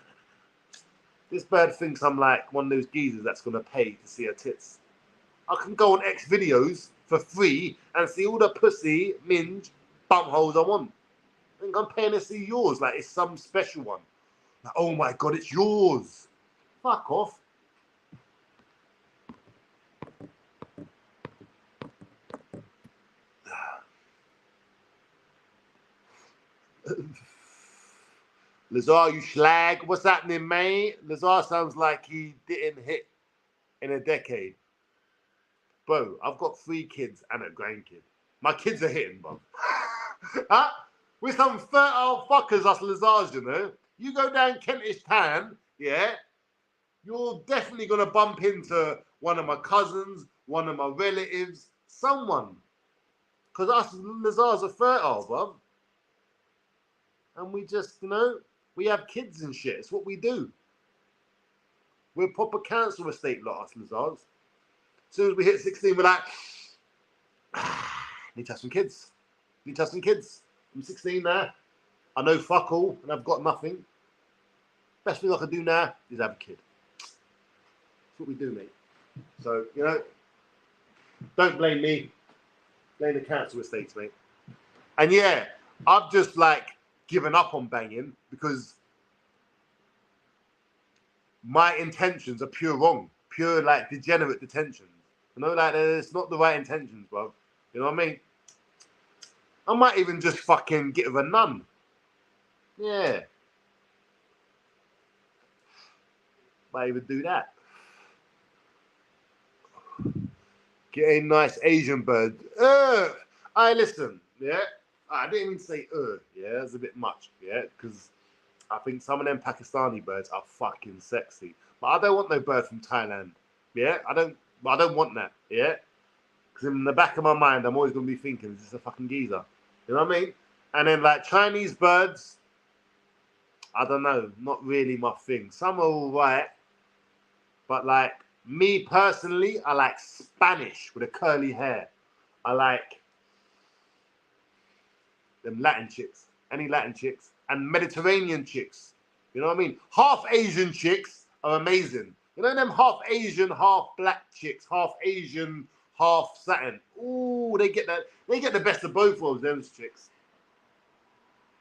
This bird thinks I'm like one of those geezers that's going to pay to see her tits. I can go on X videos for free and see all the pussy, minge, bumholes I want. I think I'm paying to see yours like it's some special one. Like, oh my God, it's yours. Fuck off. Lazar, you slag. What's happening, mate? Lazar sounds like he didn't hit in a decade. Bro, I've got 3 kids and a grandkid. My kids are hitting, bro. Huh? We're some fertile fuckers, us Lazars, you know. You go down Kentish Town, yeah, you're definitely going to bump into one of my cousins, one of my relatives, someone. Because us Lazars are fertile, bro. And we just, you know, we have kids and shit. It's what we do. We're proper council estate lot, us Lazars. As soon as we hit 16, we're like, need to have some kids. Need to have some kids. I'm 16 now. I know fuck all, and I've got nothing. Best thing I can do now is have a kid. That's what we do, mate. So, you know, don't blame me. Blame the council estates, mate. And yeah, I've just like given up on banging because my intentions are pure wrong. Pure like degenerate intentions. You know, like it's not the right intentions, bro. You know what I mean? I might even just fucking get with a nun. Yeah. Might even do that. Get a nice Asian bird. I listen, yeah. I didn't even say yeah, that's a bit much, yeah, because I think some of them Pakistani birds are fucking sexy. But I don't want no bird from Thailand. Yeah, I don't want that, yeah. Because in the back of my mind, I'm always gonna be thinking, is this a fucking geezer? You know what I mean? And then like Chinese birds, I don't know, not really my thing. Some are all right, but like me personally, I like Spanish with a curly hair. I like them Latin chicks, any Latin chicks, and Mediterranean chicks. You know what I mean? Half Asian chicks are amazing. You know them half Asian, half black chicks, half Asian, half Satin. Ooh, they get that. They get the best of both worlds, those chicks.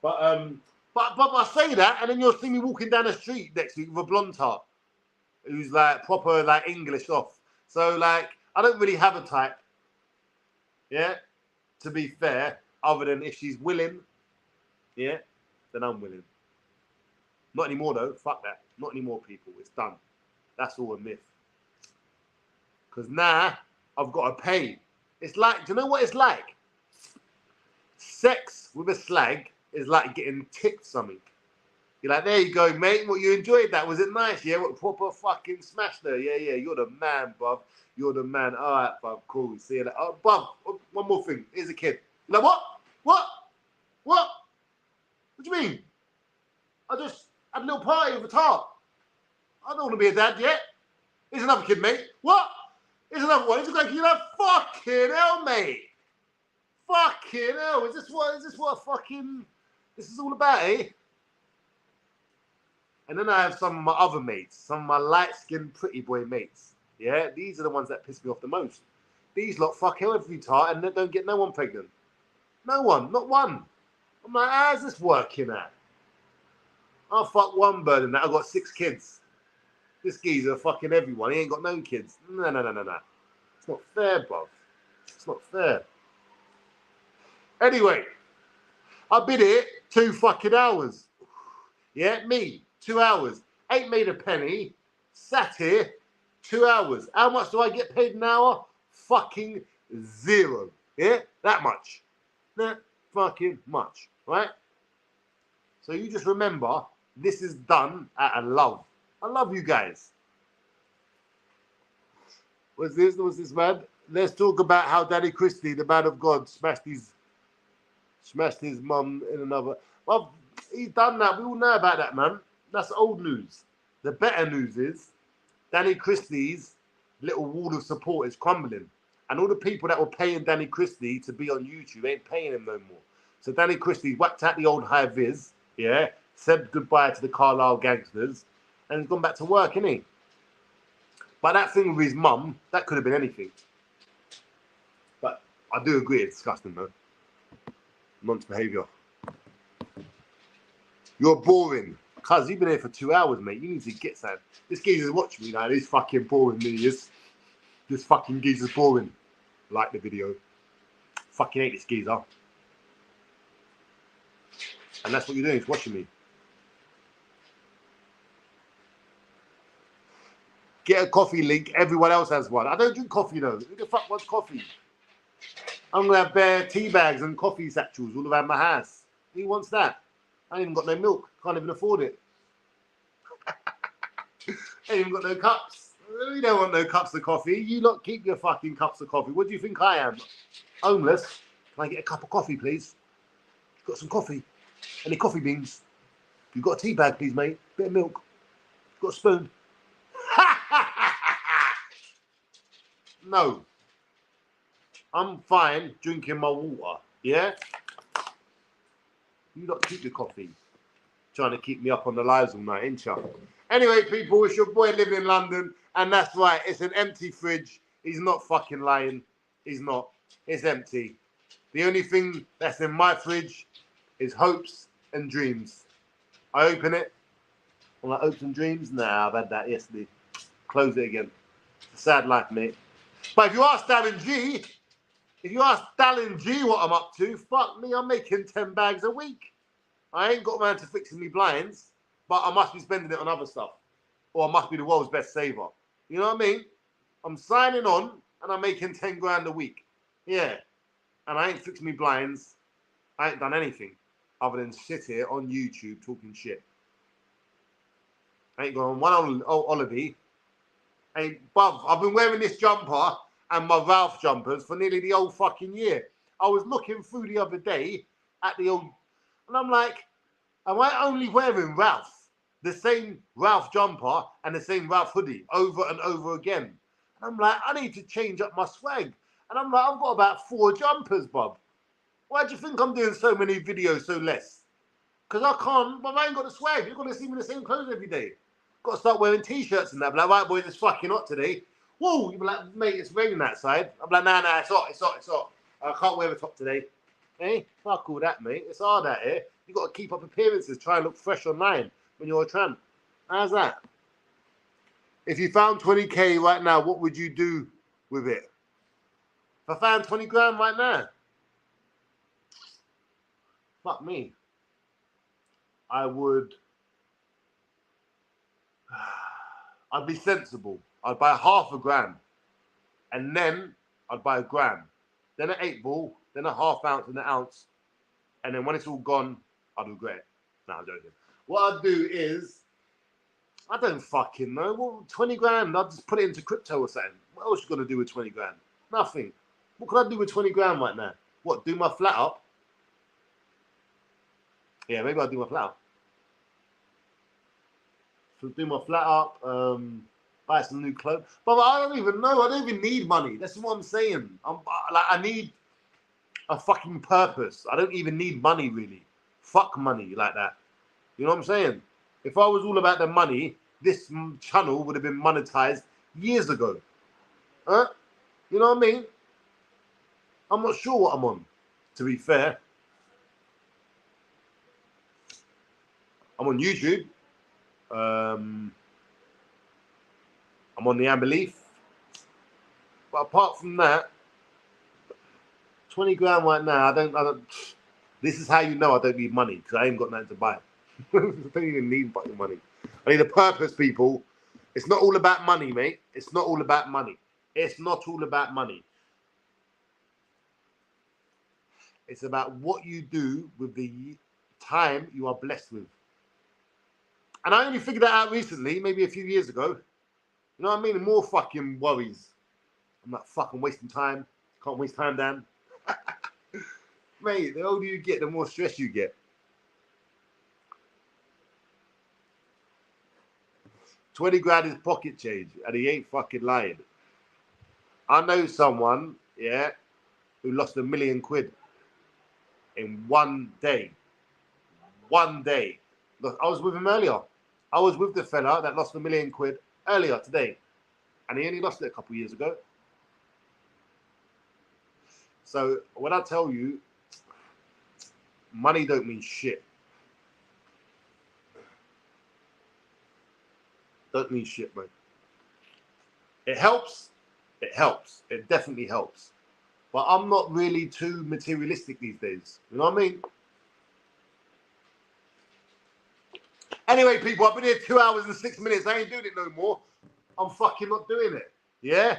But I say that, and then you'll see me walking down the street next week with a blonde tart who's like proper like English off. So like I don't really have a type. Yeah, to be fair, other than if she's willing, yeah, then I'm willing. Not anymore though. Fuck that. Not anymore, people. It's done. That's all a myth. Because now I've got to pay. It's like, do you know what it's like? Sex with a slag is like getting ticked something. You're like, there you go, mate. What, you enjoyed that? Was it nice? Yeah, what proper fucking smash there. Yeah. You're the man, bruv. You're the man. All right, bruv. Cool. See you later. Oh, bruv, one more thing. Here's a kid. You're like, what? What? What? What do you mean? I just had a little party with a tart. I don't want to be a dad yet. Here's another kid, mate. What? Here's another one. He's like, you know, fucking hell, mate. Fucking hell. Is this what fucking this is all about, eh? And then I have some of my other mates, some of my light-skinned pretty boy mates. Yeah, these are the ones that piss me off the most. These lot fuck hell every time and they don't get no one pregnant. No one, not one. I'm like, how's this working out? I'll fuck one bird and that. I've got 6 kids. This geezer fucking everyone. He ain't got no kids. No. It's not fair, bruv. It's not fair. Anyway, I've been here 2 fucking hours. Yeah, me, 2 hours. Ain't made a penny. Sat here 2 hours. How much do I get paid an hour? Fucking 0. Yeah, that much. That fucking much, right? So you just remember, this is done out of love. I love you guys. What's this, man? Let's talk about how Danny Christie, the man of God, smashed his mum in another. Well, he's done that. We all know about that, man. That's old news. The better news is Danny Christie's little wall of support is crumbling. And all the people that were paying Danny Christie to be on YouTube ain't paying him no more. So Danny Christie whacked out the old high vis, yeah, said goodbye to the Carlisle gangsters, and he's gone back to work, isn't he? But that thing with his mum, that could have been anything. But I do agree, it's disgusting, though. Nonce behaviour. You're boring. Cuz, you've been here for 2 hours, mate. You need to get some. This geezer's watching me now. He's fucking boring me. This fucking geezer's boring. Like the video. Fucking hate this geezer. And that's what you're doing, is watching me. Get a coffee link. Everyone else has one. I don't drink coffee, though. Who the fuck wants coffee? I'm going to have bare tea bags and coffee satchels all around my house. Who wants that? I ain't even got no milk. Can't even afford it. Ain't even got no cups. We don't want no cups of coffee. You lot keep your fucking cups of coffee. What do you think I am? Homeless? Can I get a cup of coffee, please? Got some coffee? Any coffee beans? You got a tea bag, please, mate? Bit of milk? Got a spoon? No. I'm fine drinking my water. Yeah? You lot keep your coffee. Trying to keep me up on the lives all night, ain't you? Anyway, people, it's your boy living in London, and that's right, it's an empty fridge. He's not fucking lying. He's not. It's empty. The only thing that's in my fridge is hopes and dreams. I open it. I'm like, hopes and dreams? Nah, I've had that yesterday. Close it again. It's a sad life, mate. But if you ask Darren G what I'm up to, fuck me, I'm making 10 bags a week. I ain't got around to fixing me blinds, but I must be spending it on other stuff. Or I must be the world's best saver. You know what I mean? I'm signing on and I'm making 10 grand a week. Yeah. And I ain't fixed me blinds. I ain't done anything other than sit here on YouTube talking shit. I ain't gone on one holiday. I've been wearing this jumper and my Ralph jumpers for nearly the whole fucking year. I was looking through the other day at the old, and I'm like, am I only wearing Ralph? The same Ralph jumper and the same Ralph hoodie over and over again. And I'm like, I need to change up my swag. And I'm like, I've got about 4 jumpers, Bob. Why do you think I'm doing so many videos so less? Because I can't, but I ain't got the swag. You're going to see me in the same clothes every day. Got to start wearing t-shirts and that. I'm like, right, boys, it's fucking hot today. Whoa, you'll be like, mate, it's raining outside. I'm like, nah, it's hot. I can't wear a top today. Hey, fuck all that, mate. It's hard out here. You got to keep up appearances, try and look fresh online when you're a tramp. How's that? If you found 20k right now, what would you do with it? If I found 20 grand right now, fuck me. I'd be sensible. I'd buy half a gram. And then I'd buy a gram. Then an 8 ball, then a half ounce and an ounce. And then when it's all gone, I'd regret it. No, I'm joking. What I'd do is, I don't fucking know. Well, 20 grand, I'd just put it into crypto or something. What else you gonna do with 20 grand? Nothing. What can I do with 20 grand right now? What, do my flat up? Yeah, maybe I'll do my flat up. So do my flat up, buy some new clothes. But I don't even know. I don't even need money. That's what I'm saying. I need a fucking purpose. I don't even need money, really. Fuck money like that. You know what I'm saying? If I was all about the money, this channel would have been monetized years ago. Huh? You know what I mean? I'm not sure what I'm on, to be fair. I'm on YouTube. I'm on the Unbelief. But apart from that, 20 grand right now, I don't. This is how you know I don't need money, because I ain't got nothing to buy. I don't even need fucking money. I need a purpose, people. It's not all about money, mate. It's not all about money. It's not all about money. It's about what you do with the time you are blessed with. And I only figured that out recently, maybe a few years ago. You know what I mean? More fucking worries. I'm not fucking wasting time. Can't waste time, Dan. Mate, the older you get, the more stress you get. 20 grand is pocket change, and he ain't fucking lying. I know someone, yeah, who lost £1 million in one day. One day. Look, I was with him earlier. I was with the fella that lost £1 million earlier today. And he only lost it a couple of years ago. So when I tell you, money don't mean shit. Don't mean shit, man. It helps. It helps. It definitely helps. But I'm not really too materialistic these days. You know what I mean? Anyway, people, I've been here 2 hours and 6 minutes. I ain't doing it no more. I'm fucking not doing it. Yeah?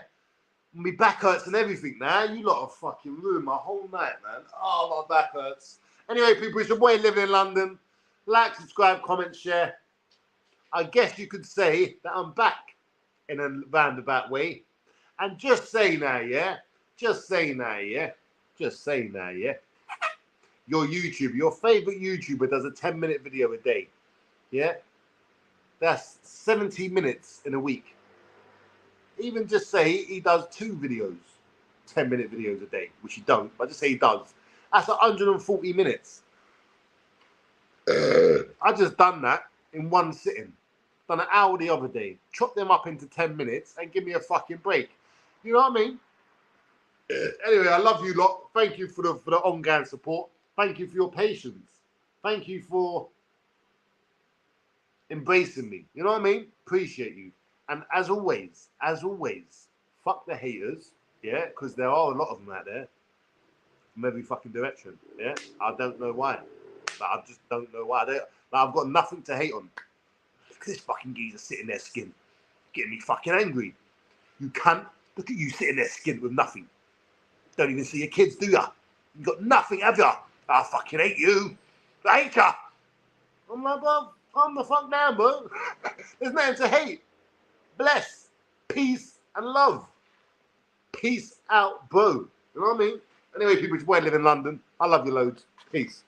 My back hurts and everything now. You lot have fucking ruined my whole night, man. Oh, my back hurts. Anyway, people, it's your boy living in London. Like, subscribe, comment, share. I guess you could say that I'm back in a roundabout way. And just say now, yeah? Just say now, yeah? Just say now, yeah? Your YouTuber, your favourite YouTuber does a 10-minute video a day. Yeah? That's 70 minutes in a week. Even just say he does 2 videos, 10-minute videos a day, which he don't, but just say he does. That's 140 minutes. I just done that in one sitting. Done an hour the other day. Chop them up into 10 minutes and give me a fucking break. You know what I mean? Anyway, I love you lot. Thank you for the ongoing support. Thank you for your patience. Thank you for embracing me. You know what I mean? Appreciate you. And as always, fuck the haters. Yeah, because there are a lot of them out there from every fucking direction. Yeah, I don't know why. But I just don't know why. I've got nothing to hate on. Look at this fucking geezer sitting there skint. Getting me fucking angry. You cunt. Look at you sitting there skint with nothing. Don't even see your kids, do ya? You got nothing, have ya? I fucking hate you. I hate ya. I'm like, bro, calm the fuck down, bro. There's nothing to hate. Bless, peace, and love. Peace out, bro. You know what I mean? Anyway, people, it's your boy live in London. I love you loads. Peace.